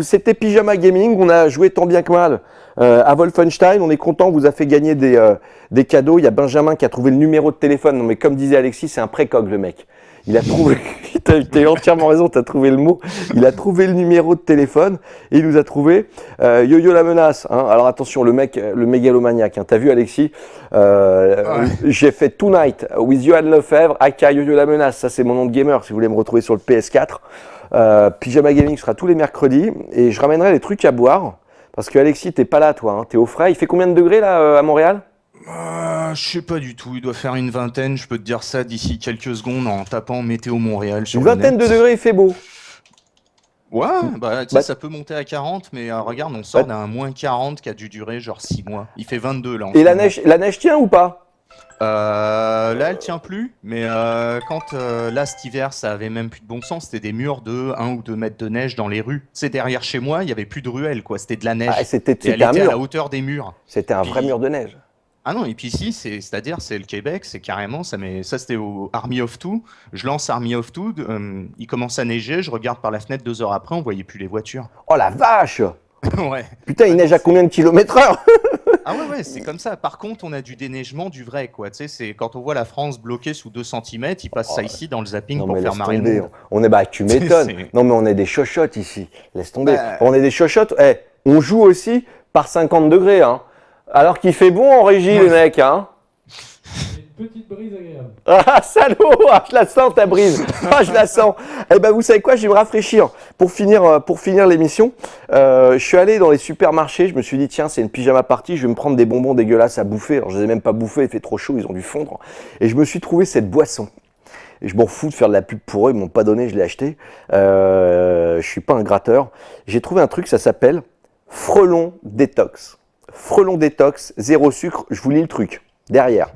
[SPEAKER 1] C'était Pyjama Gaming, on a joué tant bien que mal à Wolfenstein, on est content, on vous a fait gagner des cadeaux. Il y a Benjamin qui a trouvé le numéro de téléphone, non mais comme disait Alexis, c'est un précoq le mec. Il a trouvé, t'as entièrement raison, t'as trouvé le mot. Il a trouvé le numéro de téléphone et il nous a trouvé Yo-Yo la menace. Hein. Alors attention, le mec, le mégalomaniaque. Hein. T'as vu Alexis J'ai fait Tonight with Johan Lefebvre, aka Yo-Yo la menace. Ça c'est mon nom de gamer si vous voulez me retrouver sur le PS4. Pyjama Gaming sera tous les mercredis et je ramènerai des trucs à boire parce que Alexis t'es pas là toi, hein. T'es au frais. Il fait combien de degrés là à Montréal?
[SPEAKER 6] Je sais pas du tout, il doit faire une vingtaine, je peux te dire ça d'ici quelques secondes en tapant Météo Montréal sur
[SPEAKER 1] Une
[SPEAKER 6] le
[SPEAKER 1] vingtaine
[SPEAKER 6] net.
[SPEAKER 1] de degrés, il fait beau.
[SPEAKER 6] Ouais, bah tu sais,
[SPEAKER 1] Bah-
[SPEAKER 6] ça peut monter à 40, mais regarde, on sort
[SPEAKER 1] Bah-
[SPEAKER 6] d'un moins 40 qui a dû durer genre 6 mois. Il fait 22 là en
[SPEAKER 1] Et
[SPEAKER 6] ce
[SPEAKER 1] la
[SPEAKER 6] moment.
[SPEAKER 1] neige tient ou pas?
[SPEAKER 6] Là, elle tient plus, mais quand là cet hiver, ça avait même plus de bon sens. C'était des murs de 1 ou 2 mètres de neige dans les rues. C'est derrière chez moi, il y avait plus de ruelles, quoi. C'était de la neige.
[SPEAKER 1] Ah,
[SPEAKER 6] Et
[SPEAKER 1] c'était
[SPEAKER 6] elle
[SPEAKER 1] un
[SPEAKER 6] était à la
[SPEAKER 1] mur.
[SPEAKER 6] hauteur des murs.
[SPEAKER 1] C'était un vrai
[SPEAKER 6] Puis-
[SPEAKER 1] mur de neige.
[SPEAKER 6] Ah non, et puis ici, c'est-à-dire, c'est le Québec, c'est carrément, ça c'était au Army of Two. Je lance Army of Two, il commence à neiger, je regarde par la fenêtre 2 heures après, on voyait plus les voitures.
[SPEAKER 1] Oh la vache!
[SPEAKER 6] Ouais.
[SPEAKER 1] Putain, il neige à combien de kilomètres heure?
[SPEAKER 6] Ah ouais, c'est comme ça. Par contre, on a du déneigement du vrai, quoi. Tu sais, c'est quand on voit la France bloquée sous 2 cm, ils passent ça ici dans le zapping
[SPEAKER 1] Non
[SPEAKER 6] pour
[SPEAKER 1] mais
[SPEAKER 6] faire
[SPEAKER 1] laisse
[SPEAKER 6] marrer le
[SPEAKER 1] tomber.
[SPEAKER 6] monde.
[SPEAKER 1] On est tu m'étonnes.
[SPEAKER 6] C'est-
[SPEAKER 1] Non mais on est des chochottes ici. Laisse tomber.
[SPEAKER 6] Bah-
[SPEAKER 1] On est des chochottes. Eh, on joue aussi par 50 degrés, hein. Alors qu'il fait bon en régie, les mecs, hein.
[SPEAKER 7] Une petite brise agréable.
[SPEAKER 1] Ah, salaud! Ah, je la sens, ta brise. Ah, je la sens. Eh ben, vous savez quoi? Je vais me rafraîchir. Pour finir l'émission, je suis allé dans les supermarchés. Je me suis dit, tiens, c'est une pyjama party. Je vais me prendre des bonbons dégueulasses à bouffer. Alors, je les ai même pas bouffés. Il fait trop chaud. Ils ont dû fondre. Et je me suis trouvé cette boisson. Et je m'en fous de faire de la pub pour eux. Ils m'ont pas donné. Je l'ai acheté. Je suis pas un gratteur. J'ai trouvé un truc. Ça s'appelle Frelon Détox. Frelon Détox, 0 sucre. Je vous lis le truc. Derrière.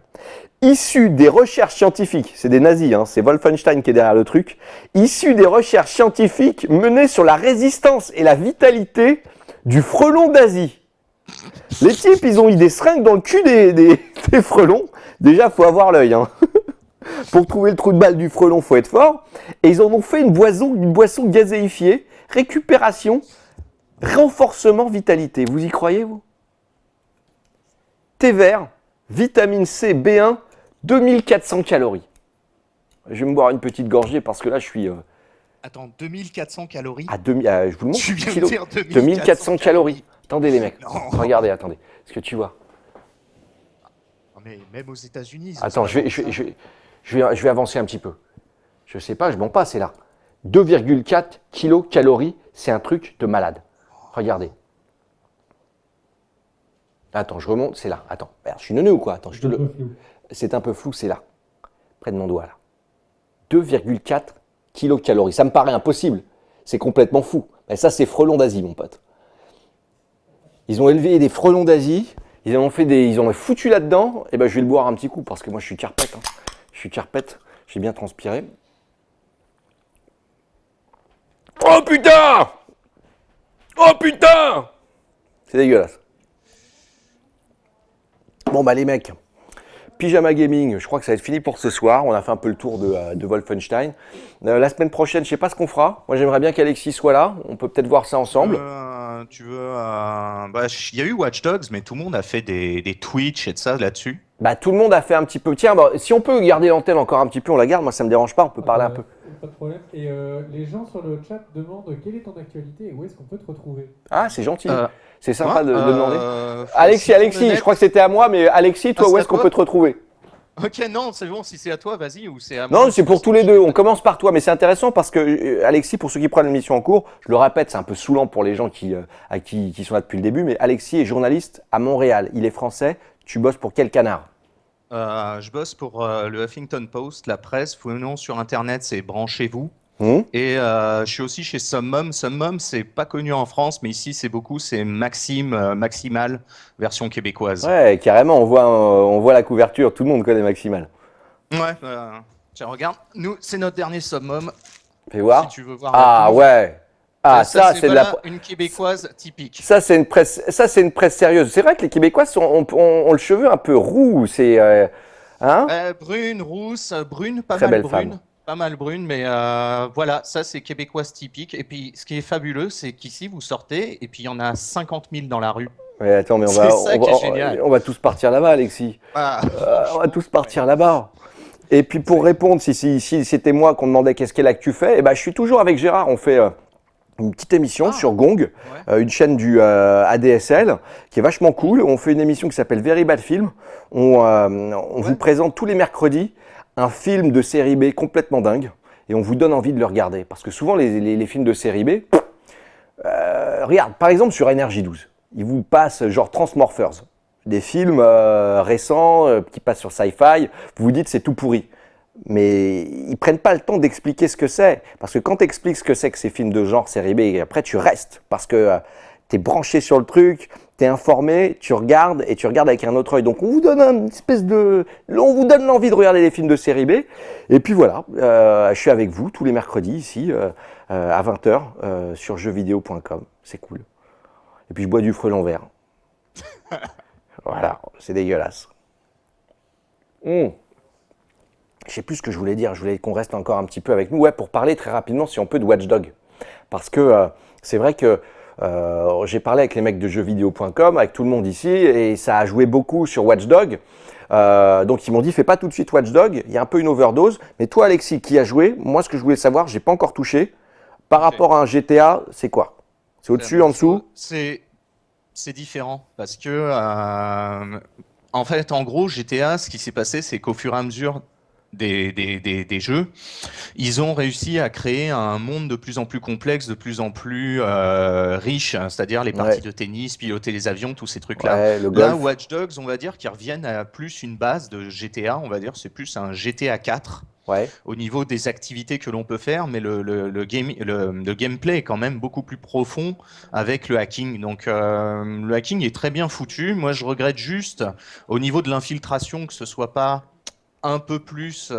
[SPEAKER 1] Issu des recherches scientifiques, c'est des nazis, hein, c'est Wolfenstein qui est derrière le truc, issu des recherches scientifiques menées sur la résistance et la vitalité du frelon d'Asie. Les types, ils ont mis des seringues dans le cul des frelons. Déjà, faut avoir l'œil. Hein. Pour trouver le trou de balle du frelon, faut être fort. Et ils en ont fait une boisson gazéifiée, récupération, renforcement, vitalité. Vous y croyez, vous? Thé vert, vitamine C, B1, 2400 calories. Je vais me boire une petite gorgée parce que là, je suis
[SPEAKER 6] Attends, 2400 calories?
[SPEAKER 1] à je vous le montre.
[SPEAKER 6] Tu viens de
[SPEAKER 1] kilo.
[SPEAKER 6] dire
[SPEAKER 1] 2400 calories. Attendez, les mecs.
[SPEAKER 6] Non.
[SPEAKER 1] Regardez, attendez. Est-ce que tu vois?
[SPEAKER 6] Non, mais même aux États-Unis. ils ont
[SPEAKER 1] Attends,
[SPEAKER 6] ça comme ça.
[SPEAKER 1] je vais avancer un petit peu. Je sais pas, je mens pas, c'est là. 2,4 kilocalories, c'est un truc de malade. Regardez. Attends, je remonte, c'est là. Attends, merde, je suis neuneu ou quoi? Attends,
[SPEAKER 7] C'est un peu flou.
[SPEAKER 1] c'est un peu flou, c'est là. Près de mon doigt, là. 2,4 kilocalories. Ça me paraît impossible. C'est complètement fou. Mais ça, c'est frelons d'Asie, mon pote. Ils ont élevé des frelons d'Asie. Ils en ont foutu là-dedans. Et ben, je vais le boire un petit coup parce que moi, je suis carpette. Hein. Je suis carpette. J'ai bien transpiré. Oh putain! Oh putain! C'est dégueulasse. Bon bah les mecs, Pyjama Gaming, je crois que ça va être fini pour ce soir. On a fait un peu le tour de Wolfenstein. La semaine prochaine, je sais pas ce qu'on fera. Moi j'aimerais bien qu'Alexis soit là. On peut peut-être voir ça ensemble.
[SPEAKER 6] Tu veux. Bah, il y a eu Watch Dogs, mais tout le monde a fait des Twitch et de ça là-dessus.
[SPEAKER 1] Bah tout le monde a fait un petit peu. Tiens, bah, si on peut garder l'antenne encore un petit peu, on la garde. Moi ça me dérange pas. On peut parler un peu.
[SPEAKER 7] Pas de problème. Et les gens sur le chat demandent quelle est ton actualité et où est-ce qu'on peut te retrouver.
[SPEAKER 1] Ah c'est gentil.
[SPEAKER 6] Euh,
[SPEAKER 1] C'est sympa de demander.
[SPEAKER 6] faut
[SPEAKER 1] Alexis,
[SPEAKER 6] aussi
[SPEAKER 1] je crois que c'était à moi, mais Alexis, toi,
[SPEAKER 6] Ah,
[SPEAKER 1] où
[SPEAKER 6] c'est
[SPEAKER 1] est-ce
[SPEAKER 6] à
[SPEAKER 1] qu'on
[SPEAKER 6] toi
[SPEAKER 1] peut te retrouver?
[SPEAKER 6] Ok, non, c'est bon, si c'est à toi, vas-y, ou c'est à moi.
[SPEAKER 1] Non, c'est pour tous les deux. On commence par toi, mais c'est intéressant parce que Alexis, pour ceux qui prennent l'émission en cours, je le répète, c'est un peu saoulant pour les gens qui sont là depuis le début, mais Alexis est journaliste à Montréal. Il est français. Tu bosses pour quel canard?
[SPEAKER 6] Je bosse pour le Huffington Post, la presse. Venons sur Internet, c'est branchez-vous. Et je suis aussi chez Summum. Summum, c'est pas connu en France, mais ici c'est beaucoup. C'est Maxime, Maximal, version québécoise.
[SPEAKER 1] Ouais, carrément, on voit la couverture, tout le monde connaît Maximal.
[SPEAKER 6] Ouais, tiens, regarde. Nous, c'est notre dernier Summum.
[SPEAKER 1] Fais voir.
[SPEAKER 6] Si tu veux voir.
[SPEAKER 1] Ah
[SPEAKER 6] la couve.
[SPEAKER 1] ouais. Ah, ça, c'est de
[SPEAKER 6] voilà
[SPEAKER 1] la.
[SPEAKER 6] une québécoise typique.
[SPEAKER 1] Ça, c'est une presse sérieuse. C'est vrai que les Québécois ont le cheveu un peu roux. C'est. Hein?
[SPEAKER 6] Brune, rousse, brune, pas
[SPEAKER 1] Très
[SPEAKER 6] mal
[SPEAKER 1] belle
[SPEAKER 6] brune.
[SPEAKER 1] femme.
[SPEAKER 6] Pas mal brune, mais voilà, ça c'est québécoise typique. Et puis ce qui est fabuleux, c'est qu'ici vous sortez et puis il y en a 50 000 dans la rue.
[SPEAKER 1] Ouais, attends, mais
[SPEAKER 6] C'est ça qui est génial.
[SPEAKER 1] on va tous partir là-bas, Alexis.
[SPEAKER 6] Ah,
[SPEAKER 1] On va tous partir là-bas. Et puis pour répondre, si c'était moi qu'on demandait qu'est-ce qu'est là que tu fais, eh ben, je suis toujours avec Gérard. On fait une petite émission sur Gong, une chaîne du ADSL qui est vachement cool. On fait une émission qui s'appelle Very Bad Film. On vous présente tous les mercredis un film de série B complètement dingue et on vous donne envie de le regarder. Parce que souvent, les films de série B, regarde, par exemple sur NRJ12, ils vous passent genre Transmorphers, des films récents qui passent sur Sci-Fi, vous vous dites c'est tout pourri. Mais ils prennent pas le temps d'expliquer ce que c'est. Parce que quand tu expliques ce que c'est que ces films de genre série B, après tu restes. Parce que tu es branché sur le truc, tu es informé, tu regardes et tu regardes avec un autre œil. Donc on vous donne une espèce de. On vous donne l'envie de regarder les films de série B. Et puis voilà, je suis avec vous tous les mercredis ici à 20h sur jeuxvideo.com. C'est cool. Et puis je bois du frelon vert. Voilà, c'est dégueulasse. Je sais plus ce que je voulais dire, je voulais qu'on reste encore un petit peu avec nous, ouais, pour parler très rapidement, si on peut, de Watch Dogs. Parce que c'est vrai que j'ai parlé avec les mecs de jeuxvideo.com, avec tout le monde ici, et ça a joué beaucoup sur Watch Dogs. Donc ils m'ont dit, fais pas tout de suite Watch Dogs, il y a un peu une overdose. Mais toi, Alexis, qui a joué, moi, ce que je voulais savoir, j'ai pas encore touché. Par rapport à un GTA, c'est quoi? C'est au-dessus, en dessous?
[SPEAKER 6] C'est différent parce que en fait, en gros, GTA, ce qui s'est passé, c'est qu'au fur et à mesure des jeux, ils ont réussi à créer un monde de plus en plus complexe, de plus en plus riche, hein, c'est-à-dire les parties de tennis, piloter les avions, tous ces trucs-là.
[SPEAKER 1] Ouais, le
[SPEAKER 6] Là,
[SPEAKER 1] golf.
[SPEAKER 6] Watch Dogs, on va dire qu'ils reviennent à plus une base de GTA, on va dire, c'est plus un GTA 4.
[SPEAKER 1] Ouais.
[SPEAKER 6] Au niveau des activités que l'on peut faire, mais le gameplay est quand même beaucoup plus profond avec le hacking. Donc le hacking est très bien foutu. Moi, je regrette juste au niveau de l'infiltration que ce soit pas un peu plus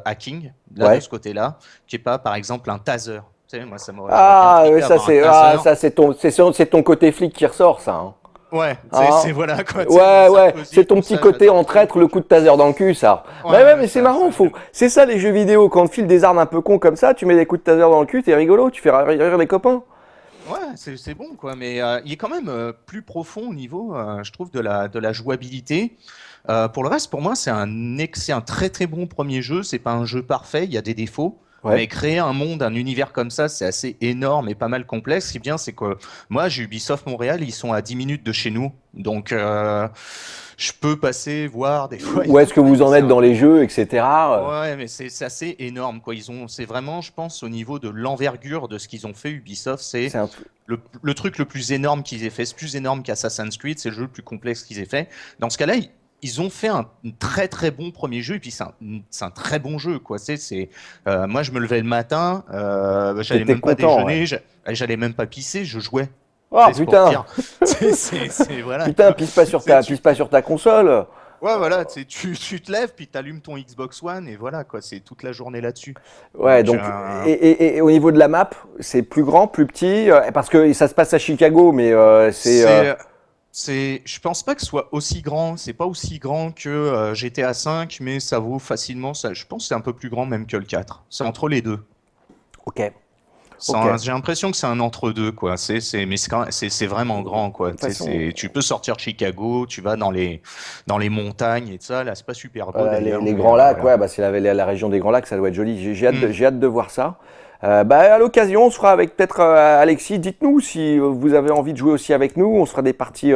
[SPEAKER 6] hacking là, de ce côté-là, qui est pas par exemple un taser. Tu sais, moi, ça m'aurait
[SPEAKER 1] Ah,
[SPEAKER 6] bien
[SPEAKER 1] oui, ça c'est ton côté flic qui ressort, ça. Hein.
[SPEAKER 6] Ouais, c'est voilà quoi.
[SPEAKER 1] Ouais, c'est ton petit côté en traître, le coup de taser dans le cul, ça. Mais c'est marrant, c'est ça les jeux vidéo, quand on te file des armes un peu cons comme ça, tu mets des coups de taser dans le cul, t'es rigolo, tu fais rire les copains.
[SPEAKER 6] Ouais, c'est bon quoi, mais il est quand même plus profond au niveau, je trouve, de la jouabilité. Pour le reste, pour moi, c'est un très très bon premier jeu. C'est pas un jeu parfait, il y a des défauts. Mais créer un monde, un univers comme ça, c'est assez énorme et pas mal complexe. Ce qui est bien, c'est que moi, j'ai Ubisoft Montréal, ils sont à 10 minutes de chez nous. Donc, je peux passer, voir des fois.
[SPEAKER 1] Où est-ce que vous en êtes dans les jeux, etc.
[SPEAKER 6] Ouais, mais c'est assez énorme, quoi. C'est vraiment, je pense, au niveau de l'envergure de ce qu'ils ont fait, Ubisoft, c'est le truc le plus énorme qu'ils aient fait. C'est plus énorme qu'Assassin's Creed, c'est le jeu le plus complexe qu'ils aient fait. Dans ce cas-là, ils ont fait un très très bon premier jeu et puis c'est un très bon jeu quoi. Moi je me levais le matin, j'allais même pas déjeuner, j'allais même pas pisser, je jouais.
[SPEAKER 1] Oh putain.
[SPEAKER 6] Voilà.
[SPEAKER 1] Putain, pisse pas sur ta console.
[SPEAKER 6] Ouais voilà, tu te lèves puis t'allumes ton Xbox One et voilà quoi, c'est toute la journée là-dessus.
[SPEAKER 1] Ouais donc et au niveau de la map, c'est plus grand, plus petit parce que ça se passe à Chicago mais
[SPEAKER 6] je pense pas que ce soit aussi grand, c'est pas aussi grand que GTA V, mais ça vaut facilement ça. Je pense que c'est un peu plus grand même que le 4. C'est entre les deux.
[SPEAKER 1] Ok.
[SPEAKER 6] J'ai l'impression que c'est un entre-deux, quoi. Mais c'est vraiment grand, quoi. Tu peux sortir de Chicago, tu vas dans les montagnes et tout ça. Là, c'est pas super beau.
[SPEAKER 1] Les Grands Lacs, voilà. Ouais, c'est la région des Grands Lacs, ça doit être joli. J'ai hâte de voir ça. À l'occasion, on sera avec peut-être Alexis. Dites-nous si vous avez envie de jouer aussi avec nous. On se fera des parties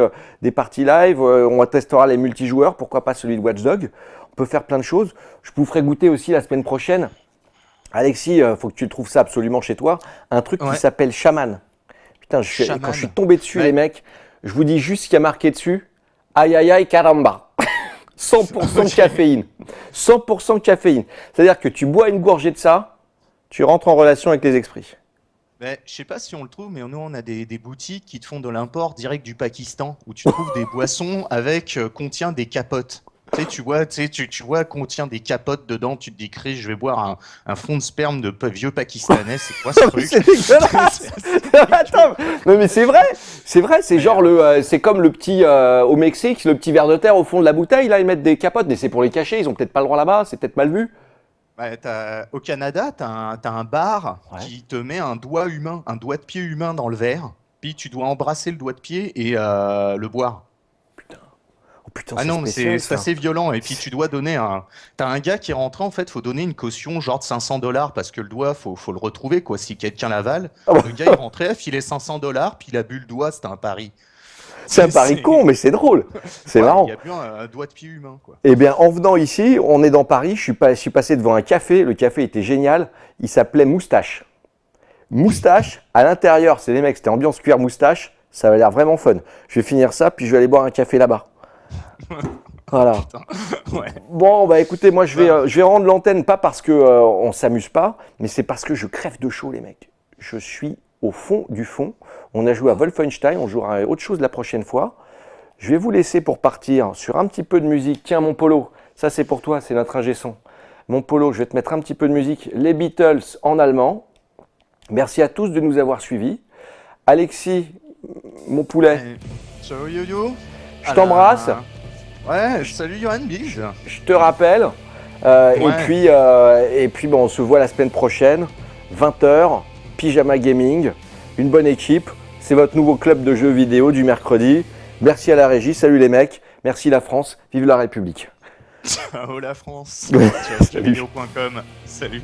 [SPEAKER 1] live. On testera les multijoueurs. Pourquoi pas celui de Watch Dogs. On peut faire plein de choses. Je vous ferai goûter aussi la semaine prochaine. Alexis, faut que tu trouves ça absolument chez toi. Un truc qui s'appelle Shaman. Putain, quand je suis tombé dessus, les mecs, je vous dis juste ce qu'il y a marqué dessus. Aïe aïe aïe caramba. 100% de caféine. 100% de caféine. C'est-à-dire que tu bois une gorgée de ça. Tu rentres en relation avec les esprits.
[SPEAKER 6] Mais je sais pas si on le trouve, mais nous on a des boutiques qui te font de l'import direct du Pakistan où tu trouves des boissons avec contient des capotes. Tu vois, contient des capotes dedans. Tu te dis, Chris, je vais boire un fond de sperme de vieux pakistanais. C'est quoi ce truc?
[SPEAKER 1] C'est dégueulasse. Attends, non, mais c'est vrai, c'est genre c'est comme le petit au Mexique, le petit verre de terre au fond de la bouteille, là ils mettent des capotes, mais c'est pour les cacher, ils ont peut-être pas le droit là-bas, c'est peut-être mal vu.
[SPEAKER 6] Ouais, au Canada, t'as un bar
[SPEAKER 1] Ouais.
[SPEAKER 6] qui te met un doigt humain, un doigt de pied humain dans le verre, puis tu dois embrasser le doigt de pied et le boire.
[SPEAKER 1] Oh putain,
[SPEAKER 6] Ah
[SPEAKER 1] c'est
[SPEAKER 6] non, mais
[SPEAKER 1] spécial,
[SPEAKER 6] c'est
[SPEAKER 1] ça.
[SPEAKER 6] assez violent. Et puis tu dois donner T'as un gars qui est rentré, en fait, faut donner une caution genre de $500 parce que le doigt, faut le retrouver, quoi. Si quelqu'un l'avale,
[SPEAKER 1] Ah bon.
[SPEAKER 6] le gars il rentrait, filait $500, puis il a bu le doigt, c'était un pari.
[SPEAKER 1] C'est un pari con, mais c'est drôle, c'est
[SPEAKER 6] Ouais,
[SPEAKER 1] marrant.
[SPEAKER 6] Il y a bu un doigt de pied humain, quoi.
[SPEAKER 1] Eh bien, en venant ici, on est dans Paris, je suis passé devant un café, le café était génial, il s'appelait Moustache. Moustache, à l'intérieur, c'est les mecs, c'était ambiance cuir moustache, ça avait l'air vraiment fun. Je vais finir ça, puis je vais aller boire un café là-bas. Voilà.
[SPEAKER 6] Ouais.
[SPEAKER 1] Bon, bah écoutez, moi je vais rendre l'antenne, pas parce que on s'amuse pas, mais c'est parce que je crève de chaud, les mecs. Je suis au fond du fond. On a joué à Wolfenstein, on jouera à autre chose la prochaine fois. Je vais vous laisser pour partir sur un petit peu de musique. Tiens, mon Polo, ça c'est pour toi, c'est notre ingé son. Mon Polo, je vais te mettre un petit peu de musique. Les Beatles en allemand. Merci à tous de nous avoir suivis. Alexis, mon poulet,
[SPEAKER 6] Ciao yo-yo.
[SPEAKER 1] je t'embrasse.
[SPEAKER 6] Ouais, salut Johan, bise.
[SPEAKER 1] Je te rappelle.
[SPEAKER 6] Ouais.
[SPEAKER 1] Et puis bon, on se voit la semaine prochaine, 20h, Pyjama Gaming, une bonne équipe. C'est votre nouveau club de jeux vidéo du mercredi. Merci à la régie, salut les mecs, merci la France, vive la République.
[SPEAKER 6] Ciao la France.
[SPEAKER 1] Salut.
[SPEAKER 6] Ciao, jeuxvideo.com. Salut.